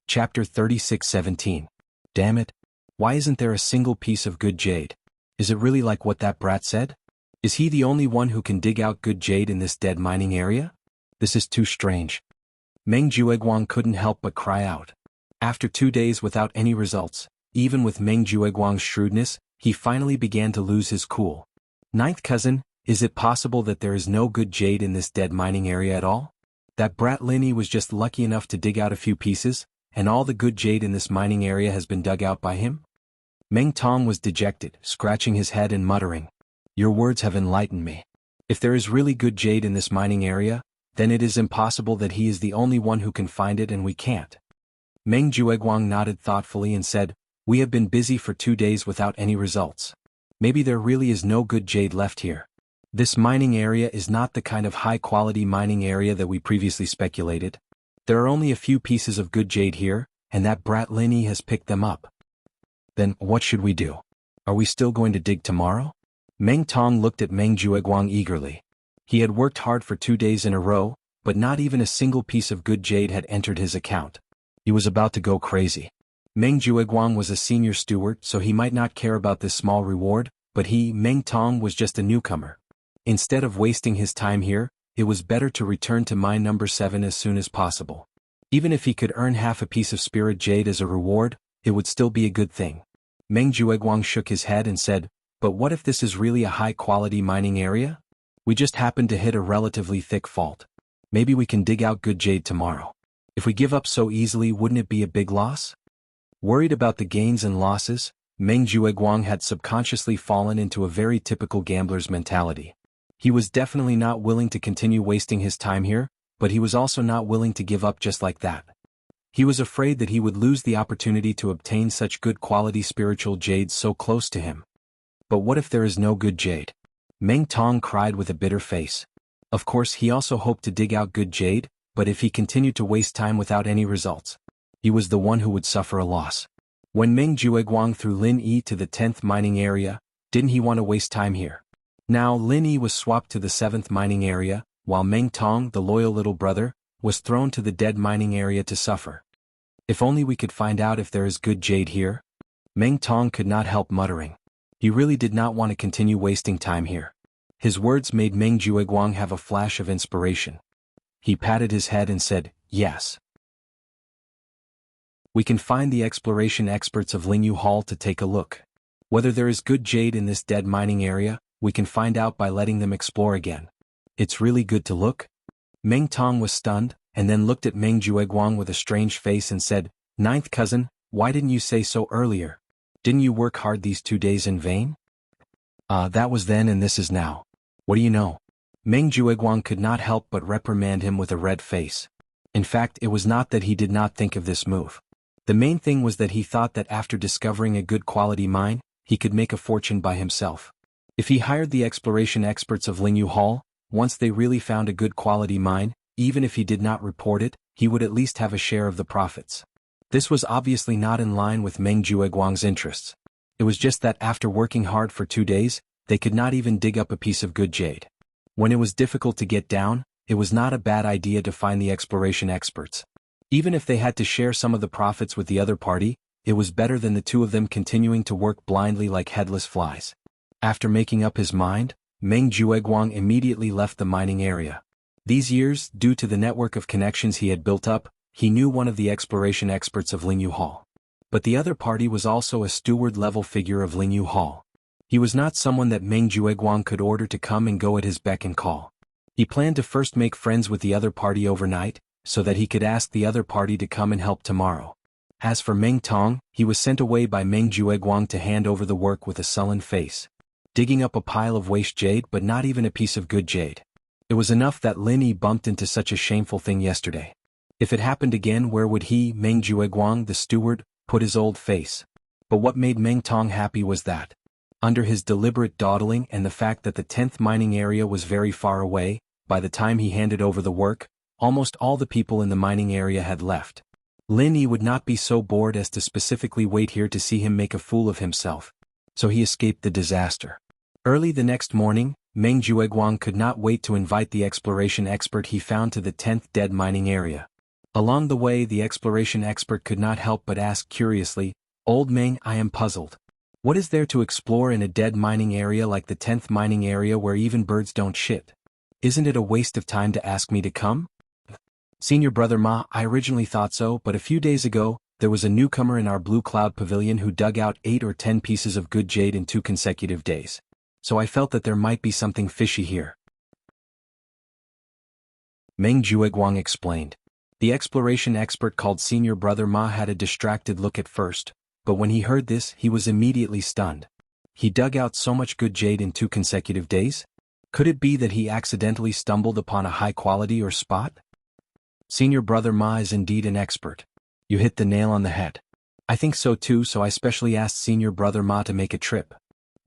Chapter 36:17. Damn it. Why isn't there a single piece of good jade? Is it really like what that brat said? Is he the only one who can dig out good jade in this dead mining area? This is too strange. Meng Jueguang couldn't help but cry out. After 2 days without any results, even with Meng Jueguang's shrewdness, he finally began to lose his cool. Ninth cousin, is it possible that there is no good jade in this dead mining area at all? That brat Lin Yi was just lucky enough to dig out a few pieces, and all the good jade in this mining area has been dug out by him? Meng Tong was dejected, scratching his head and muttering, "Your words have enlightened me. If there is really good jade in this mining area, then it is impossible that he is the only one who can find it and we can't." Meng Jueguang nodded thoughtfully and said, "We have been busy for 2 days without any results. Maybe there really is no good jade left here. This mining area is not the kind of high-quality mining area that we previously speculated. There are only a few pieces of good jade here, and that brat Lin Yi has picked them up. Then, what should we do? Are we still going to dig tomorrow?" Meng Tong looked at Meng Jueguang eagerly. He had worked hard for 2 days in a row, but not even a single piece of good jade had entered his account. He was about to go crazy. Meng Jueguang was a senior steward, so he might not care about this small reward, but he, Meng Tong, was just a newcomer. Instead of wasting his time here, it was better to return to mine number 7 as soon as possible. Even if he could earn half a piece of spirit jade as a reward, it would still be a good thing. Meng Jueguang shook his head and said, "But what if this is really a high-quality mining area? We just happened to hit a relatively thick fault. Maybe we can dig out good jade tomorrow. If we give up so easily, wouldn't it be a big loss?" Worried about the gains and losses, Meng Jueguang had subconsciously fallen into a very typical gambler's mentality. He was definitely not willing to continue wasting his time here, but he was also not willing to give up just like that. He was afraid that he would lose the opportunity to obtain such good quality spiritual jade so close to him. But what if there is no good jade? Meng Tong cried with a bitter face. Of course, he also hoped to dig out good jade, but if he continued to waste time without any results, he was the one who would suffer a loss. When Meng Jueguang threw Lin Yi to the 10th mining area, didn't he want to waste time here? Now Lin Yi was swapped to the 7th mining area, while Meng Tong, the loyal little brother, was thrown to the dead mining area to suffer. If only we could find out if there is good jade here? Meng Tong could not help muttering. He really did not want to continue wasting time here. His words made Meng Jueguang have a flash of inspiration. He patted his head and said, "Yes. We can find the exploration experts of Lingyu Hall to take a look. Whether there is good jade in this dead mining area, we can find out by letting them explore again. It's really good to look." Meng Tong was stunned, and then looked at Meng Jueguang with a strange face and said, "Ninth cousin, why didn't you say so earlier? Didn't you work hard these 2 days in vain?" That was then and this is now. What do you know?" Meng Jueguang could not help but reprimand him with a red face. In fact, it was not that he did not think of this move. The main thing was that he thought that after discovering a good quality mine, he could make a fortune by himself. If he hired the exploration experts of Lingyu Hall, once they really found a good quality mine, even if he did not report it, he would at least have a share of the profits. This was obviously not in line with Meng Jueguang's interests. It was just that after working hard for 2 days, they could not even dig up a piece of good jade. When it was difficult to get down, it was not a bad idea to find the exploration experts. Even if they had to share some of the profits with the other party, it was better than the two of them continuing to work blindly like headless flies. After making up his mind, Meng Jueguang immediately left the mining area. These years, due to the network of connections he had built up, he knew one of the exploration experts of Lingyu Hall. But the other party was also a steward-level figure of Lingyu Hall. He was not someone that Meng Jueguang could order to come and go at his beck and call. He planned to first make friends with the other party overnight, so that he could ask the other party to come and help tomorrow. As for Meng Tong, he was sent away by Meng Jueguang to hand over the work with a sullen face. Digging up a pile of waste jade but not even a piece of good jade. It was enough that Lin Yi bumped into such a shameful thing yesterday. If it happened again, where would he, Meng Jueguang, the steward, put his old face? But what made Meng Tong happy was that, under his deliberate dawdling and the fact that the 10th mining area was very far away, by the time he handed over the work, almost all the people in the mining area had left. Lin Yi would not be so bored as to specifically wait here to see him make a fool of himself. So he escaped the disaster. Early the next morning, Meng Jueguang could not wait to invite the exploration expert he found to the 10th dead mining area. Along the way, the exploration expert could not help but ask curiously, "Old Meng, I am puzzled. What is there to explore in a dead mining area like the 10th mining area where even birds don't shit? Isn't it a waste of time to ask me to come?" "Senior Brother Ma, I originally thought so, but a few days ago, there was a newcomer in our Blue Cloud Pavilion who dug out 8 or 10 pieces of good jade in 2 consecutive days. So I felt that there might be something fishy here," Meng Jueguang explained. The exploration expert called Senior Brother Ma had a distracted look at first, but when he heard this, he was immediately stunned. He dug out so much good jade in 2 consecutive days? Could it be that he accidentally stumbled upon a high quality or spot? Senior Brother Ma is indeed an expert. You hit the nail on the head. I think so too, so I specially asked Senior Brother Ma to make a trip.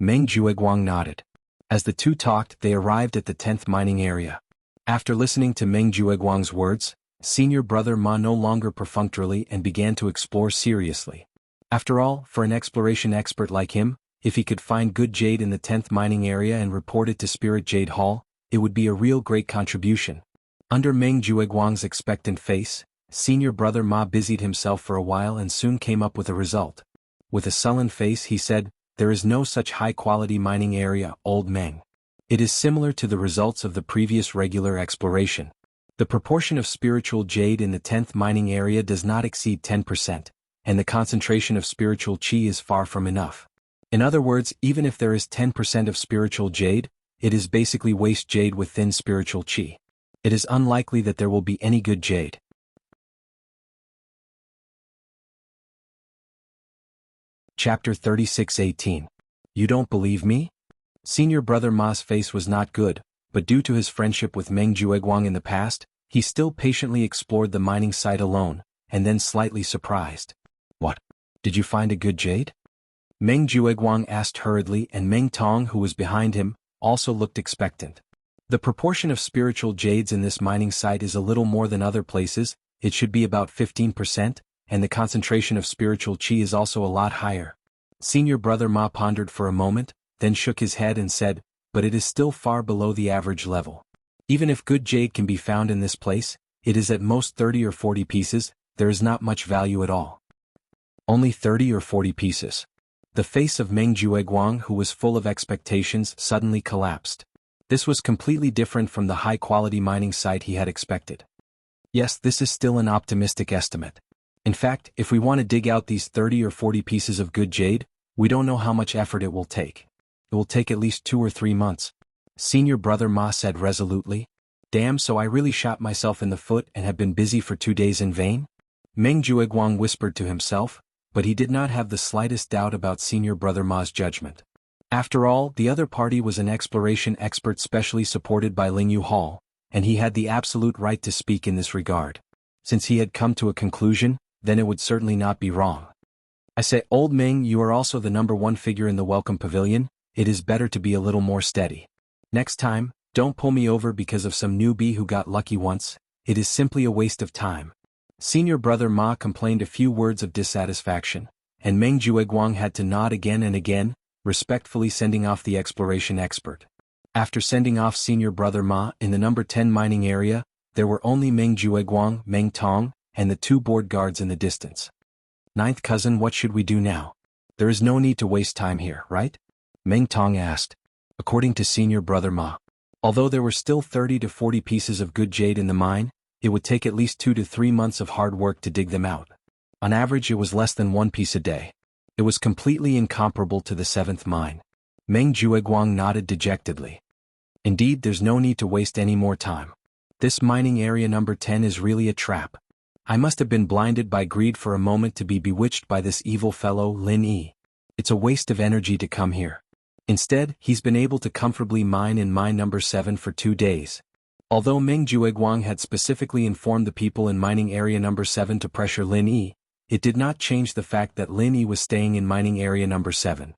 Meng Jueguang nodded. As the two talked, they arrived at the 10th mining area. After listening to Meng Jueguang's words, Senior Brother Ma no longer perfunctorily and began to explore seriously. After all, for an exploration expert like him, if he could find good jade in the 10th mining area and report it to Spirit Jade Hall, it would be a real great contribution. Under Meng Jueguang's expectant face, Senior Brother Ma busied himself for a while and soon came up with a result. With a sullen face he said, "There is no such high-quality mining area, Old Meng. It is similar to the results of the previous regular exploration. The proportion of spiritual jade in the 10th mining area does not exceed 10%, and the concentration of spiritual qi is far from enough. In other words, even if there is 10% of spiritual jade, it is basically waste jade with thin spiritual qi. It is unlikely that there will be any good jade." Chapter 36:18. You don't believe me? Senior Brother Ma's face was not good, but due to his friendship with Meng Jueguang in the past, he still patiently explored the mining site alone, and then slightly surprised. "What? Did you find a good jade?" Meng Jueguang asked hurriedly, and Meng Tong, who was behind him, also looked expectant. The proportion of spiritual jades in this mining site is a little more than other places, it should be about 15%, and the concentration of spiritual chi is also a lot higher. Senior Brother Ma pondered for a moment, then shook his head and said, but it is still far below the average level. Even if good jade can be found in this place, it is at most 30 or 40 pieces, there is not much value at all. Only 30 or 40 pieces. The face of Meng Jueguang, who was full of expectations, suddenly collapsed. This was completely different from the high-quality mining site he had expected. Yes, this is still an optimistic estimate. In fact, if we want to dig out these 30 or 40 pieces of good jade, we don't know how much effort it will take. It will take at least 2 or 3 months. Senior Brother Ma said resolutely. Damn, so I really shot myself in the foot and have been busy for 2 days in vain? Meng Jueguang whispered to himself, but he did not have the slightest doubt about Senior Brother Ma's judgment. After all, the other party was an exploration expert specially supported by Lingyu Hall, and he had the absolute right to speak in this regard. Since he had come to a conclusion, then it would certainly not be wrong. I say, Old Meng, you are also the #1 figure in the Welcome Pavilion, it is better to be a little more steady. Next time, don't pull me over because of some newbie who got lucky once, it is simply a waste of time. Senior Brother Ma complained a few words of dissatisfaction, and Meng Jueguang had to nod again and again, respectfully sending off the exploration expert. After sending off Senior Brother Ma in the #10 mining area, there were only Meng Jueguang, Meng Tong, and the 2 board guards in the distance. Ninth cousin, what should we do now? There is no need to waste time here, right? Meng Tong asked. According to Senior Brother Ma, although there were still 30 to 40 pieces of good jade in the mine, it would take at least 2 to 3 months of hard work to dig them out. On average, it was less than 1 piece a day. It was completely incomparable to the 7th mine. Meng Jueguang nodded dejectedly. Indeed, there's no need to waste any more time. This mining area #10 is really a trap. I must have been blinded by greed for a moment to be bewitched by this evil fellow Lin Yi. It's a waste of energy to come here. Instead, he's been able to comfortably mine in mine #7 for 2 days. Although Meng Jueguang had specifically informed the people in mining area #7 to pressure Lin Yi, it did not change the fact that Lin Yi was staying in mining area #7.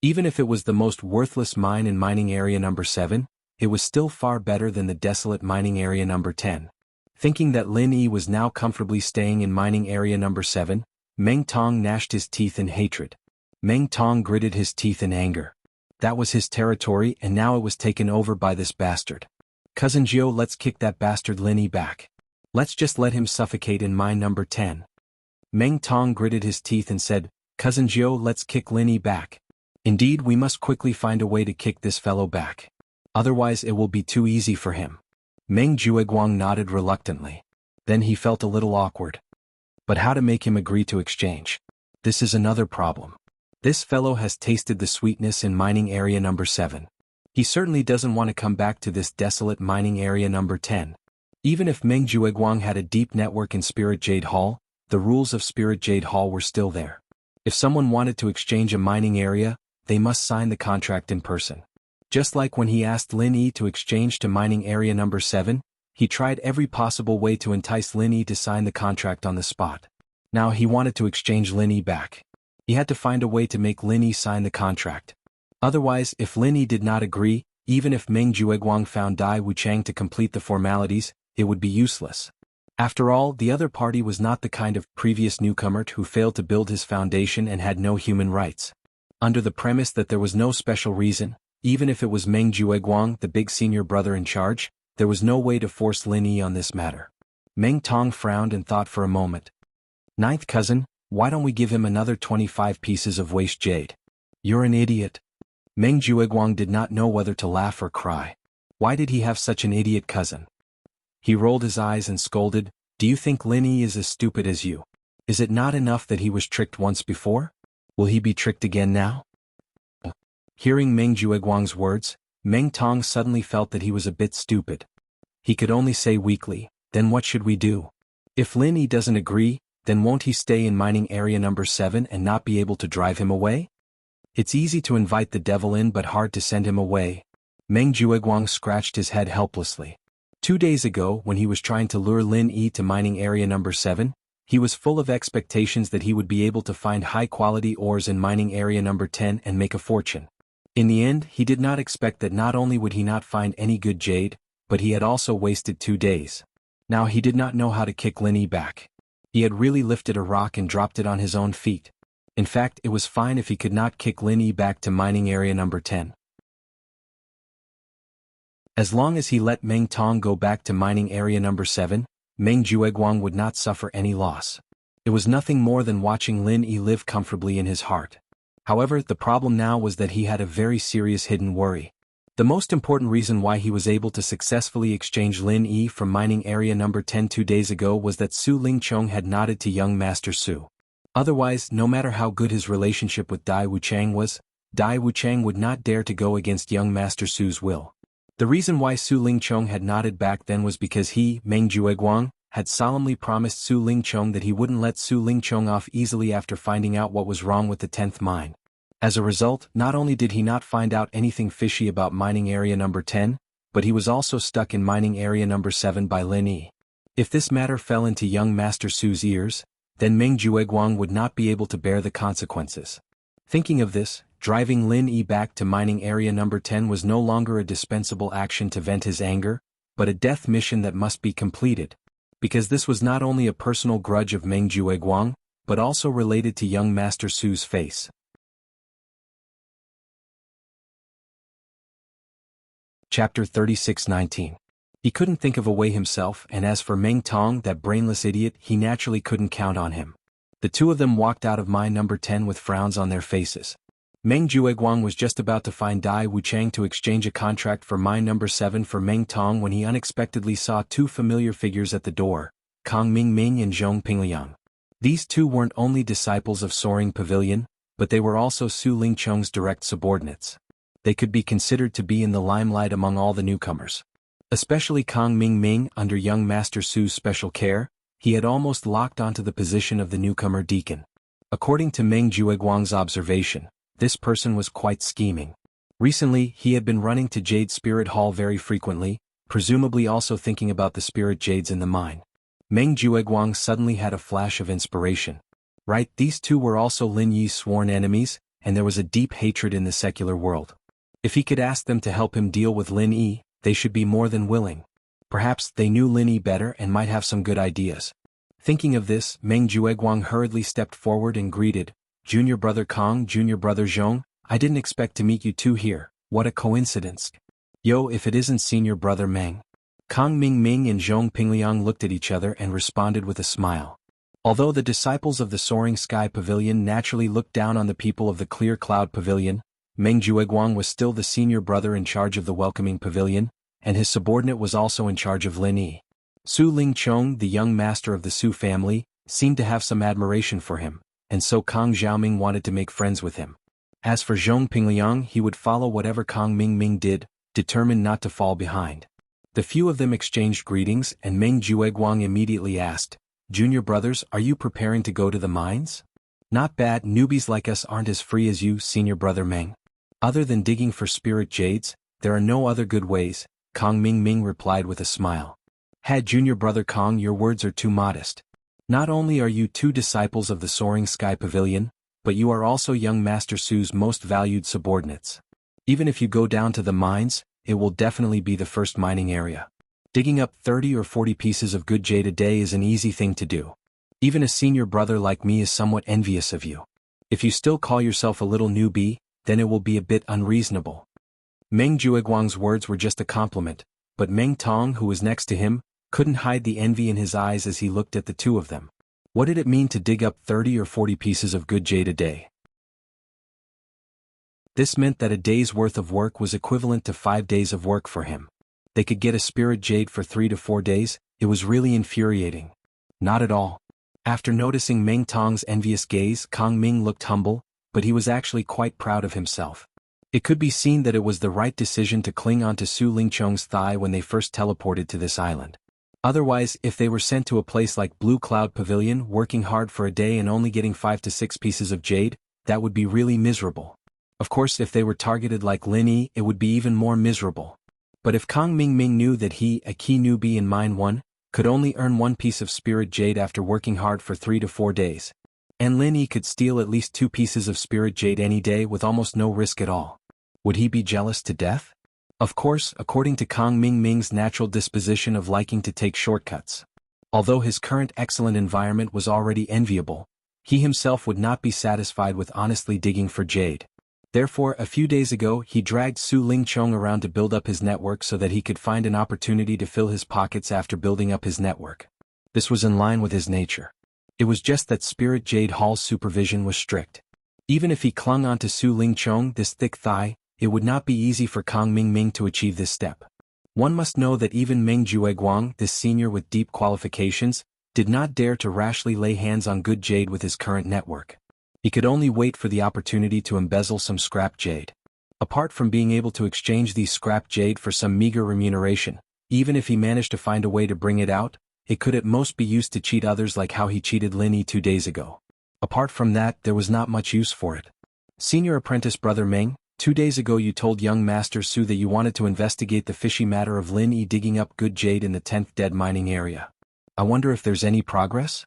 Even if it was the most worthless mine in mining area #7, it was still far better than the desolate mining area #10. Thinking that Lin Yi was now comfortably staying in mining area #7, Meng Tong gnashed his teeth in hatred. Meng Tong gritted his teeth in anger. That was his territory and now it was taken over by this bastard. Cousin Jiu, let's kick that bastard Lin Yi back. Let's just let him suffocate in mine #10. Meng Tong gritted his teeth and said, Cousin Jiu, let's kick Lin Yi back. Indeed, we must quickly find a way to kick this fellow back. Otherwise it will be too easy for him. Meng Jueguang nodded reluctantly. Then he felt a little awkward. But how to make him agree to exchange? This is another problem. This fellow has tasted the sweetness in mining area #7. He certainly doesn't want to come back to this desolate mining area #10. Even if Meng Jueguang had a deep network in Spirit Jade Hall, the rules of Spirit Jade Hall were still there. If someone wanted to exchange a mining area, they must sign the contract in person. Just like when he asked Lin Yi to exchange to mining area #7, he tried every possible way to entice Lin Yi to sign the contract on the spot. Now he wanted to exchange Lin Yi back. He had to find a way to make Lin Yi sign the contract. Otherwise, if Lin Yi did not agree, even if Meng Jueguang found Dai Wuchang to complete the formalities, it would be useless. After all, the other party was not the kind of previous newcomer who failed to build his foundation and had no human rights. Under the premise that there was no special reason, even if it was Meng Jueguang, the big senior brother in charge, there was no way to force Lin Yi on this matter. Meng Tong frowned and thought for a moment. Ninth cousin, why don't we give him another 25 pieces of waste jade? You're an idiot. Meng Jueguang did not know whether to laugh or cry. Why did he have such an idiot cousin? He rolled his eyes and scolded, do you think Lin Yi is as stupid as you? Is it not enough that he was tricked once before? Will he be tricked again now? Hearing Meng Jueguang's words, Meng Tong suddenly felt that he was a bit stupid. He could only say weakly, then what should we do? If Lin Yi doesn't agree, then won't he stay in mining area #7 and not be able to drive him away? It's easy to invite the devil in but hard to send him away. Meng Jueguang scratched his head helplessly. 2 days ago, when he was trying to lure Lin Yi to mining area #7, he was full of expectations that he would be able to find high-quality ores in mining area #10 and make a fortune. In the end, he did not expect that not only would he not find any good jade, but he had also wasted 2 days. Now he did not know how to kick Lin Yi back. He had really lifted a rock and dropped it on his own feet. In fact, it was fine if he could not kick Lin Yi back to mining area number 10. As long as he let Meng Tong go back to mining area number 7, Meng Jueguang would not suffer any loss. It was nothing more than watching Lin Yi live comfortably in his heart. However, the problem now was that he had a very serious hidden worry. The most important reason why he was able to successfully exchange Lin Yi from mining area number 10 2 days ago was that Su Lingchong had nodded to young Master Su. Otherwise, no matter how good his relationship with Dai Wuchang was, Dai Wuchang would not dare to go against young Master Su's will. The reason why Su Lingchong had nodded back then was because he, Meng Jueguang, had solemnly promised Su Lingchong that he wouldn't let Su Lingchong off easily after finding out what was wrong with the 10th mine. As a result, not only did he not find out anything fishy about mining area number 10, but he was also stuck in mining area number 7 by Lin Yi. If this matter fell into young Master Su's ears, then Meng Jueguang would not be able to bear the consequences. Thinking of this, driving Lin Yi back to mining area number 10 was no longer a dispensable action to vent his anger, but a death mission that must be completed. Because this was not only a personal grudge of Meng Jueguang, but also related to young Master Su's face. Chapter 36:19. He couldn't think of a way himself, and as for Meng Tong, that brainless idiot, he naturally couldn't count on him. The two of them walked out of mine number 10 with frowns on their faces. Meng Jueguang was just about to find Dai Wuchang to exchange a contract for mine number 7 for Meng Tong when he unexpectedly saw 2 familiar figures at the door, Kang Mingming and Zhong Pingliang. These 2 weren't only disciples of Soaring Pavilion, but they were also Su Lingchong's direct subordinates. They could be considered to be in the limelight among all the newcomers. Especially Kang Mingming, under young Master Su's special care, he had almost locked onto the position of the newcomer deacon. According to Meng Jueguang's observation, this person was quite scheming. Recently, he had been running to Jade Spirit Hall very frequently, presumably also thinking about the spirit jades in the mine. Meng Jueguang suddenly had a flash of inspiration. Right, these 2 were also Lin Yi's sworn enemies, and there was a deep hatred in the secular world. If he could ask them to help him deal with Lin Yi, they should be more than willing. Perhaps they knew Lin Yi better and might have some good ideas. Thinking of this, Meng Jueguang hurriedly stepped forward and greeted, "Junior Brother Kong, Junior Brother Zhong, I didn't expect to meet you 2 here, what a coincidence. Yo, if it isn't Senior Brother Meng." Kang Mingming and Zhong Pingliang looked at each other and responded with a smile. Although the disciples of the Soaring Sky Pavilion naturally looked down on the people of the Clear Cloud Pavilion, Meng Jueguang was still the senior brother in charge of the Welcoming Pavilion, and his subordinate was also in charge of Lin Yi. Su Lingchong, the young master of the Su family, seemed to have some admiration for him, and so Kang Xiaoming wanted to make friends with him. As for Zhong Pingliang, he would follow whatever Kang Mingming did, determined not to fall behind. The few of them exchanged greetings, and Meng Jueguang immediately asked, "Junior brothers, are you preparing to go to the mines?" "Not bad, newbies like us aren't as free as you, Senior Brother Meng. Other than digging for spirit jades, there are no other good ways," Kang Mingming replied with a smile. "Had Junior Brother Kong, your words are too modest. Not only are you 2 disciples of the Soaring Sky Pavilion, but you are also young Master Su's most valued subordinates. Even if you go down to the mines, it will definitely be the first mining area. Digging up 30 or 40 pieces of good jade a day is an easy thing to do. Even a senior brother like me is somewhat envious of you. If you still call yourself a little newbie, then it will be a bit unreasonable." Meng Jueguang's words were just a compliment, but Meng Tong, who was next to him, couldn't hide the envy in his eyes as he looked at the 2 of them. What did it mean to dig up 30 or 40 pieces of good jade a day? This meant that a day's worth of work was equivalent to 5 days of work for him. They could get a spirit jade for 3 to 4 days, it was really infuriating. Not at all. After noticing Meng Tong's envious gaze, Kang Ming looked humble, but he was actually quite proud of himself. It could be seen that it was the right decision to cling onto Su Lingchong's thigh when they first teleported to this island. Otherwise, if they were sent to a place like Blue Cloud Pavilion, working hard for a day and only getting 5 to 6 pieces of jade, that would be really miserable. Of course, if they were targeted like Lin Yi, it would be even more miserable. But if Kang Mingming knew that he, a key newbie in Mine 1, could only earn 1 piece of spirit jade after working hard for 3 to 4 days, and Lin Yi could steal at least 2 pieces of spirit jade any day with almost no risk at all, Would he be jealous to death? Of course, according to Kang Mingming's natural disposition of liking to take shortcuts. Although his current excellent environment was already enviable, he himself would not be satisfied with honestly digging for jade. Therefore, a few days ago he dragged Su Lingchong around to build up his network so that he could find an opportunity to fill his pockets after building up his network. This was in line with his nature. It was just that Spirit Jade Hall's supervision was strict. Even if he clung onto Su Lingchong, this thick thigh, it would not be easy for Kang Mingming to achieve this step. One must know that even Meng Jueguang, this senior with deep qualifications, did not dare to rashly lay hands on good jade with his current network. He could only wait for the opportunity to embezzle some scrap jade. Apart from being able to exchange these scrap jade for some meager remuneration, even if he managed to find a way to bring it out, it could at most be used to cheat others like how he cheated Lin Yi 2 days ago. Apart from that, there was not much use for it. Senior apprentice Brother Meng, 2 days ago you told young Master Su that you wanted to investigate the fishy matter of Lin Yi digging up good jade in the 10th dead mining area. I wonder if there's any progress?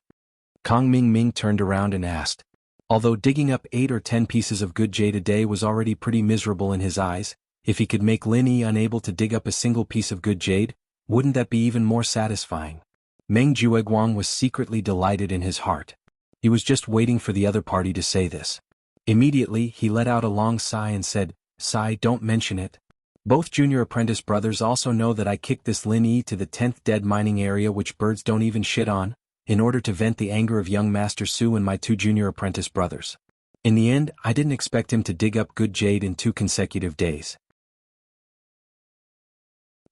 Kang Mingming turned around and asked. Although digging up 8 or 10 pieces of good jade a day was already pretty miserable in his eyes, if he could make Lin Yi unable to dig up a single piece of good jade, wouldn't that be even more satisfying? Meng Jueguang was secretly delighted in his heart. He was just waiting for the other party to say this. Immediately, he let out a long sigh and said, "Sigh, don't mention it. Both junior apprentice brothers also know that I kicked this Lin Yi to the 10th dead mining area which birds don't even shit on, in order to vent the anger of young Master Su and my 2 junior apprentice brothers. In the end, I didn't expect him to dig up good jade in 2 consecutive days.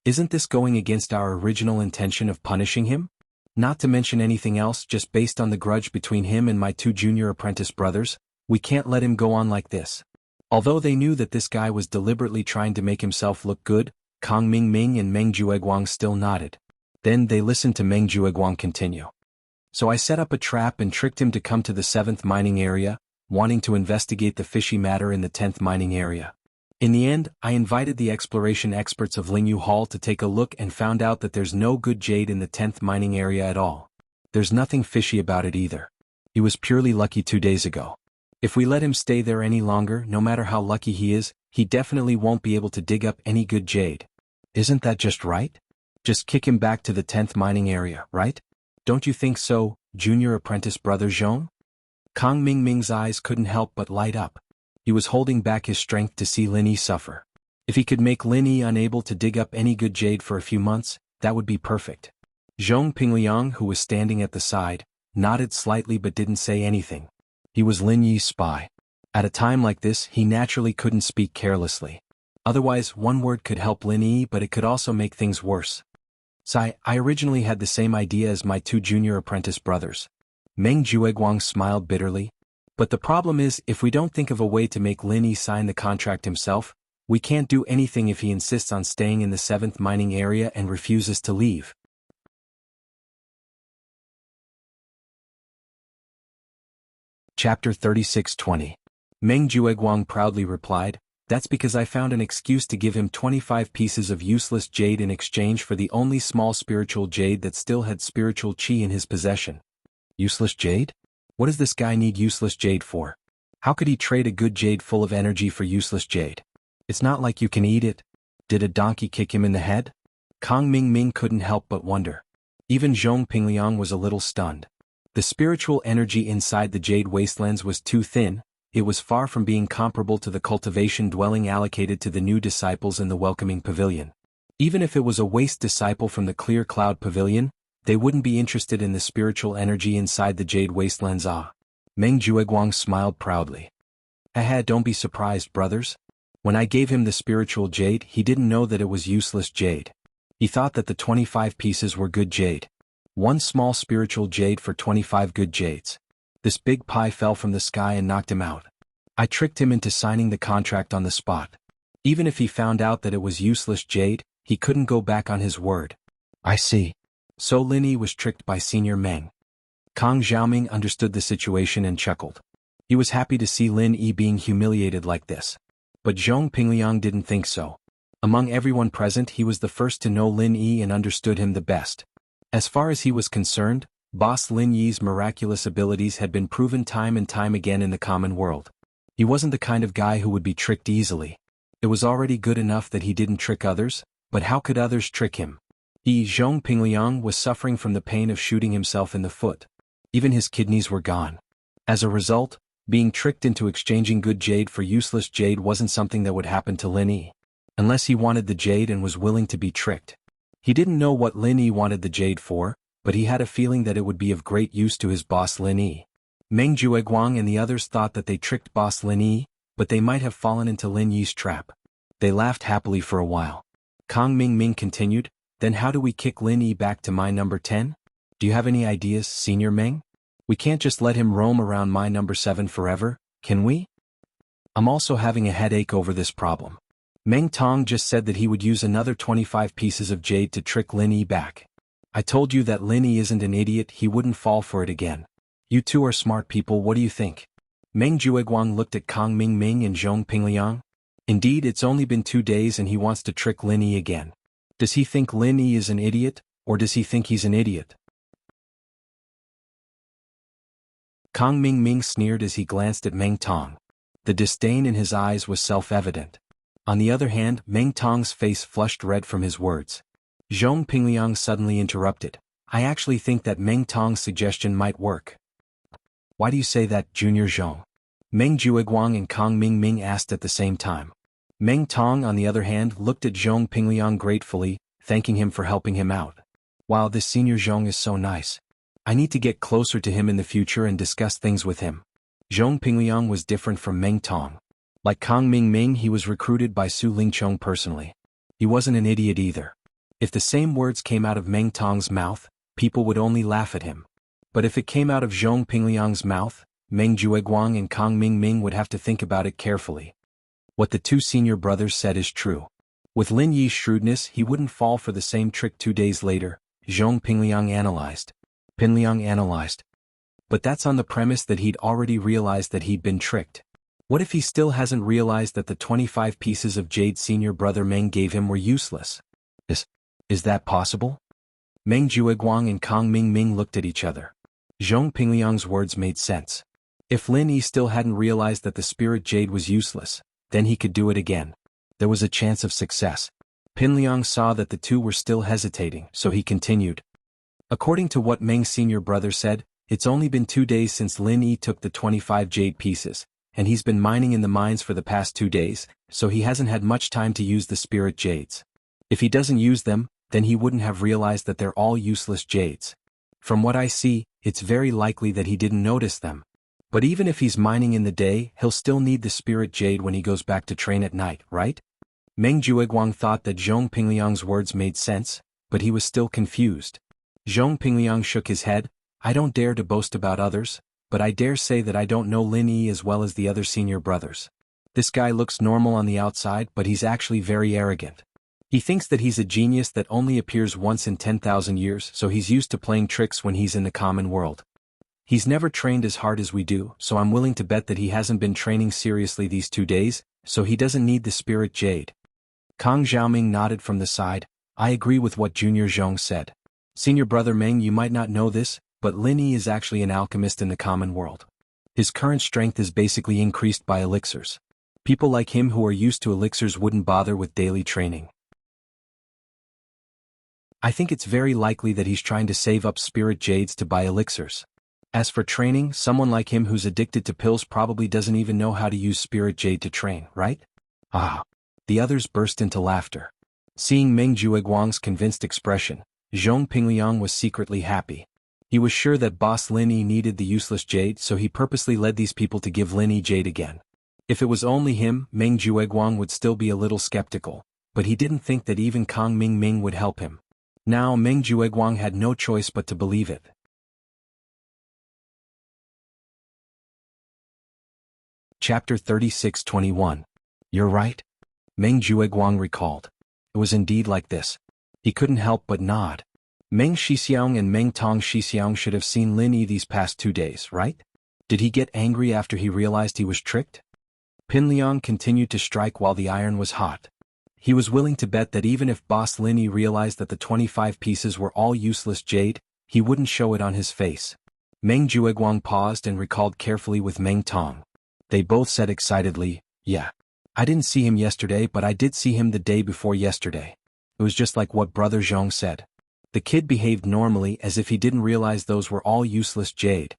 Isn't this going against our original intention of punishing him? Not to mention anything else, just based on the grudge between him and my 2 junior apprentice brothers, we can't let him go on like this." Although they knew that this guy was deliberately trying to make himself look good, Kang Mingming and Meng Jueguang still nodded. Then they listened to Meng Jueguang continue. "So I set up a trap and tricked him to come to the 7th mining area, wanting to investigate the fishy matter in the 10th mining area. In the end, I invited the exploration experts of Lingyu Hall to take a look and found out that there's no good jade in the 10th mining area at all. There's nothing fishy about it either. He was purely lucky 2 days ago. If we let him stay there any longer, no matter how lucky he is, he definitely won't be able to dig up any good jade. Isn't that just right? Just kick him back to the 10th mining area, right? Don't you think so, junior apprentice brother Zhong?" Kang Mingming's eyes couldn't help but light up. He was holding back his strength to see Lin Yi suffer. If he could make Lin Yi unable to dig up any good jade for a few months, that would be perfect. Zhong Pingliang, who was standing at the side, nodded slightly but didn't say anything. He was Lin Yi's spy. At a time like this, he naturally couldn't speak carelessly. Otherwise, one word could help Lin Yi, but it could also make things worse. "I originally had the same idea as my 2 junior apprentice brothers." Meng Jueguang smiled bitterly. "But the problem is, if we don't think of a way to make Lin Yi sign the contract himself, we can't do anything if he insists on staying in the 7th mining area and refuses to leave." Chapter 36:20. Meng Jueguang proudly replied, "That's because I found an excuse to give him 25 pieces of useless jade in exchange for the only small spiritual jade that still had spiritual qi in his possession." Useless jade? What does this guy need useless jade for? How could he trade a good jade full of energy for useless jade? It's not like you can eat it. Did a donkey kick him in the head? Kang Mingming couldn't help but wonder. Even Zhong Pingliang was a little stunned. The spiritual energy inside the Jade Wastelands was too thin. It was far from being comparable to the cultivation dwelling allocated to the new disciples in the welcoming pavilion. Even if it was a waste disciple from the Clear Cloud Pavilion, they wouldn't be interested in the spiritual energy inside the Jade Wastelands. Meng Jueguang smiled proudly. Don't be surprised, brothers. When I gave him the spiritual jade, he didn't know that it was useless jade. He thought that the 25 pieces were good jade. 1 small spiritual jade for 25 good jades. This big pie fell from the sky and knocked him out. I tricked him into signing the contract on the spot. Even if he found out that it was useless jade, he couldn't go back on his word. I see. So Lin Yi was tricked by Senior Meng. Kang Xiaoming understood the situation and chuckled. He was happy to see Lin Yi being humiliated like this. But Zhong Pingliang didn't think so. Among everyone present, he was the first to know Lin Yi and understood him the best. As far as he was concerned, Boss Lin Yi's miraculous abilities had been proven time and time again in the common world. He wasn't the kind of guy who would be tricked easily. It was already good enough that he didn't trick others, but how could others trick him? Zhong Pingliang was suffering from the pain of shooting himself in the foot. Even his kidneys were gone. As a result, being tricked into exchanging good jade for useless jade wasn't something that would happen to Lin Yi. Unless he wanted the jade and was willing to be tricked. He didn't know what Lin Yi wanted the jade for, but he had a feeling that it would be of great use to his boss Lin Yi. Meng Jueguang and the others thought that they tricked boss Lin Yi, but they might have fallen into Lin Yi's trap. They laughed happily for a while. Kang Ming continued, "Then how do we kick Lin Yi back to my number 10? Do you have any ideas, Senior Meng? We can't just let him roam around my number 7 forever, can we? I'm also having a headache over this problem." Meng Tong just said that he would use another 25 pieces of jade to trick Lin Yi back. I told you that Lin Yi isn't an idiot, he wouldn't fall for it again. You two are smart people, what do you think? Meng Jueguang looked at Kang Ming and Zhong Pingliang. Indeed, it's only been 2 days and he wants to trick Lin Yi again. Does he think Lin Yi is an idiot, or does he think he's an idiot? Kang Ming sneered as he glanced at Meng Tong. The disdain in his eyes was self-evident. On the other hand, Meng Tong's face flushed red from his words. Zhong Pingliang suddenly interrupted. I actually think that Meng Tong's suggestion might work. Why do you say that, Junior Zhong? Meng Jueguang and Kang Ming asked at the same time. Meng Tong, on the other hand, looked at Zhong Pingliang gratefully, thanking him for helping him out. Wow, this Senior Zhong is so nice. I need to get closer to him in the future and discuss things with him. Zhong Pingliang was different from Meng Tong. Like Kang Ming, he was recruited by Su Lingchong personally. He wasn't an idiot either. If the same words came out of Meng Tong's mouth, people would only laugh at him. But if it came out of Zhong Pingliang's mouth, Meng Jueguang and Kang Ming would have to think about it carefully. What the two senior brothers said is true. With Lin Yi's shrewdness, he wouldn't fall for the same trick 2 days later, Zhong Pingliang analyzed. But that's on the premise that he'd already realized that he'd been tricked. What if he still hasn't realized that the 25 pieces of jade senior brother Meng gave him were useless? Is that possible? Meng Jueguang and Kang Ming looked at each other. Zhong Pingliang's words made sense. If Lin Yi still hadn't realized that the spirit jade was useless, then he could do it again. There was a chance of success. Pingliang saw that the two were still hesitating, so he continued. According to what Meng's senior brother said, it's only been 2 days since Lin Yi took the 25 jade pieces, and he's been mining in the mines for the past 2 days, so he hasn't had much time to use the spirit jades. If he doesn't use them, then he wouldn't have realized that they're all useless jades. From what I see, it's very likely that he didn't notice them. But even if he's mining in the day, he'll still need the spirit jade when he goes back to train at night, right? Meng Jueguang thought that Zhong Pingliang's words made sense, but he was still confused. Zhong Pingliang shook his head. I don't dare to boast about others, but I dare say that I don't know Lin Yi as well as the other senior brothers. This guy looks normal on the outside, but he's actually very arrogant. He thinks that he's a genius that only appears once in 10,000 years, so he's used to playing tricks when he's in the common world. He's never trained as hard as we do, so I'm willing to bet that he hasn't been training seriously these 2 days, so he doesn't need the spirit jade. Kang Xiaoming nodded from the side. I agree with what Junior Zhong said. Senior brother Meng, you might not know this, but Lin Yi is actually an alchemist in the common world. His current strength is basically increased by elixirs. People like him who are used to elixirs wouldn't bother with daily training. I think it's very likely that he's trying to save up spirit jades to buy elixirs. As for training, someone like him who's addicted to pills probably doesn't even know how to use spirit jade to train, right? Ah. The others burst into laughter. Seeing Meng Jueguang's convinced expression, Zhong Pingliang was secretly happy. He was sure that boss Lin Yi needed the useless jade, so he purposely led these people to give Lin Yi jade again. If it was only him, Meng Jueguang would still be a little skeptical, but he didn't think that even Kang Ming would help him. Now Meng Jueguang had no choice but to believe it. Chapter 36-21. You're right. Meng Jueguang recalled. It was indeed like this. He couldn't help but nod. Meng Xixiang and Meng Tong Xixiang should have seen Lin Yi these past 2 days, right? Did he get angry after he realized he was tricked? Pingliang continued to strike while the iron was hot. He was willing to bet that even if boss Lin Yi realized that the 25 pieces were all useless jade, he wouldn't show it on his face. Meng Jueguang paused and recalled carefully with Meng Tong. They both said excitedly, yeah. I didn't see him yesterday, but I did see him the day before yesterday. It was just like what Brother Zhong said. The kid behaved normally as if he didn't realize those were all useless jade.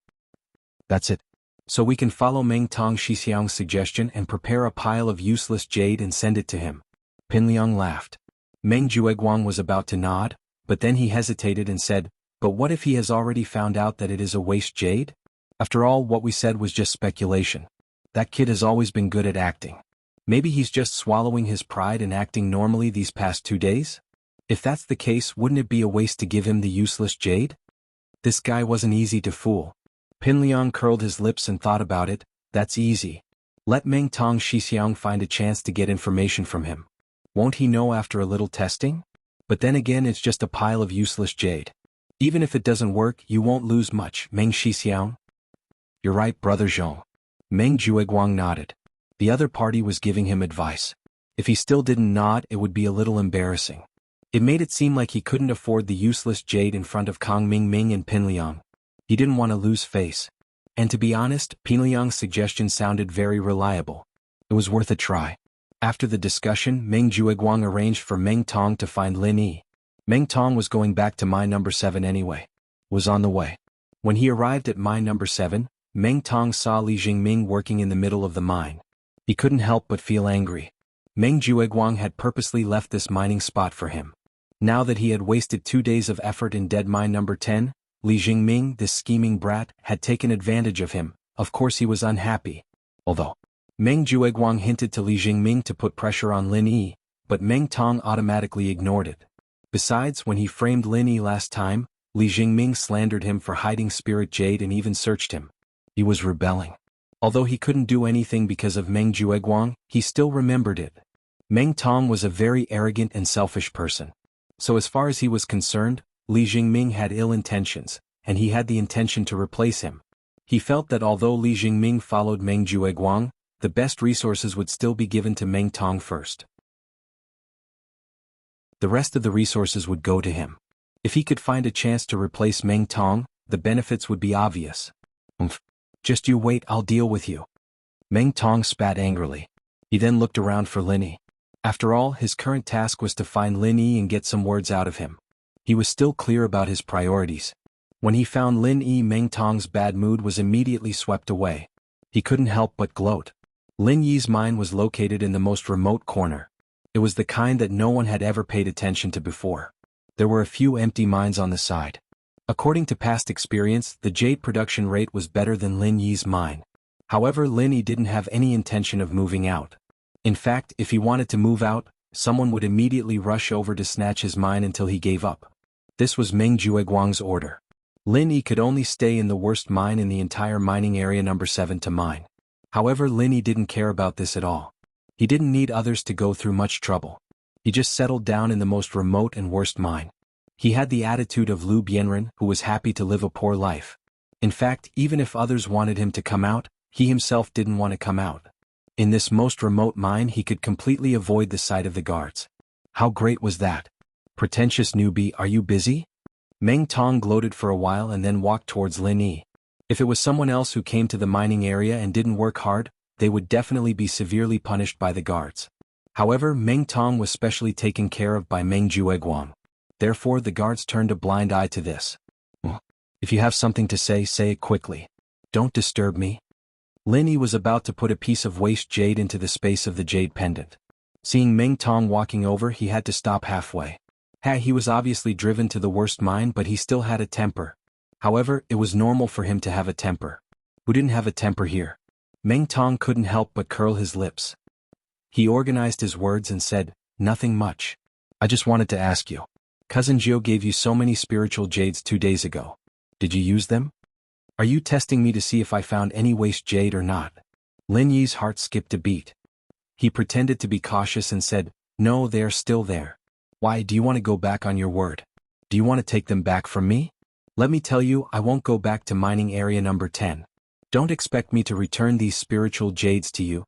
That's it. So we can follow Meng Tong Shixiang's suggestion and prepare a pile of useless jade and send it to him. Pinliang laughed. Meng Jueguang was about to nod, but then he hesitated and said, but what if he has already found out that it is a waste jade? After all, what we said was just speculation. That kid has always been good at acting. Maybe he's just swallowing his pride and acting normally these past 2 days? If that's the case, wouldn't it be a waste to give him the useless jade? This guy wasn't easy to fool. Pinliang curled his lips and thought about it. That's easy. Let Meng Tong Shixiang find a chance to get information from him. Won't he know after a little testing? But then again, it's just a pile of useless jade. Even if it doesn't work, you won't lose much, Meng Shixiang. You're right, Brother Zhong. Meng Jueguang nodded. The other party was giving him advice. If he still didn't nod, it would be a little embarrassing. It made it seem like he couldn't afford the useless jade in front of Kang Ming and Pinliang. He didn't want to lose face. And to be honest, Pinliang's suggestion sounded very reliable. It was worth a try. After the discussion, Meng Jueguang arranged for Meng Tong to find Lin Yi. Meng Tong was going back to mine number 7 anyway. Was on the way. When he arrived at mine number 7, Meng Tong saw Li Jingming working in the middle of the mine. He couldn't help but feel angry. Meng Jueguang had purposely left this mining spot for him. Now that he had wasted 2 days of effort in dead mine number 10, Li Jingming, this scheming brat, had taken advantage of him. Of course he was unhappy. Although Meng Jueguang hinted to Li Jingming to put pressure on Lin Yi, but Meng Tong automatically ignored it. Besides, when he framed Lin Yi last time, Li Jingming slandered him for hiding spirit jade and even searched him. He was rebelling. Although he couldn't do anything because of Meng Jueguang, he still remembered it. Meng Tong was a very arrogant and selfish person. So as far as he was concerned, Li Jingming had ill intentions, and he had the intention to replace him. He felt that although Li Jingming followed Meng Jueguang, the best resources would still be given to Meng Tong first. The rest of the resources would go to him. If he could find a chance to replace Meng Tong, the benefits would be obvious. Just you wait, I'll deal with you. Meng Tong spat angrily. He then looked around for Lin Yi. After all, his current task was to find Lin Yi and get some words out of him. He was still clear about his priorities. When he found Lin Yi, Meng Tong's bad mood was immediately swept away. He couldn't help but gloat. Lin Yi's mine was located in the most remote corner. It was the kind that no one had ever paid attention to before. There were a few empty mines on the side. According to past experience, the jade production rate was better than Lin Yi's mine. However, Lin Yi didn't have any intention of moving out. In fact, if he wanted to move out, someone would immediately rush over to snatch his mine until he gave up. This was Meng Jueguang's order. Lin Yi could only stay in the worst mine in the entire mining area number 7 to mine. However, Lin Yi didn't care about this at all. He didn't need others to go through much trouble. He just settled down in the most remote and worst mine. He had the attitude of Lu Bianren, who was happy to live a poor life. In fact, even if others wanted him to come out, he himself didn't want to come out. In this most remote mine, he could completely avoid the sight of the guards. How great was that? Pretentious newbie, are you busy? Meng Tong gloated for a while and then walked towards Lin Yi. If it was someone else who came to the mining area and didn't work hard, they would definitely be severely punished by the guards. However, Meng Tong was specially taken care of by Meng Jueguang. Therefore, the guards turned a blind eye to this. If you have something to say it quickly. Don't disturb me. Lin Yi was about to put a piece of waste jade into the space of the jade pendant. Seeing Meng Tong walking over, he had to stop halfway. He was obviously driven to the worst mine, but he still had a temper. However, it was normal for him to have a temper. Who didn't have a temper here? Meng Tong couldn't help but curl his lips. He organized his words and said, nothing much. I just wanted to ask you. Cousin Jiu gave you so many spiritual jades 2 days ago. Did you use them? Are you testing me to see if I found any waste jade or not? Lin Yi's heart skipped a beat. He pretended to be cautious and said, no, they are still there. Why, do you want to go back on your word? Do you want to take them back from me? Let me tell you, I won't go back to mining area number 10. Don't expect me to return these spiritual jades to you.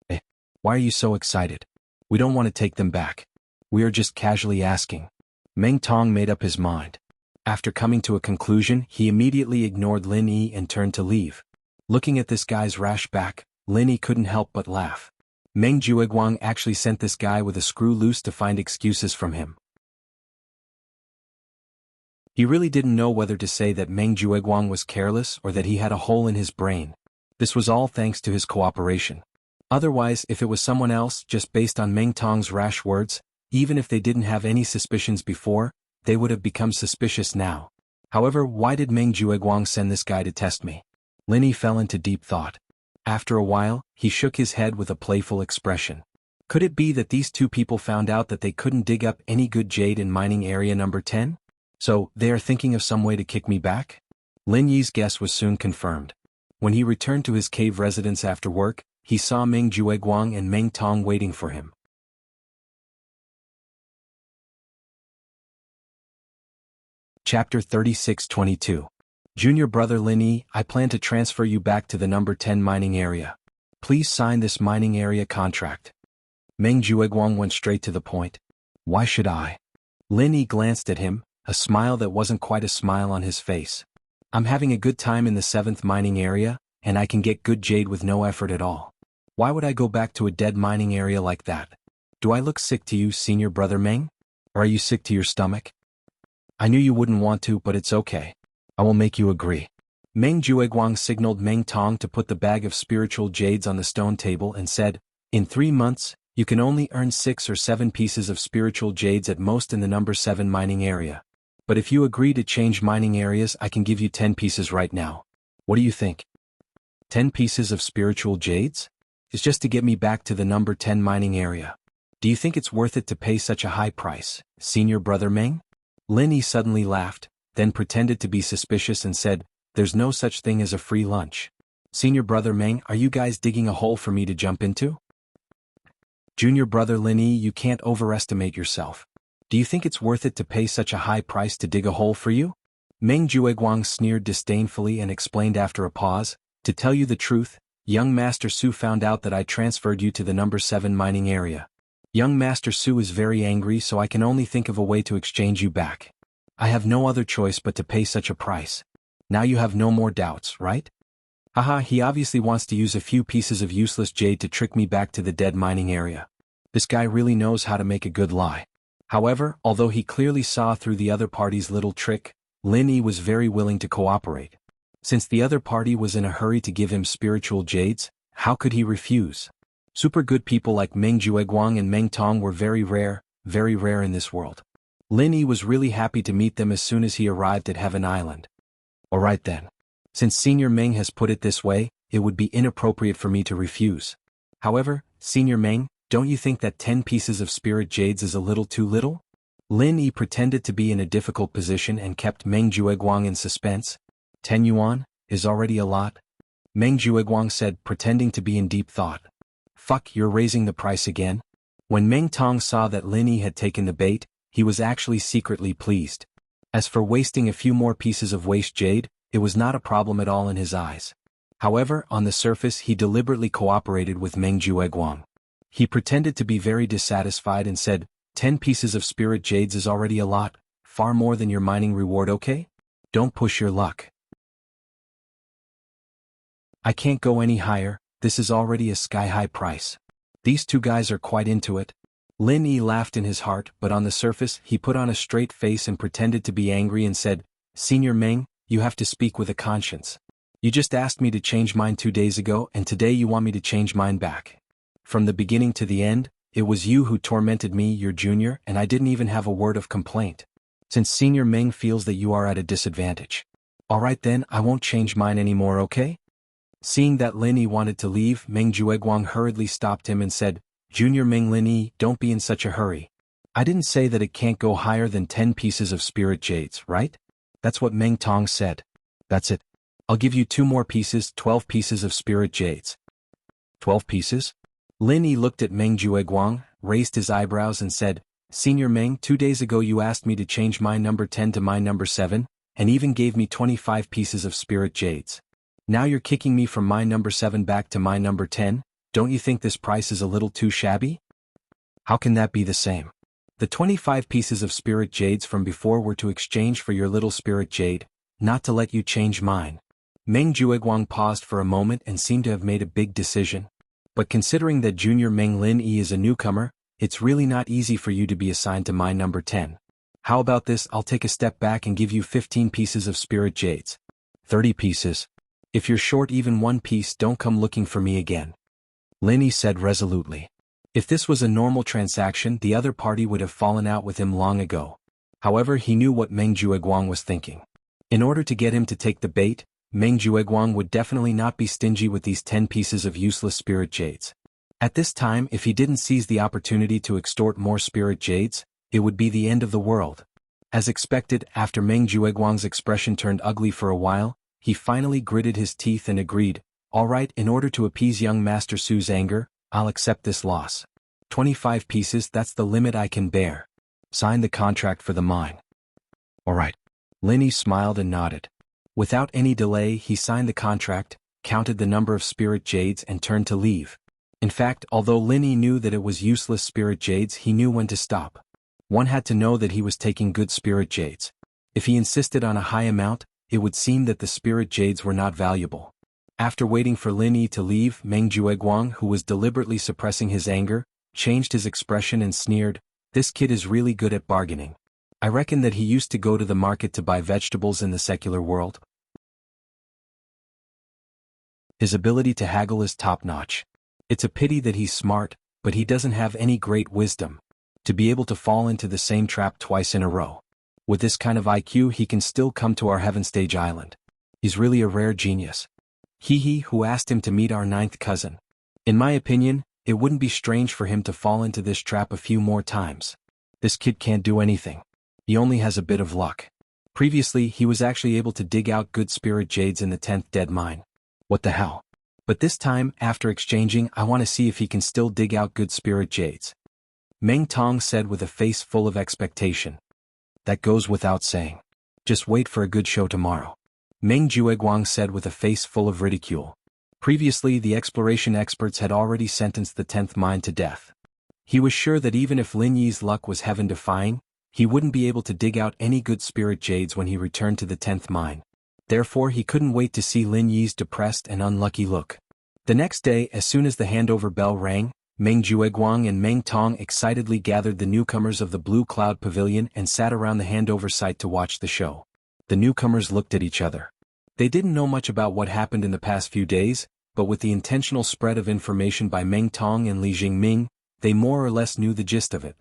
Why are you so excited? We don't want to take them back. We are just casually asking. Meng Tong made up his mind. After coming to a conclusion, he immediately ignored Lin Yi and turned to leave. Looking at this guy's rash back, Lin Yi couldn't help but laugh. Meng Jueguang actually sent this guy with a screw loose to find excuses from him. He really didn't know whether to say that Meng Jueguang was careless or that he had a hole in his brain. This was all thanks to his cooperation. Otherwise, if it was someone else, just based on Meng Tong's rash words, even if they didn't have any suspicions before, they would have become suspicious now. However, why did Meng Jueguang send this guy to test me? Lin Yi fell into deep thought. After a while, he shook his head with a playful expression. Could it be that these two people found out that they couldn't dig up any good jade in mining area number 10? So, they are thinking of some way to kick me back? Lin Yi's guess was soon confirmed. When he returned to his cave residence after work, he saw Meng Jueguang and Meng Tong waiting for him. Chapter 36-22. Junior brother Lin Yi, I plan to transfer you back to the number 10 mining area. Please sign this mining area contract. Meng Jueguang went straight to the point. Why should I? Lin Yi glanced at him, a smile that wasn't quite a smile on his face. I'm having a good time in the 7th mining area, and I can get good jade with no effort at all. Why would I go back to a dead mining area like that? Do I look sick to you, senior brother Meng? Or are you sick to your stomach? I knew you wouldn't want to, but it's okay. I will make you agree. Meng Jueguang signaled Meng Tong to put the bag of spiritual jades on the stone table and said, in 3 months, you can only earn 6 or 7 pieces of spiritual jades at most in the number 7 mining area. But if you agree to change mining areas, I can give you 10 pieces right now. What do you think? 10 pieces of spiritual jades? It's just to get me back to the number 10 mining area. Do you think it's worth it to pay such a high price, senior brother Meng? Lin Yi suddenly laughed, then pretended to be suspicious and said, there's no such thing as a free lunch. Senior brother Meng, are you guys digging a hole for me to jump into? Junior brother Lin Yi, you can't overestimate yourself. Do you think it's worth it to pay such a high price to dig a hole for you? Meng Jueguang sneered disdainfully and explained after a pause, to tell you the truth, young Master Su found out that I transferred you to the number 7 mining area. Young Master Su is very angry, so I can only think of a way to exchange you back. I have no other choice but to pay such a price. Now you have no more doubts, right? Haha, he obviously wants to use a few pieces of useless jade to trick me back to the dead mining area. This guy really knows how to make a good lie. However, although he clearly saw through the other party's little trick, Lin Yi was very willing to cooperate. Since the other party was in a hurry to give him spiritual jades, how could he refuse? Super good people like Meng Jueguang and Meng Tong were very rare in this world. Lin Yi was really happy to meet them as soon as he arrived at Heaven Island. Alright then. Since Senior Meng has put it this way, it would be inappropriate for me to refuse. However, Senior Meng, don't you think that 10 pieces of spirit jades is a little too little? Lin Yi pretended to be in a difficult position and kept Meng Jueguang in suspense. 10 yuan is already a lot. Meng Jueguang said, pretending to be in deep thought. Fuck, you're raising the price again? When Meng Tong saw that Lin Yi had taken the bait, he was actually secretly pleased. As for wasting a few more pieces of waste jade, it was not a problem at all in his eyes. However, on the surface he deliberately cooperated with Meng Jueguang. He pretended to be very dissatisfied and said, 10 pieces of spirit jades is already a lot, far more than your mining reward, okay? Don't push your luck. I can't go any higher, this is already a sky-high price. These two guys are quite into it. Lin Yi laughed in his heart, but on the surface he put on a straight face and pretended to be angry and said, Senior Meng, you have to speak with a conscience. You just asked me to change mine 2 days ago and today you want me to change mine back. From the beginning to the end, it was you who tormented me, your junior, and I didn't even have a word of complaint. Since Senior Meng feels that you are at a disadvantage. Alright then, I won't change mine anymore, okay? Seeing that Lin Yi wanted to leave, Meng Jueguang hurriedly stopped him and said, Junior Meng Lin Yi, don't be in such a hurry. I didn't say that it can't go higher than 10 pieces of spirit jades, right? That's what Meng Tong said. That's it. I'll give you 2 more pieces, 12 pieces of spirit jades. 12 pieces? Lin Yi looked at Meng Jueguang, raised his eyebrows and said, Senior Meng, 2 days ago you asked me to change my number 10 to my number 7, and even gave me 25 pieces of spirit jades. Now you're kicking me from my number 7 back to my number 10? Don't you think this price is a little too shabby? How can that be the same? The 25 pieces of spirit jades from before were to exchange for your little spirit jade, not to let you change mine. Meng Jueguang paused for a moment and seemed to have made a big decision. But considering that Junior Meng Lin Yi is a newcomer, it's really not easy for you to be assigned to mine number 10. How about this? I'll take a step back and give you 15 pieces of spirit jades. 30 pieces. If you're short even one piece, don't come looking for me again. Lin Yi said resolutely. If this was a normal transaction, the other party would have fallen out with him long ago. However, he knew what Meng Jueguang was thinking. In order to get him to take the bait, Meng Jueguang would definitely not be stingy with these 10 pieces of useless spirit jades. At this time, if he didn't seize the opportunity to extort more spirit jades, it would be the end of the world. As expected, after Meng Jueguang's expression turned ugly for a while, he finally gritted his teeth and agreed, "All right, in order to appease young Master Su's anger, I'll accept this loss. 25 pieces, that's the limit I can bear. Sign the contract for the mine." "All right." Lin Yi smiled and nodded. Without any delay, he signed the contract, counted the number of spirit jades and turned to leave. In fact, although Lin Yi knew that it was useless spirit jades, he knew when to stop. One had to know that he was taking good spirit jades. If he insisted on a high amount, it would seem that the spirit jades were not valuable. After waiting for Lin Yi to leave, Meng Jueguang, who was deliberately suppressing his anger, changed his expression and sneered, "This kid is really good at bargaining. I reckon that he used to go to the market to buy vegetables in the secular world." His ability to haggle is top-notch. It's a pity that he's smart, but he doesn't have any great wisdom. To be able to fall into the same trap twice in a row. With this kind of IQ, he can still come to our Heaven Stage Island. He's really a rare genius. He who asked him to meet our 9th cousin. In my opinion, it wouldn't be strange for him to fall into this trap a few more times. This kid can't do anything. He only has a bit of luck. Previously, he was actually able to dig out good spirit jades in the 10th dead mine. What the hell? But this time, after exchanging, I want to see if he can still dig out good spirit jades. Meng Tong said with a face full of expectation. That goes without saying. Just wait for a good show tomorrow. Meng Jueguang said with a face full of ridicule. Previously, the exploration experts had already sentenced the 10th mine to death. He was sure that even if Lin Yi's luck was heaven-defying, he wouldn't be able to dig out any good spirit jades when he returned to the 10th mine. Therefore, he couldn't wait to see Lin Yi's depressed and unlucky look. The next day, as soon as the handover bell rang, Meng Jueguang and Meng Tong excitedly gathered the newcomers of the Blue Cloud Pavilion and sat around the handover site to watch the show. The newcomers looked at each other. They didn't know much about what happened in the past few days, but with the intentional spread of information by Meng Tong and Li Jingming, they more or less knew the gist of it.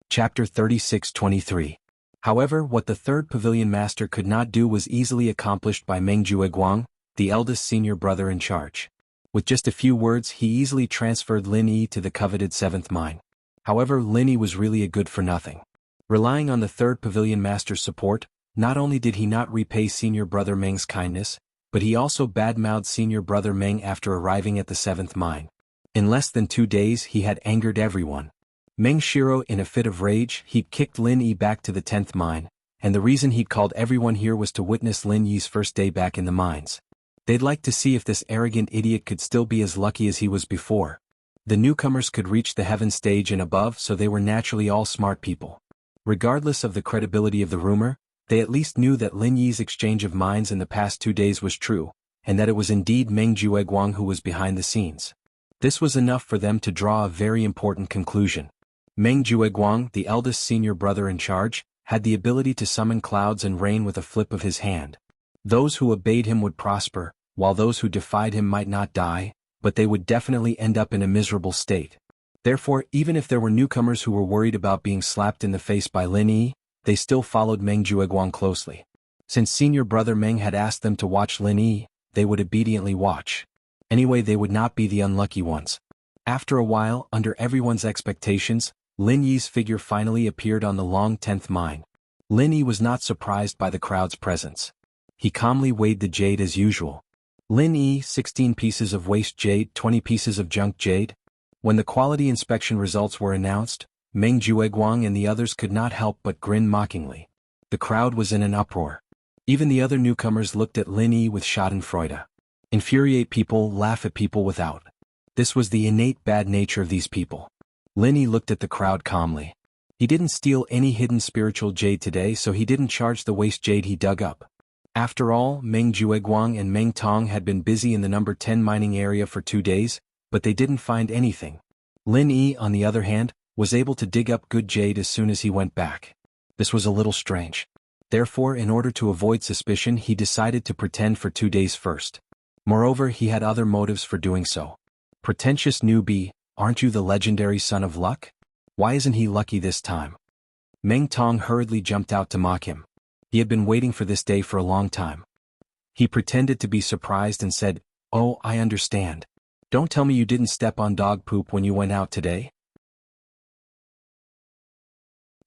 Chapter 36-23. However, what the third pavilion master could not do was easily accomplished by Meng Jueguang, the eldest senior brother in charge. With just a few words, he easily transferred Lin Yi to the coveted 7th mine. However, Lin Yi was really a good-for-nothing. Relying on the third pavilion master's support, not only did he not repay senior brother Meng's kindness, but he also bad-mouthed senior brother Meng after arriving at the 7th mine. In less than 2 days, he had angered everyone. Meng Shiro, in a fit of rage, he'd kicked Lin Yi back to the 10th mine, and the reason he'd called everyone here was to witness Lin Yi's first day back in the mines. They'd like to see if this arrogant idiot could still be as lucky as he was before. The newcomers could reach the heaven stage and above, so they were naturally all smart people. Regardless of the credibility of the rumor, they at least knew that Lin Yi's exchange of mines in the past 2 days was true, and that it was indeed Meng Jueguang who was behind the scenes. This was enough for them to draw a very important conclusion. Meng Jueguang, the eldest senior brother in charge, had the ability to summon clouds and rain with a flip of his hand. Those who obeyed him would prosper, while those who defied him might not die, but they would definitely end up in a miserable state. Therefore, even if there were newcomers who were worried about being slapped in the face by Lin Yi, they still followed Meng Jueguang closely. Since senior brother Meng had asked them to watch Lin Yi, they would obediently watch. Anyway, they would not be the unlucky ones. After a while, under everyone's expectations, Lin Yi's figure finally appeared on the long 10th mine. Lin Yi was not surprised by the crowd's presence. He calmly weighed the jade as usual. Lin Yi, 16 pieces of waste jade, 20 pieces of junk jade. When the quality inspection results were announced, Meng Jueguang and the others could not help but grin mockingly. The crowd was in an uproar. Even the other newcomers looked at Lin Yi with schadenfreude. Infuriate people, laugh at people without. This was the innate bad nature of these people. Lin Yi looked at the crowd calmly. He didn't steal any hidden spiritual jade today, so he didn't charge the waste jade he dug up. After all, Meng Jueguang and Meng Tong had been busy in the number 10 mining area for 2 days, but they didn't find anything. Lin Yi, on the other hand, was able to dig up good jade as soon as he went back. This was a little strange. Therefore, in order to avoid suspicion, he decided to pretend for 2 days first. Moreover, he had other motives for doing so. Pretentious newbie, aren't you the legendary son of luck? Why isn't he lucky this time? Meng Tong hurriedly jumped out to mock him. He had been waiting for this day for a long time. He pretended to be surprised and said, "Oh, I understand. Don't tell me you didn't step on dog poop when you went out today?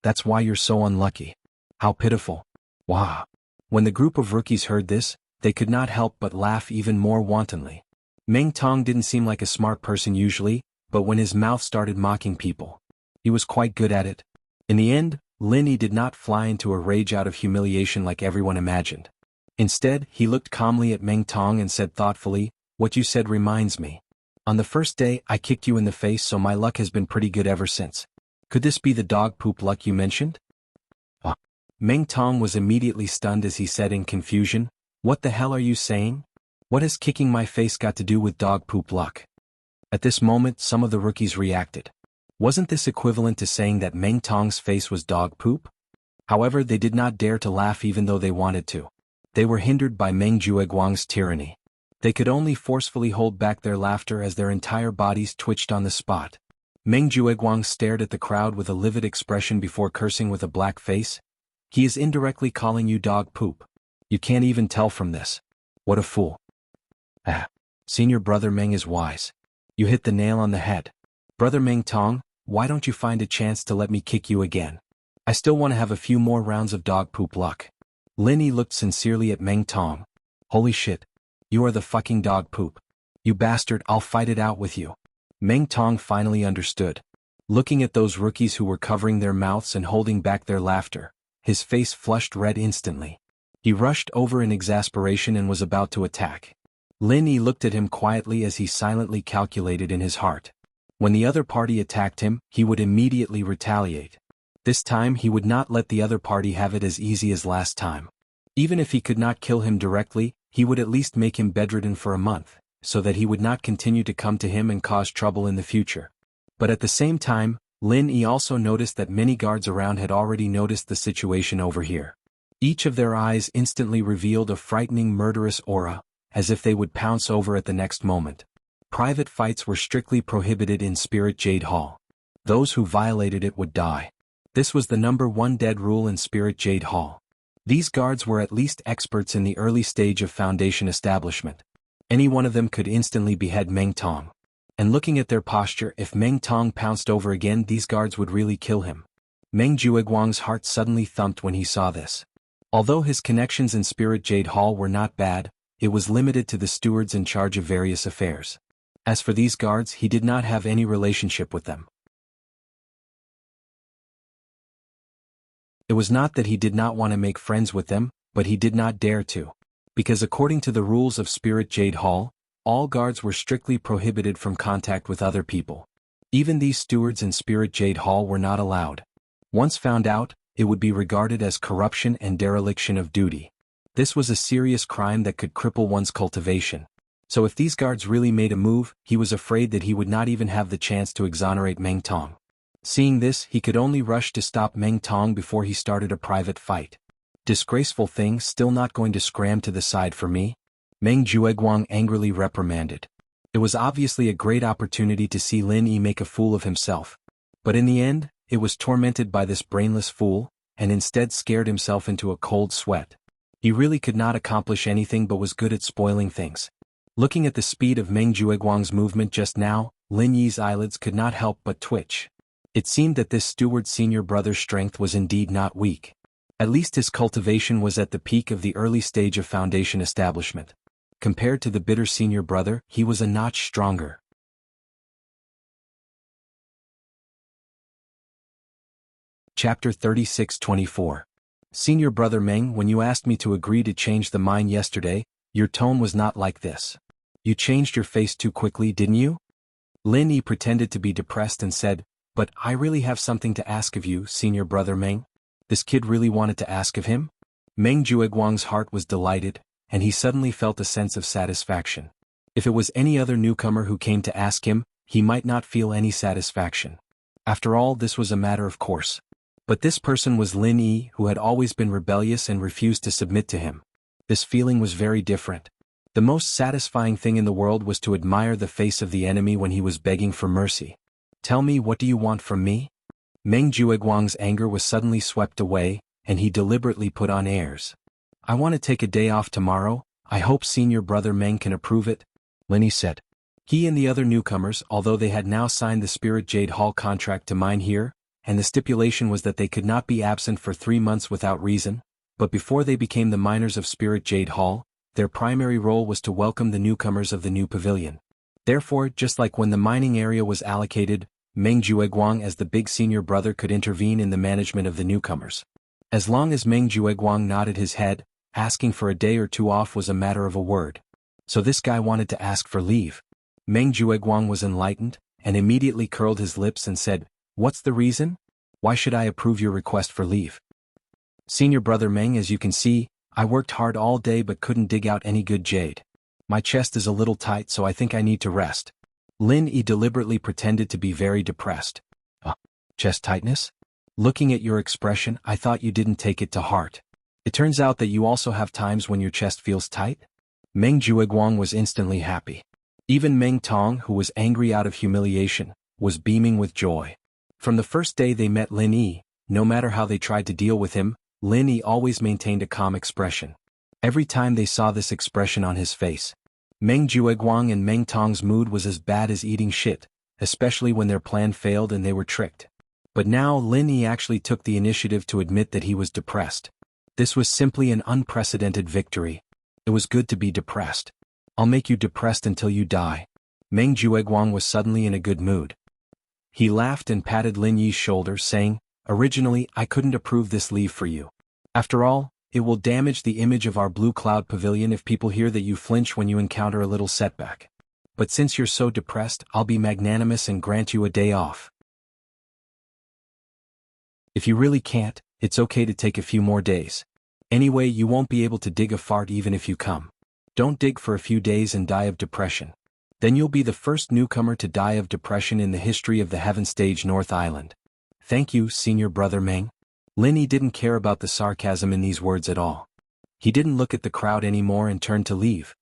That's why you're so unlucky. How pitiful. Wah." When the group of rookies heard this, they could not help but laugh even more wantonly. Meng Tong didn't seem like a smart person usually, but when his mouth started mocking people, he was quite good at it. In the end, Lin Yi did not fly into a rage out of humiliation like everyone imagined. Instead, he looked calmly at Meng Tong and said thoughtfully, "What you said reminds me. On the first day, I kicked you in the face, so my luck has been pretty good ever since. Could this be the dog poop luck you mentioned?" Meng Tong was immediately stunned as he said in confusion, "What the hell are you saying? What has kicking my face got to do with dog poop luck?" At this moment, some of the rookies reacted. Wasn't this equivalent to saying that Meng Tong's face was dog poop? However, they did not dare to laugh even though they wanted to. They were hindered by Meng Jueguang's tyranny. They could only forcefully hold back their laughter as their entire bodies twitched on the spot. Meng Jueguang stared at the crowd with a livid expression before cursing with a black face. "He is indirectly calling you dog poop. You can't even tell from this. What a fool." Senior brother Meng is wise. You hit the nail on the head. Brother Meng Tong, why don't you find a chance to let me kick you again? I still want to have a few more rounds of dog poop luck. Lin Yi looked sincerely at Meng Tong. Holy shit. You are the fucking dog poop. You bastard, I'll fight it out with you. Meng Tong finally understood. Looking at those rookies who were covering their mouths and holding back their laughter, his face flushed red instantly. He rushed over in exasperation and was about to attack. Lin Yi looked at him quietly as he silently calculated in his heart. When the other party attacked him, he would immediately retaliate. This time he would not let the other party have it as easy as last time. Even if he could not kill him directly, he would at least make him bedridden for a month, so that he would not continue to come to him and cause trouble in the future. But at the same time, Lin Yi also noticed that many guards around had already noticed the situation over here. Each of their eyes instantly revealed a frightening murderous aura, as if they would pounce over at the next moment. Private fights were strictly prohibited in Spirit Jade Hall. Those who violated it would die. This was the number 1 dead rule in Spirit Jade Hall. These guards were at least experts in the early stage of Foundation establishment. Any one of them could instantly behead Meng Tong. And looking at their posture, if Meng Tong pounced over again, these guards would really kill him. Meng Jueguang's heart suddenly thumped when he saw this. Although his connections in Spirit Jade Hall were not bad, it was limited to the stewards in charge of various affairs. As for these guards, he did not have any relationship with them. It was not that he did not want to make friends with them, but he did not dare to. Because according to the rules of Spirit Jade Hall, all guards were strictly prohibited from contact with other people. Even these stewards in Spirit Jade Hall were not allowed. Once found out, it would be regarded as corruption and dereliction of duty. This was a serious crime that could cripple one's cultivation. So if these guards really made a move, he was afraid that he would not even have the chance to exonerate Meng Tong. Seeing this, he could only rush to stop Meng Tong before he started a private fight. Disgraceful thing, still not going to scram to the side for me? Meng Jueguang angrily reprimanded. It was obviously a great opportunity to see Lin Yi make a fool of himself. But in the end, it was tormented by this brainless fool, and instead scared himself into a cold sweat. He really could not accomplish anything but was good at spoiling things. Looking at the speed of Meng Jueguang's movement just now, Lin Yi's eyelids could not help but twitch. It seemed that this steward's senior brother's strength was indeed not weak. At least his cultivation was at the peak of the early stage of Foundation establishment. Compared to the bitter senior brother, he was a notch stronger. Chapter 36-24. Senior brother Meng, when you asked me to agree to change the mine yesterday, your tone was not like this. You changed your face too quickly, didn't you? Lin Yi pretended to be depressed and said, "But I really have something to ask of you, senior brother Meng." This kid really wanted to ask of him? Meng Jueguang's heart was delighted, and he suddenly felt a sense of satisfaction. If it was any other newcomer who came to ask him, he might not feel any satisfaction. After all, this was a matter of course. But this person was Lin Yi, who had always been rebellious and refused to submit to him. This feeling was very different. The most satisfying thing in the world was to admire the face of the enemy when he was begging for mercy. "Tell me, what do you want from me?" Meng Jueguang's anger was suddenly swept away, and he deliberately put on airs. "I want to take a day off tomorrow. I hope senior brother Meng can approve it," Lin Yi said. He and the other newcomers, although they had now signed the Spirit Jade Hall contract to mine here, and the stipulation was that they could not be absent for 3 months without reason, but before they became the miners of Spirit Jade Hall, their primary role was to welcome the newcomers of the new pavilion. Therefore, just like when the mining area was allocated, Meng Jueguang as the big senior brother could intervene in the management of the newcomers. As long as Meng Jueguang nodded his head, asking for a day or two off was a matter of a word. So this guy wanted to ask for leave. Meng Jueguang was enlightened, and immediately curled his lips and said, "What's the reason? Why should I approve your request for leave?" "Senior brother Meng, as you can see, I worked hard all day but couldn't dig out any good jade. My chest is a little tight, so I think I need to rest." Lin Yi deliberately pretended to be very depressed. Chest tightness? Looking at your expression, I thought you didn't take it to heart. It turns out that you also have times when your chest feels tight?" Meng Jueguang was instantly happy. Even Meng Tong, who was angry out of humiliation, was beaming with joy. From the first day they met Lin Yi, no matter how they tried to deal with him, Lin Yi always maintained a calm expression. Every time they saw this expression on his face, Meng Jueguang and Meng Tong's mood was as bad as eating shit, especially when their plan failed and they were tricked. But now Lin Yi actually took the initiative to admit that he was depressed. This was simply an unprecedented victory. It was good to be depressed. "I'll make you depressed until you die." Meng Jueguang was suddenly in a good mood. He laughed and patted Lin Yi's shoulder, saying, "Originally, I couldn't approve this leave for you. After all, it will damage the image of our Blue Cloud Pavilion if people hear that you flinch when you encounter a little setback. But since you're so depressed, I'll be magnanimous and grant you a day off. If you really can't, it's okay to take a few more days. Anyway, you won't be able to dig a fart even if you come. Don't dig for a few days and die of depression. Then you'll be the first newcomer to die of depression in the history of the Heaven Stage North Island." "Thank you, senior brother Meng." Lin Yi didn't care about the sarcasm in these words at all. He didn't look at the crowd anymore and turned to leave.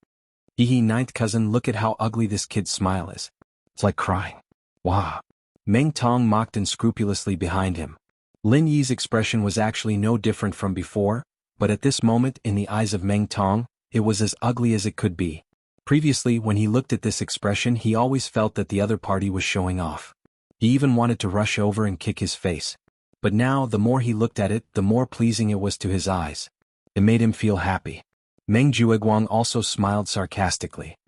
"Hehe, ninth cousin, look at how ugly this kid's smile is. It's like crying. Wah." Meng Tong mocked unscrupulously behind him. Lin Yi's expression was actually no different from before, but at this moment, in the eyes of Meng Tong, it was as ugly as it could be. Previously, when he looked at this expression, he always felt that the other party was showing off. He even wanted to rush over and kick his face. But now, the more he looked at it, the more pleasing it was to his eyes. It made him feel happy. Meng Jueguang also smiled sarcastically.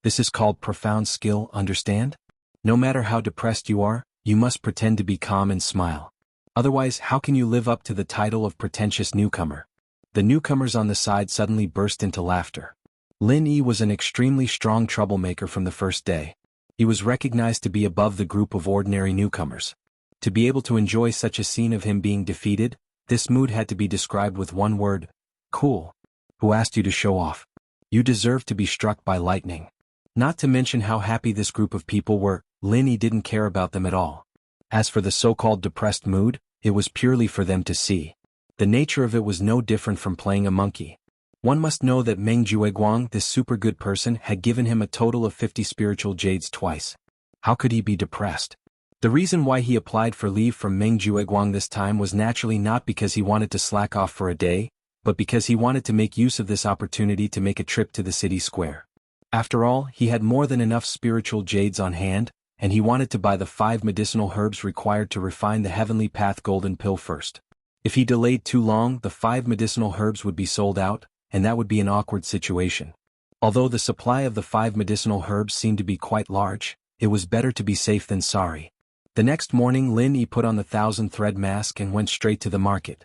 "This is called profound skill, understand? No matter how depressed you are, you must pretend to be calm and smile. Otherwise, how can you live up to the title of pretentious newcomer?" The newcomers on the side suddenly burst into laughter. Lin Yi was an extremely strong troublemaker from the first day. He was recognized to be above the group of ordinary newcomers. To be able to enjoy such a scene of him being defeated, this mood had to be described with one word: cool. Who asked you to show off? You deserve to be struck by lightning. Not to mention how happy this group of people were, Lin Yi didn't care about them at all. As for the so-called depressed mood, it was purely for them to see. The nature of it was no different from playing a monkey. One must know that Meng Jueguang, this super good person, had given him a total of 50 spiritual jades twice. How could he be depressed? The reason why he applied for leave from Meng Jueguang this time was naturally not because he wanted to slack off for a day, but because he wanted to make use of this opportunity to make a trip to the city square. After all, he had more than enough spiritual jades on hand, and he wanted to buy the 5 medicinal herbs required to refine the Heavenly Path Golden Pill first. If he delayed too long, the 5 medicinal herbs would be sold out, and that would be an awkward situation. Although the supply of the 5 medicinal herbs seemed to be quite large, it was better to be safe than sorry. The next morning, Lin Yi put on the 1,000-thread mask and went straight to the market.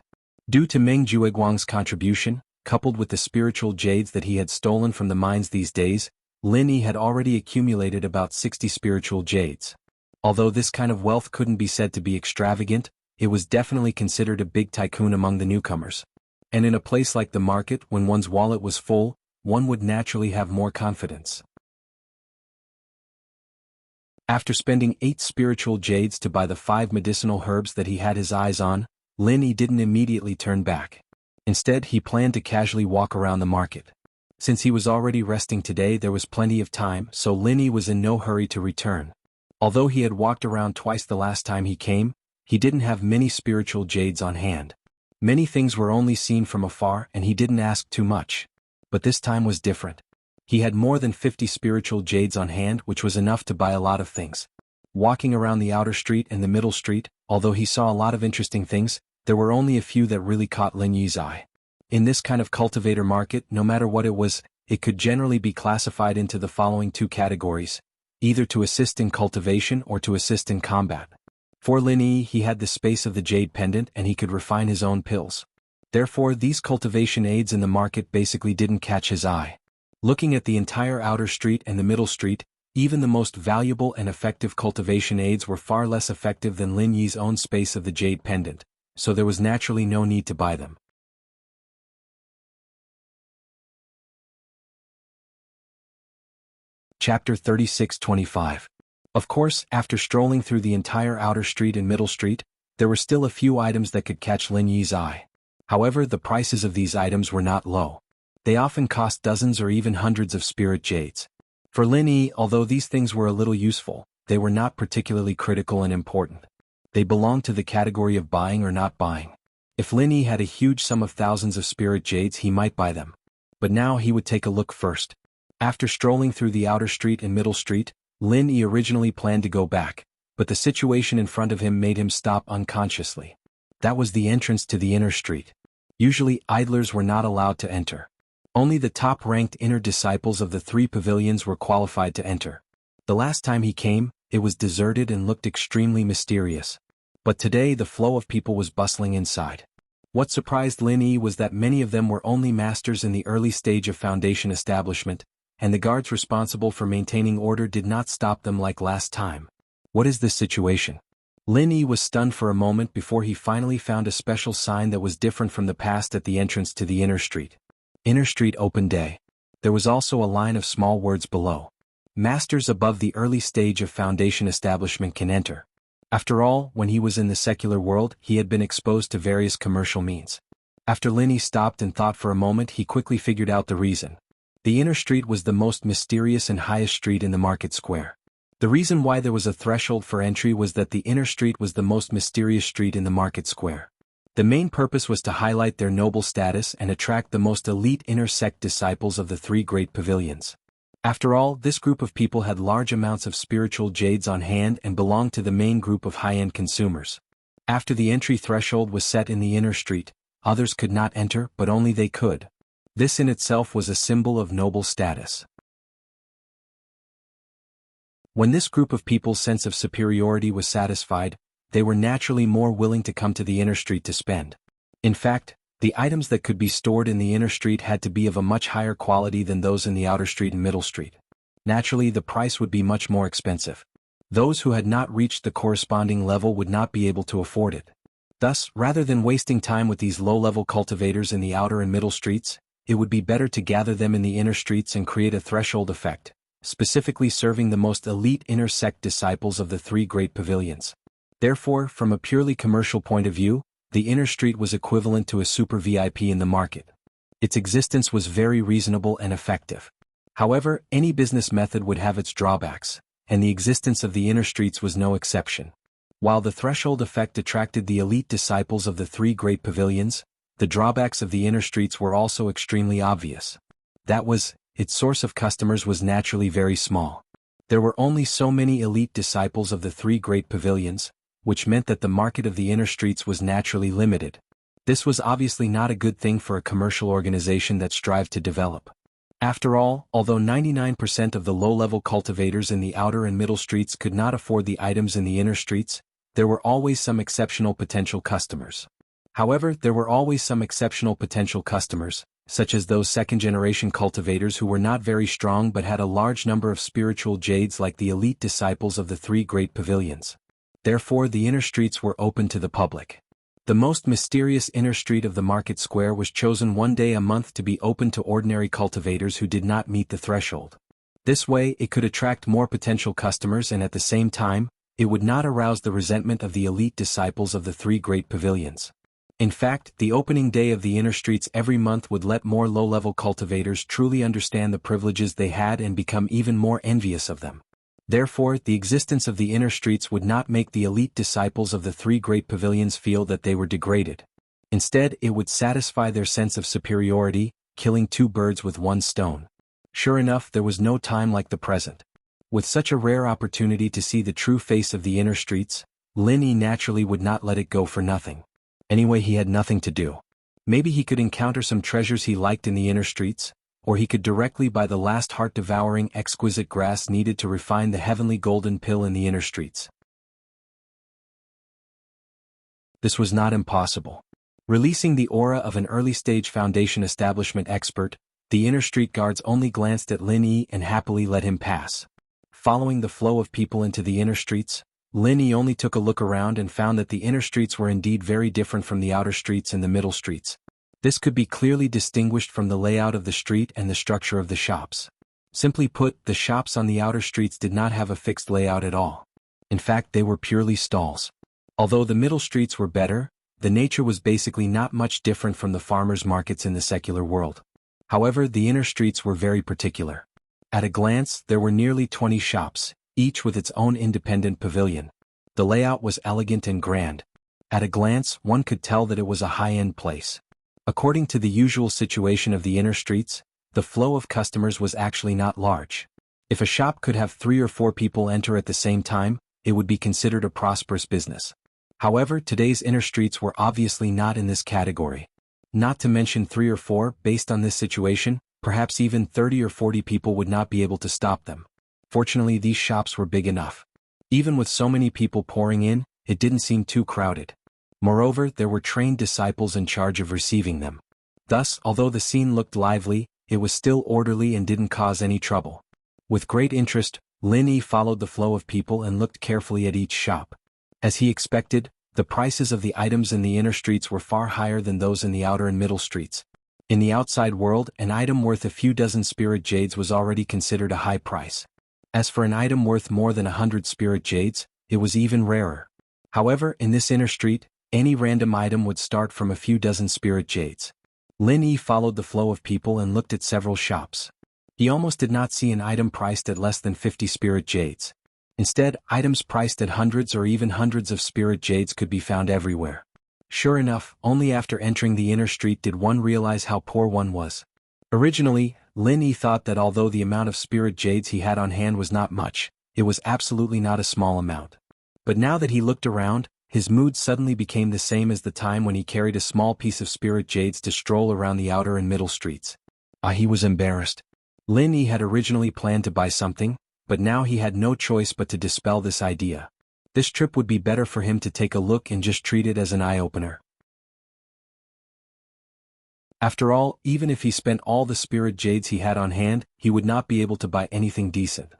Due to Meng Jueguang's contribution, coupled with the spiritual jades that he had stolen from the mines these days, Lin Yi had already accumulated about 60 spiritual jades. Although this kind of wealth couldn't be said to be extravagant, it was definitely considered a big tycoon among the newcomers. And in a place like the market, when one's wallet was full, one would naturally have more confidence. After spending 8 spiritual jades to buy the 5 medicinal herbs that he had his eyes on, Lin Yi didn't immediately turn back. Instead, he planned to casually walk around the market. Since he was already resting today, there was plenty of time, so Lin Yi was in no hurry to return. Although he had walked around twice the last time he came, he didn't have many spiritual jades on hand. Many things were only seen from afar and he didn't ask too much. But this time was different. He had more than 50 spiritual jades on hand, which was enough to buy a lot of things. Walking around the outer street and the middle street, although he saw a lot of interesting things, there were only a few that really caught Lin Yi's eye. In this kind of cultivator market, no matter what it was, it could generally be classified into the following 2 categories, either to assist in cultivation or to assist in combat. For Lin Yi, he had the space of the jade pendant and he could refine his own pills. Therefore, these cultivation aids in the market basically didn't catch his eye. Looking at the entire outer street and the middle street, even the most valuable and effective cultivation aids were far less effective than Lin Yi's own space of the jade pendant, so there was naturally no need to buy them. Chapter 36-25. Of course, after strolling through the entire outer street and middle street, there were still a few items that could catch Lin Yi's eye. However, the prices of these items were not low. They often cost dozens or even hundreds of spirit jades. For Lin Yi, although these things were a little useful, they were not particularly critical and important. They belonged to the category of buying or not buying. If Lin Yi had a huge sum of thousands of spirit jades, he might buy them. But now he would take a look first. After strolling through the outer street and middle street, Lin Yi originally planned to go back, but the situation in front of him made him stop unconsciously. That was the entrance to the inner street. Usually, idlers were not allowed to enter. Only the top-ranked inner disciples of the 3 pavilions were qualified to enter. The last time he came, it was deserted and looked extremely mysterious. But today the flow of people was bustling inside. What surprised Lin Yi was that many of them were only masters in the early stage of foundation establishment, and the guards responsible for maintaining order did not stop them like last time. What is this situation? Lin Yi was stunned for a moment before he finally found a special sign that was different from the past at the entrance to the inner street. Inner Street Open Day. There was also a line of small words below. Masters above the early stage of foundation establishment can enter. After all, when he was in the secular world, he had been exposed to various commercial means. After Lin Yi stopped and thought for a moment, he quickly figured out the reason. The inner street was the most mysterious and highest street in the market square. The reason why there was a threshold for entry was that the inner street was the most mysterious street in the market square. The main purpose was to highlight their noble status and attract the most elite inner sect disciples of the 3 great pavilions. After all, this group of people had large amounts of spiritual jades on hand and belonged to the main group of high-end consumers. After the entry threshold was set in the inner street, others could not enter, but only they could. This in itself was a symbol of noble status. When this group of people's sense of superiority was satisfied, they were naturally more willing to come to the inner street to spend. In fact, the items that could be stored in the inner street had to be of a much higher quality than those in the outer street and middle street. Naturally, the price would be much more expensive. Those who had not reached the corresponding level would not be able to afford it. Thus, rather than wasting time with these low-level cultivators in the outer and middle streets, it would be better to gather them in the inner streets and create a threshold effect, specifically serving the most elite inner sect disciples of the 3 great pavilions. Therefore, from a purely commercial point of view, the inner street was equivalent to a super VIP in the market. Its existence was very reasonable and effective. However, any business method would have its drawbacks, and the existence of the inner streets was no exception. While the threshold effect attracted the elite disciples of the 3 great pavilions, the drawbacks of the inner streets were also extremely obvious. That was, its source of customers was naturally very small. There were only so many elite disciples of the 3 great pavilions, which meant that the market of the inner streets was naturally limited. This was obviously not a good thing for a commercial organization that strived to develop. After all, although 99% of the low-level cultivators in the outer and middle streets could not afford the items in the inner streets, there were always some exceptional potential customers. However, there were always some exceptional potential customers, such as those second-generation cultivators who were not very strong but had a large number of spiritual jades like the elite disciples of the 3 great pavilions. Therefore, the inner streets were open to the public. The most mysterious inner street of the market square was chosen one day a month to be open to ordinary cultivators who did not meet the threshold. This way it could attract more potential customers and at the same time, it would not arouse the resentment of the elite disciples of the three great pavilions. In fact, the opening day of the inner streets every month would let more low-level cultivators truly understand the privileges they had and become even more envious of them. Therefore, the existence of the inner streets would not make the elite disciples of the three great pavilions feel that they were degraded. Instead, it would satisfy their sense of superiority, killing two birds with one stone. Sure enough, there was no time like the present. With such a rare opportunity to see the true face of the inner streets, Lin Yi naturally would not let it go for nothing. Anyway, he had nothing to do. Maybe he could encounter some treasures he liked in the inner streets, or he could directly buy the last heart-devouring exquisite grass needed to refine the heavenly golden pill in the inner streets. This was not impossible. Releasing the aura of an early-stage foundation establishment expert, the inner street guards only glanced at Lin Yi and happily let him pass. Following the flow of people into the inner streets, Lin Yi only took a look around and found that the inner streets were indeed very different from the outer streets and the middle streets. This could be clearly distinguished from the layout of the street and the structure of the shops. Simply put, the shops on the outer streets did not have a fixed layout at all. In fact, they were purely stalls. Although the middle streets were better, the nature was basically not much different from the farmers' markets in the secular world. However, the inner streets were very particular. At a glance, there were nearly 20 shops, each with its own independent pavilion. The layout was elegant and grand. At a glance, one could tell that it was a high-end place. According to the usual situation of the inner streets, the flow of customers was actually not large. If a shop could have 3 or 4 people enter at the same time, it would be considered a prosperous business. However, today's inner streets were obviously not in this category. Not to mention 3 or 4, based on this situation, perhaps even 30 or 40 people would not be able to stop them. Fortunately, these shops were big enough. Even with so many people pouring in, it didn't seem too crowded. Moreover, there were trained disciples in charge of receiving them. Thus, although the scene looked lively, it was still orderly and didn't cause any trouble. With great interest, Lin Yi followed the flow of people and looked carefully at each shop. As he expected, the prices of the items in the inner streets were far higher than those in the outer and middle streets. In the outside world, an item worth a few dozen spirit jades was already considered a high price. As for an item worth more than 100 spirit jades, it was even rarer. However, in this inner street, any random item would start from a few dozen spirit jades. Lin Yi followed the flow of people and looked at several shops. He almost did not see an item priced at less than 50 spirit jades. Instead, items priced at hundreds or even hundreds of spirit jades could be found everywhere. Sure enough, only after entering the inner street did one realize how poor one was. Originally, Lin Yi thought that although the amount of spirit jades he had on hand was not much, it was absolutely not a small amount. But now that he looked around, his mood suddenly became the same as the time when he carried a small piece of spirit jades to stroll around the outer and middle streets. He was embarrassed. Lin Yi had originally planned to buy something, but now he had no choice but to dispel this idea. This trip would be better for him to take a look and just treat it as an eye-opener. After all, even if he spent all the spirit jades he had on hand, he would not be able to buy anything decent.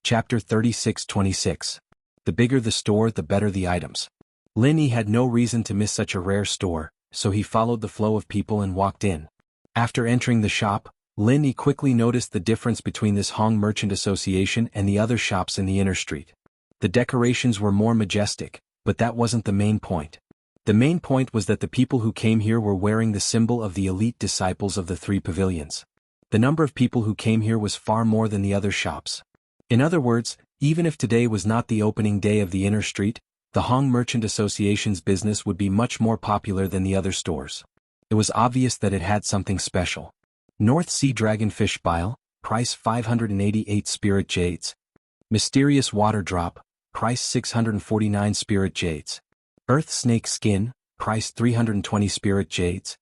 Chapter 36-26. The bigger the store, the better the items. Lin Yi had no reason to miss such a rare store, so he followed the flow of people and walked in. After entering the shop, Lin Yi quickly noticed the difference between this Hong Merchant Association and the other shops in the inner street. The decorations were more majestic, but that wasn't the main point. The main point was that the people who came here were wearing the symbol of the elite disciples of the three pavilions. The number of people who came here was far more than the other shops. In other words, even if today was not the opening day of the inner street, the Hong Merchant Association's business would be much more popular than the other stores. It was obvious that it had something special. North Sea Dragonfish Bile, price 588 spirit jades. Mysterious Water Drop, price 649 spirit jades. Earth Snake Skin, price 320 spirit jades.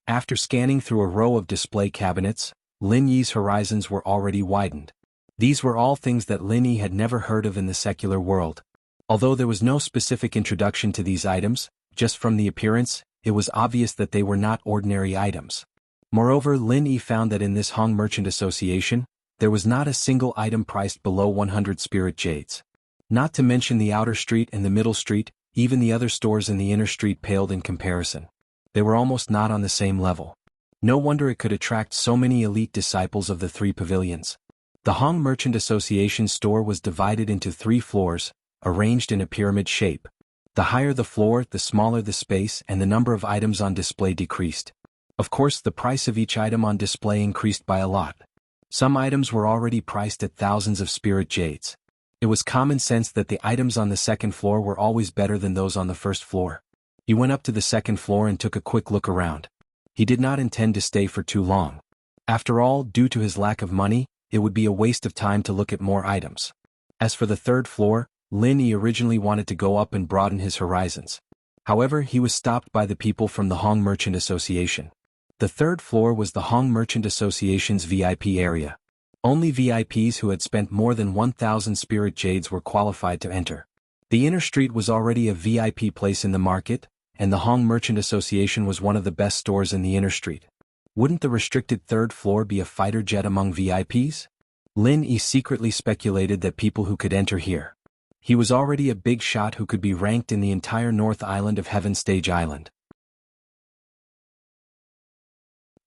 After scanning through a row of display cabinets, Lin Yi's horizons were already widened. These were all things that Lin Yi had never heard of in the secular world. Although there was no specific introduction to these items, just from the appearance, it was obvious that they were not ordinary items. Moreover, Lin Yi found that in this Hong Merchant Association, there was not a single item priced below 100 spirit jades. Not to mention the outer street and the middle street, even the other stores in the inner street paled in comparison. They were almost not on the same level. No wonder it could attract so many elite disciples of the three pavilions. The Hong Merchant Association store was divided into 3 floors, arranged in a pyramid shape. The higher the floor, the smaller the space, and the number of items on display decreased. Of course, the price of each item on display increased by a lot. Some items were already priced at thousands of spirit jades. It was common sense that the items on the second floor were always better than those on the first floor. He went up to the second floor and took a quick look around. He did not intend to stay for too long. After all, due to his lack of money, it would be a waste of time to look at more items. As for the third floor, Lin Yi originally wanted to go up and broaden his horizons. However, he was stopped by the people from the Hong Merchant Association. The third floor was the Hong Merchant Association's VIP area. Only VIPs who had spent more than 1,000 spirit jades were qualified to enter. The inner street was already a VIP place in the market, and the Hong Merchant Association was one of the best stores in the inner street. Wouldn't the restricted third floor be a fighter jet among VIPs? Lin Yi secretly speculated that people who could enter here. He was already a big shot who could be ranked in the entire North Island of Heaven Stage Island.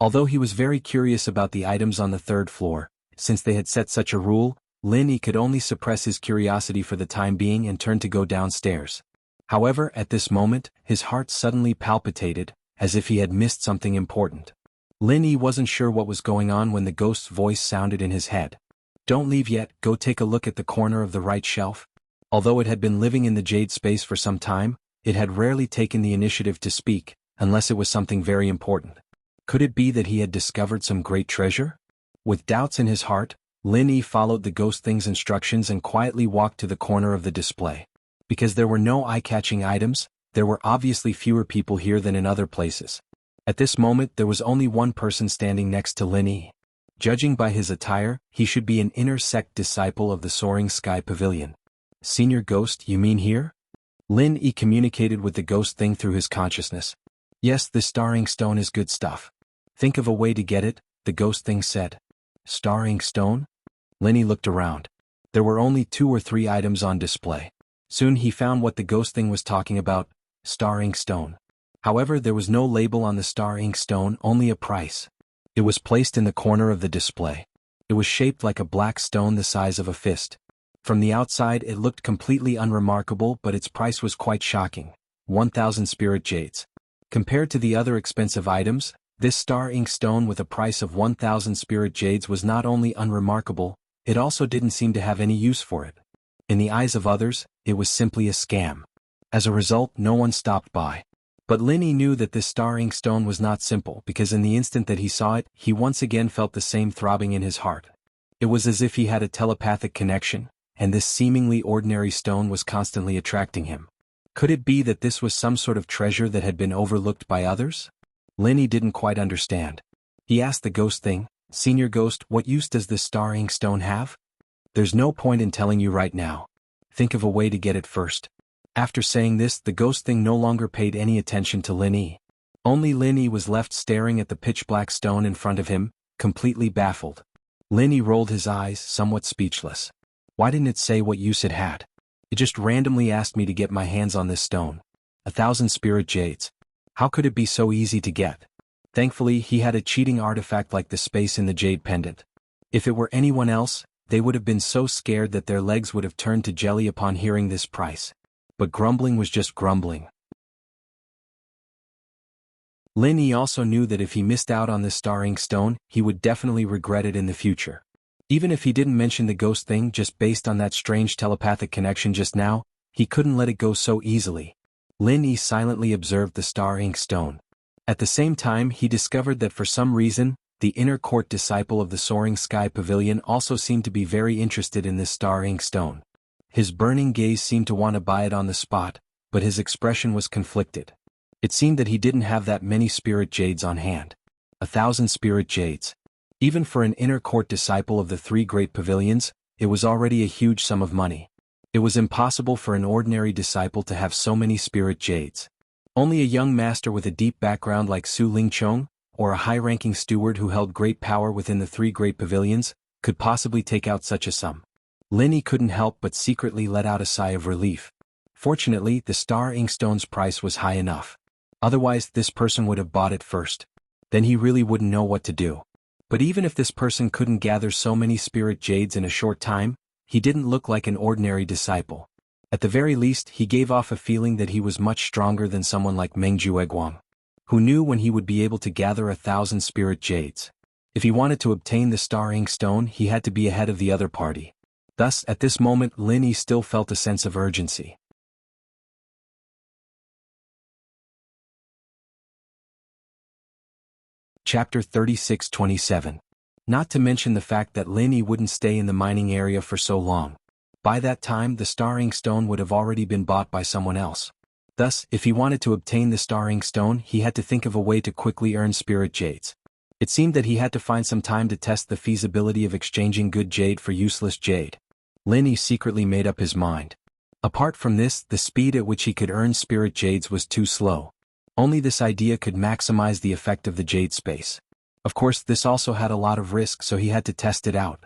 Although he was very curious about the items on the third floor, since they had set such a rule, Lin Yi could only suppress his curiosity for the time being and turn to go downstairs. However, at this moment, his heart suddenly palpitated, as if he had missed something important. Lin Yi wasn't sure what was going on when the ghost's voice sounded in his head. "Don't leave yet, go take a look at the corner of the right shelf." Although it had been living in the jade space for some time, it had rarely taken the initiative to speak, unless it was something very important. Could it be that he had discovered some great treasure? With doubts in his heart, Lin Yi followed the ghost thing's instructions and quietly walked to the corner of the display. Because there were no eye-catching items, there were obviously fewer people here than in other places. At this moment there was only one person standing next to Lin Yi. Judging by his attire, he should be an inner sect disciple of the Soaring Sky Pavilion. "Senior Ghost, you mean here?" Lin Yi communicated with the ghost thing through his consciousness. "Yes, this starring stone is good stuff. Think of a way to get it," the ghost thing said. "Starring stone?" Lin Yi looked around. There were only 2 or 3 items on display. Soon he found what the ghost thing was talking about: starring stone. However, there was no label on the starring stone, only a price. It was placed in the corner of the display. It was shaped like a black stone the size of a fist. From the outside it looked completely unremarkable, but its price was quite shocking: 1,000 spirit jades. Compared to the other expensive items, this star ink stone with a price of 1,000 spirit jades was not only unremarkable, it also didn't seem to have any use for it. In the eyes of others, it was simply a scam. As a result, no one stopped by. But Lin Yi knew that this star ink stone was not simple, because in the instant that he saw it, he once again felt the same throbbing in his heart. It was as if he had a telepathic connection, and this seemingly ordinary stone was constantly attracting him. Could it be that this was some sort of treasure that had been overlooked by others? Lin Yi didn't quite understand. He asked the ghost thing, "Senior Ghost, what use does this star ink stone have?" "There's no point in telling you right now. Think of a way to get it first." After saying this, the ghost thing no longer paid any attention to Lin Yi. Only Lin Yi was left staring at the pitch-black stone in front of him, completely baffled. Lin Yi rolled his eyes, somewhat speechless. Why didn't it say what use it had? It just randomly asked me to get my hands on this stone. 1,000 spirit jades. How could it be so easy to get? Thankfully, he had a cheating artifact like the space in the jade pendant. If it were anyone else, they would have been so scared that their legs would have turned to jelly upon hearing this price. But grumbling was just grumbling. Lin Yi also knew that if he missed out on this star ink stone, he would definitely regret it in the future. Even if he didn't mention the ghost thing just based on that strange telepathic connection just now, he couldn't let it go so easily. Lin Yi silently observed the star ink stone. At the same time, he discovered that for some reason, the inner court disciple of the Soaring Sky Pavilion also seemed to be very interested in this star ink stone. His burning gaze seemed to want to buy it on the spot, but his expression was conflicted. It seemed that he didn't have that many spirit jades on hand. 1,000 spirit jades. Even for an inner court disciple of the 3 great pavilions, it was already a huge sum of money. It was impossible for an ordinary disciple to have so many spirit jades. Only a young master with a deep background like Su Lingchong, or a high-ranking steward who held great power within the 3 great pavilions, could possibly take out such a sum. Lin Yi couldn't help but secretly let out a sigh of relief. Fortunately, the star inkstone's price was high enough. Otherwise, this person would have bought it first. Then he really wouldn't know what to do. But even if this person couldn't gather so many spirit jades in a short time, he didn't look like an ordinary disciple. At the very least, he gave off a feeling that he was much stronger than someone like Meng Jueguang, who knew when he would be able to gather 1,000 spirit jades. If he wanted to obtain the star inkstone, he had to be ahead of the other party. Thus, at this moment, Lin Yi still felt a sense of urgency. Chapter 36-27. Not to mention the fact that Lin Yi wouldn't stay in the mining area for so long. By that time, the star inkstone would have already been bought by someone else. Thus, if he wanted to obtain the star inkstone, he had to think of a way to quickly earn spirit jades. It seemed that he had to find some time to test the feasibility of exchanging good jade for useless jade. Lin Yi secretly made up his mind. Apart from this, the speed at which he could earn spirit jades was too slow. Only this idea could maximize the effect of the jade space. Of course, this also had a lot of risk, so he had to test it out.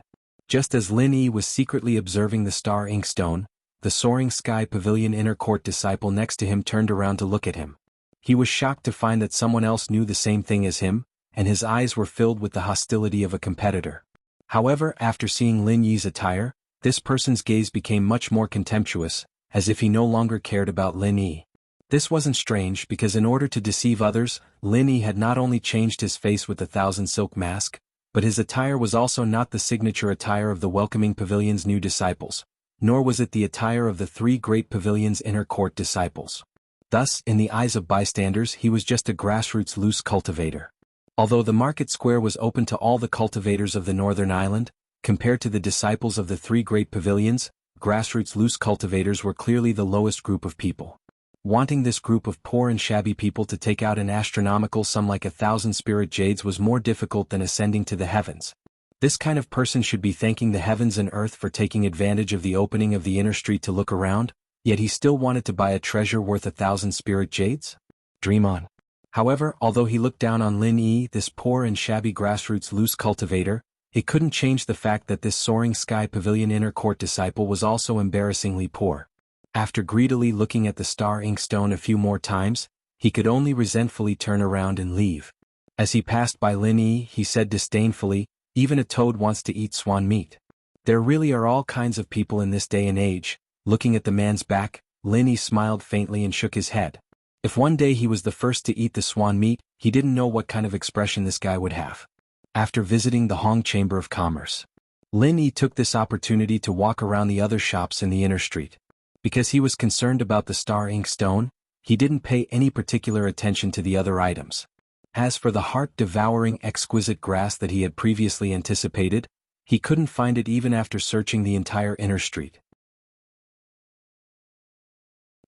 Just as Lin Yi was secretly observing the star inkstone, the soaring sky pavilion inner court disciple next to him turned around to look at him. He was shocked to find that someone else knew the same thing as him, and his eyes were filled with the hostility of a competitor. However, after seeing Lin Yi's attire, this person's gaze became much more contemptuous, as if he no longer cared about Lin Yi. This wasn't strange because in order to deceive others, Lin Yi had not only changed his face with the 1,000 silk mask, but his attire was also not the signature attire of the welcoming pavilion's new disciples, nor was it the attire of the 3 great pavilion's inner court disciples. Thus, in the eyes of bystanders, he was just a grassroots loose cultivator. Although the market square was open to all the cultivators of the northern island, compared to the disciples of the 3 great pavilions, grassroots loose cultivators were clearly the lowest group of people. Wanting this group of poor and shabby people to take out an astronomical sum like 1,000 spirit jades was more difficult than ascending to the heavens. This kind of person should be thanking the heavens and earth for taking advantage of the opening of the inner street to look around, yet he still wanted to buy a treasure worth 1,000 spirit jades? Dream on. However, although he looked down on Lin Yi, this poor and shabby grassroots loose cultivator, it couldn't change the fact that this soaring sky pavilion inner court disciple was also embarrassingly poor. After greedily looking at the star inkstone a few more times, he could only resentfully turn around and leave. As he passed by Lin Yi, he said disdainfully, "Even a toad wants to eat swan meat. There really are all kinds of people in this day and age." Looking at the man's back, Lin Yi smiled faintly and shook his head. If one day he was the first to eat the swan meat, he didn't know what kind of expression this guy would have. After visiting the Hong Chamber of Commerce, Lin Yi took this opportunity to walk around the other shops in the inner street. Because he was concerned about the star inkstone, he didn't pay any particular attention to the other items. As for the heart-devouring exquisite grass that he had previously anticipated, he couldn't find it even after searching the entire inner street.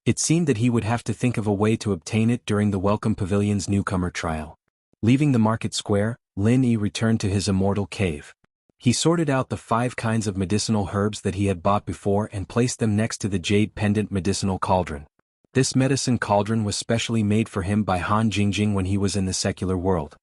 It seemed that he would have to think of a way to obtain it during the Welcome Pavilion's newcomer trial. Leaving the market square, Lin Yi returned to his immortal cave. He sorted out the 5 kinds of medicinal herbs that he had bought before and placed them next to the jade pendant medicinal cauldron. This medicine cauldron was specially made for him by Han Jingjing when he was in the secular world.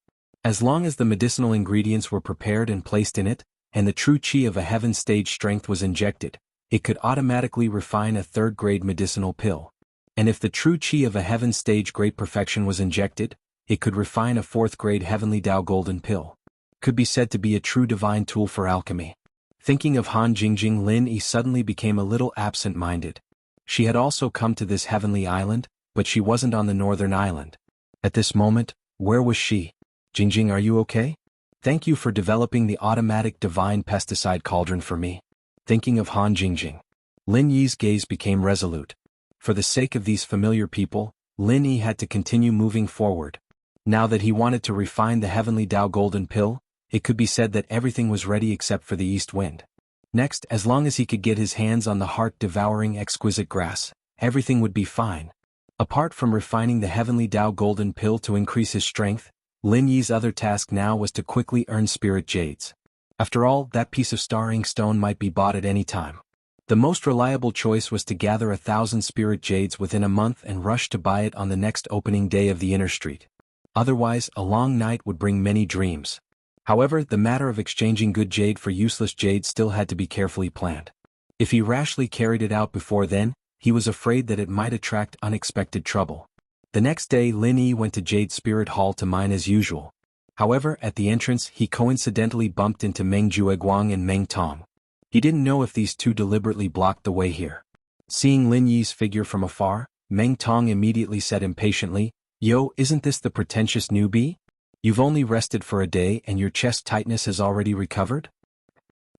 As long as the medicinal ingredients were prepared and placed in it, and the true chi of a heaven stage strength was injected, it could automatically refine a 3rd-grade medicinal pill. And if the true chi of a heaven stage great perfection was injected, it could refine a 4th-grade heavenly Tao golden pill. Could be said to be a true divine tool for alchemy. Thinking of Han Jingjing, Lin Yi suddenly became a little absent-minded. She had also come to this heavenly island, but she wasn't on the northern island. At this moment, where was she? "Jingjing, are you okay? Thank you for developing the automatic divine pesticide cauldron for me." Thinking of Han Jingjing, Lin Yi's gaze became resolute. For the sake of these familiar people, Lin Yi had to continue moving forward. Now that he wanted to refine the heavenly Tao golden pill, it could be said that everything was ready except for the east wind. Next, as long as he could get his hands on the heart-devouring exquisite grass, everything would be fine. Apart from refining the heavenly Tao golden pill to increase his strength, Lin Yi's other task now was to quickly earn spirit jades. After all, that piece of star inkstone might be bought at any time. The most reliable choice was to gather 1,000 spirit jades within a month and rush to buy it on the next opening day of the inner street. Otherwise, a long night would bring many dreams. However, the matter of exchanging good jade for useless jade still had to be carefully planned. If he rashly carried it out before then, he was afraid that it might attract unexpected trouble. The next day Lin Yi went to Jade Spirit Hall to mine as usual. However, at the entrance he coincidentally bumped into Meng Jueguang and Meng Tong. He didn't know if these two deliberately blocked the way here. Seeing Lin Yi's figure from afar, Meng Tong immediately said impatiently, "Yo, isn't this the pretentious newbie? You've only rested for a day and your chest tightness has already recovered?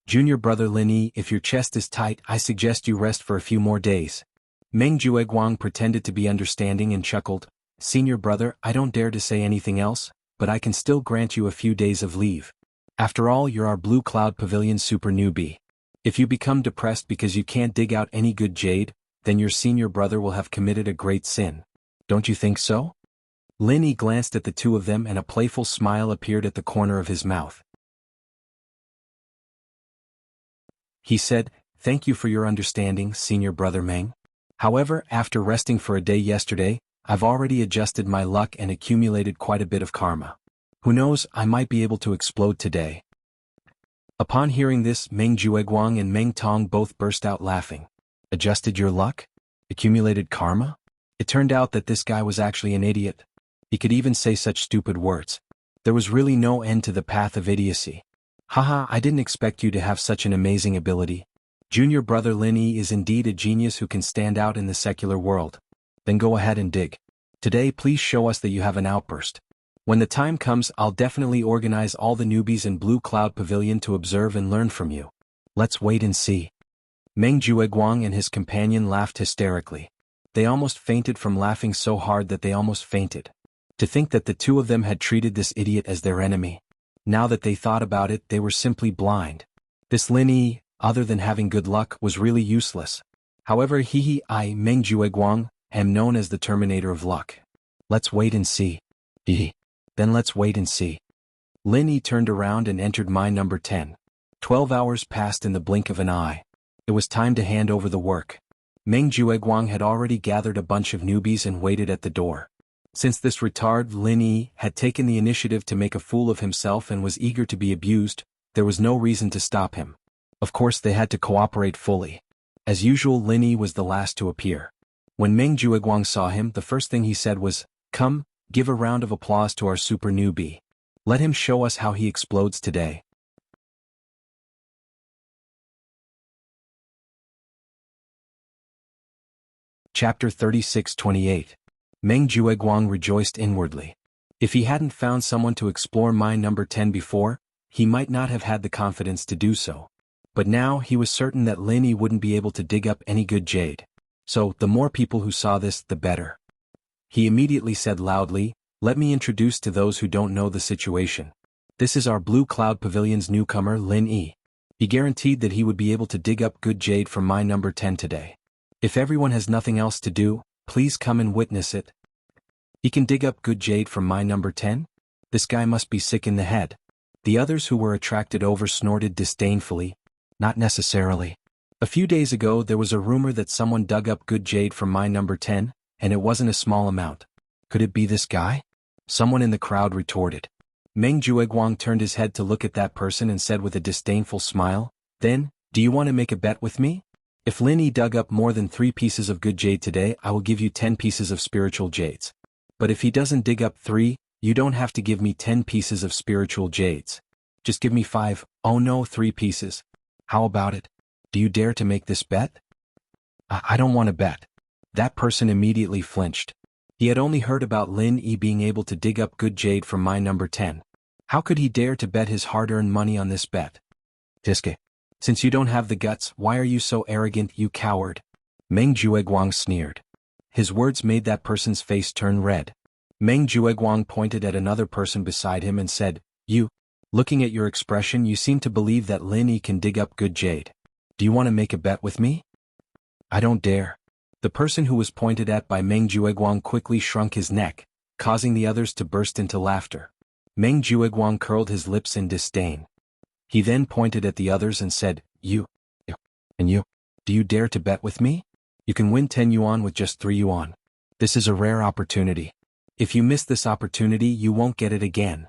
Junior brother Lin Yi, if your chest is tight, I suggest you rest for a few more days." Meng Jueguang pretended to be understanding and chuckled, "Senior brother, I don't dare to say anything else, but I can still grant you a few days of leave. After all, you're our Blue Cloud Pavilion super newbie. If you become depressed because you can't dig out any good jade, then your senior brother will have committed a great sin. Don't you think so?" Lin Yi glanced at the two of them and a playful smile appeared at the corner of his mouth. He said, "Thank you for your understanding, senior brother Meng. However, after resting for a day yesterday, I've already adjusted my luck and accumulated quite a bit of karma. Who knows, I might be able to explode today." Upon hearing this, Meng Jueguang and Meng Tong both burst out laughing. Adjusted your luck? Accumulated karma? It turned out that this guy was actually an idiot. He could even say such stupid words. There was really no end to the path of idiocy. Haha, I didn't expect you to have such an amazing ability. Junior brother Lin Yi is indeed a genius who can stand out in the secular world. Then go ahead and dig. Today please show us that you have an outburst. When the time comes, I'll definitely organize all the newbies in Blue Cloud Pavilion to observe and learn from you. Let's wait and see. Meng Jueguang and his companion laughed hysterically. They almost fainted from laughing so hard that they almost fainted. To think that the two of them had treated this idiot as their enemy. Now that they thought about it, they were simply blind. This Lin Yi, other than having good luck, was really useless. However, I, Meng Jueguang, am known as the Terminator of Luck. Let's wait and see. Then let's wait and see. Lin Yi turned around and entered mine number 10. 12 hours passed in the blink of an eye. It was time to hand over the work. Meng Jueguang had already gathered a bunch of newbies and waited at the door. Since this retard Lin Yi had taken the initiative to make a fool of himself and was eager to be abused, there was no reason to stop him. Of course they had to cooperate fully. As usual, Lin Yi was the last to appear. When Meng Jueguang saw him, the first thing he said was, "Come, give a round of applause to our super newbie. Let him show us how he explodes today." Chapter 36-28. Meng Jueguang rejoiced inwardly. If he hadn't found someone to explore mine number 10 before, he might not have had the confidence to do so. But now he was certain that Lin Yi wouldn't be able to dig up any good jade. So, the more people who saw this, the better. He immediately said loudly, "Let me introduce to those who don't know the situation. This is our Blue Cloud Pavilion's newcomer, Lin Yi. He guaranteed that he would be able to dig up good jade from mine number 10 today. If everyone has nothing else to do, please come and witness it." He can dig up good jade from mine number 10? This guy must be sick in the head. The others who were attracted over snorted disdainfully. Not necessarily. A few days ago there was a rumor that someone dug up good jade from mine number 10, and it wasn't a small amount. Could it be this guy? Someone in the crowd retorted. Meng Jueguang turned his head to look at that person and said with a disdainful smile, "Then, do you want to make a bet with me? If Lin Yi dug up more than 3 pieces of good jade today, I will give you 10 pieces of spiritual jades. But if he doesn't dig up 3, you don't have to give me 10 pieces of spiritual jades. Just give me 5, oh no, 3 pieces. How about it? Do you dare to make this bet?" I don't want to bet." That person immediately flinched. He had only heard about Lin Yi being able to dig up good jade from mine number 10. How could he dare to bet his hard-earned money on this bet? "Tiske. Since you don't have the guts, why are you so arrogant, you coward?" Meng Jueguang sneered. His words made that person's face turn red. Meng Jueguang pointed at another person beside him and said, "You. Looking at your expression, you seem to believe that Lin Yi can dig up good jade. Do you want to make a bet with me?" "I don't dare." The person who was pointed at by Meng Jueguang quickly shrunk his neck, causing the others to burst into laughter. Meng Jueguang curled his lips in disdain. He then pointed at the others and said, You. And you. Do you dare to bet with me? You can win 10 yuan with just 3 yuan. This is a rare opportunity. If you miss this opportunity, you won't get it again."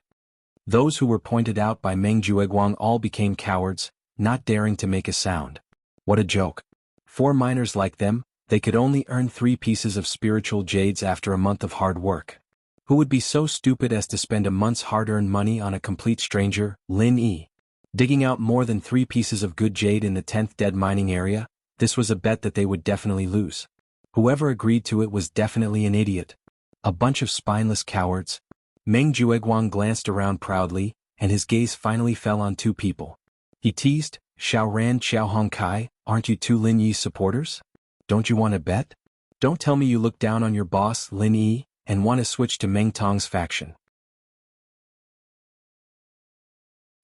Those who were pointed out by Meng Jueguang all became cowards, not daring to make a sound. What a joke. 4 miners like them, they could only earn 3 pieces of spiritual jades after a month of hard work. Who would be so stupid as to spend a month's hard-earned money on a complete stranger, Lin Yi? Digging out more than 3 pieces of good jade in the 10th dead mining area, this was a bet that they would definitely lose. Whoever agreed to it was definitely an idiot. A bunch of spineless cowards. Meng Jueguang glanced around proudly, and his gaze finally fell on 2 people. He teased, Xiaoran Xiaohongkai, aren't you 2 Lin Yi's supporters? Don't you want to bet? Don't tell me you look down on your boss, Lin Yi, and want to switch to Meng Tong's faction.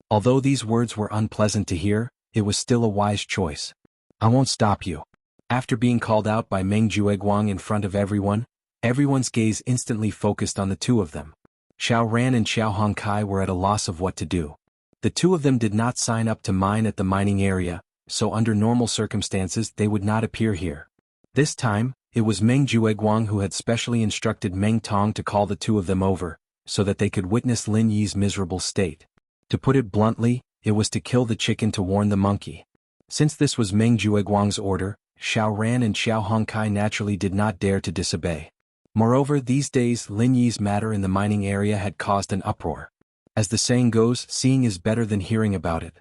Although these words were unpleasant to hear, it was still a wise choice. I won't stop you. After being called out by Meng Jueguang in front of everyone, everyone's gaze instantly focused on the 2 of them. Xiaoran and Xiaohongkai were at a loss of what to do. The 2 of them did not sign up to mine at the mining area, so under normal circumstances they would not appear here. This time, it was Meng Jueguang who had specially instructed Meng Tong to call the 2 of them over, so that they could witness Lin Yi's miserable state. To put it bluntly, it was to kill the chicken to warn the monkey. Since this was Meng Jueguang's order, Xiaoran and Xiaohongkai naturally did not dare to disobey. Moreover, these days Lin Yi's matter in the mining area had caused an uproar. As the saying goes, seeing is better than hearing about it.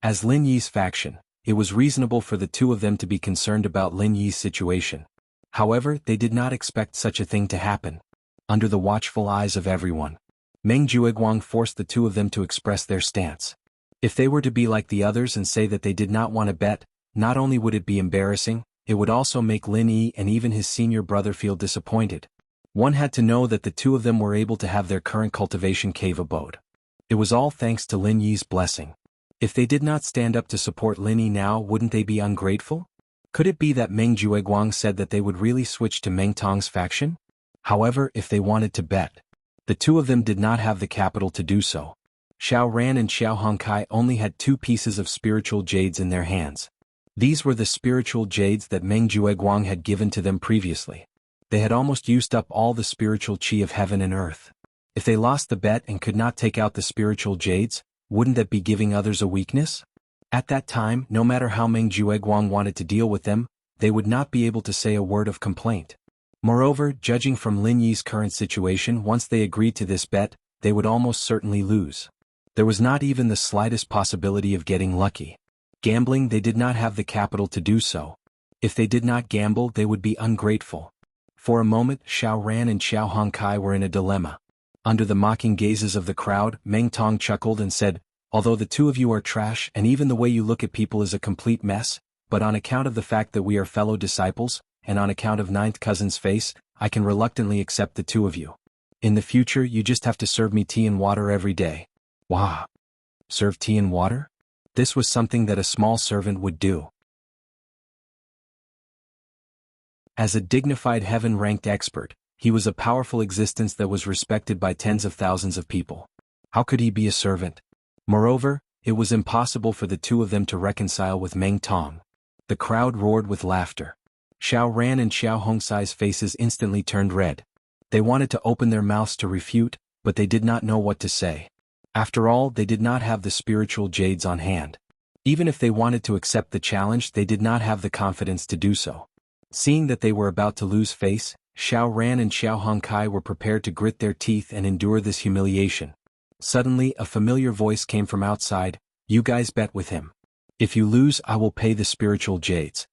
As Lin Yi's faction, it was reasonable for the 2 of them to be concerned about Lin Yi's situation. However, they did not expect such a thing to happen. Under the watchful eyes of everyone, Meng Jueguang forced the 2 of them to express their stance. If they were to be like the others and say that they did not want to bet, not only would it be embarrassing, it would also make Lin Yi and even his senior brother feel disappointed. One had to know that the 2 of them were able to have their current cultivation cave abode. It was all thanks to Lin Yi's blessing. If they did not stand up to support Lin Yi now, wouldn't they be ungrateful? Could it be that Meng Jueguang said that they would really switch to Meng Tong's faction? However, if they wanted to bet, the 2 of them did not have the capital to do so. Xiaoran and Xiaohongkai only had 2 pieces of spiritual jades in their hands. These were the spiritual jades that Meng Jueguang had given to them previously. They had almost used up all the spiritual chi of heaven and earth. If they lost the bet and could not take out the spiritual jades, wouldn't that be giving others a weakness? At that time, no matter how Meng Jueguang wanted to deal with them, they would not be able to say a word of complaint. Moreover, judging from Lin Yi's current situation, once they agreed to this bet, they would almost certainly lose. There was not even the slightest possibility of getting lucky. Gambling, they did not have the capital to do so. If they did not gamble, they would be ungrateful. For a moment, Xiaoran and Xiaohongkai were in a dilemma. Under the mocking gazes of the crowd, Meng Tong chuckled and said, although the 2 of you are trash and even the way you look at people is a complete mess, but on account of the fact that we are fellow disciples, and on account of ninth cousin's face, I can reluctantly accept the 2 of you. In the future, you just have to serve me tea and water every day. Wow! Serve tea and water? This was something that a small servant would do. As a dignified heaven-ranked expert, he was a powerful existence that was respected by tens of thousands of people. How could he be a servant? Moreover, it was impossible for the 2 of them to reconcile with Meng Tong. The crowd roared with laughter. Xiaoran and Xiaohongkai's faces instantly turned red. They wanted to open their mouths to refute, but they did not know what to say. After all, they did not have the spiritual jades on hand. Even if they wanted to accept the challenge, they did not have the confidence to do so. Seeing that they were about to lose face, Xiaoran and Xiaohongkai were prepared to grit their teeth and endure this humiliation. Suddenly, a familiar voice came from outside, "You guys bet with him. If you lose, I will pay the spiritual jades."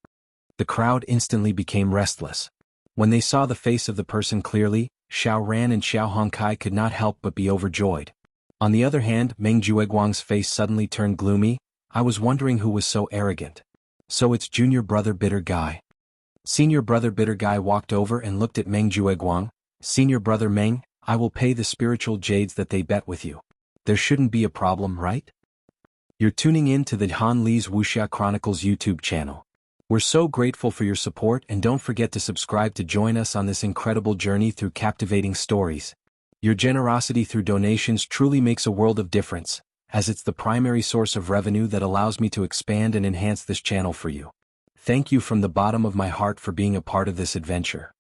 The crowd instantly became restless. When they saw the face of the person clearly, Xiaoran and Xiaohongkai could not help but be overjoyed. On the other hand, Meng Jueguang's face suddenly turned gloomy. I was wondering who was so arrogant. So it's junior brother Bitter Guy. Senior brother Bitter Guy walked over and looked at Meng Jueguang. Senior brother Meng, I will pay the spiritual jades that they bet with you. There shouldn't be a problem, right? You're tuning in to the Han Li's Wuxia Chronicles YouTube channel. We're so grateful for your support, and don't forget to subscribe to join us on this incredible journey through captivating stories. Your generosity through donations truly makes a world of difference, as it's the primary source of revenue that allows me to expand and enhance this channel for you. Thank you from the bottom of my heart for being a part of this adventure.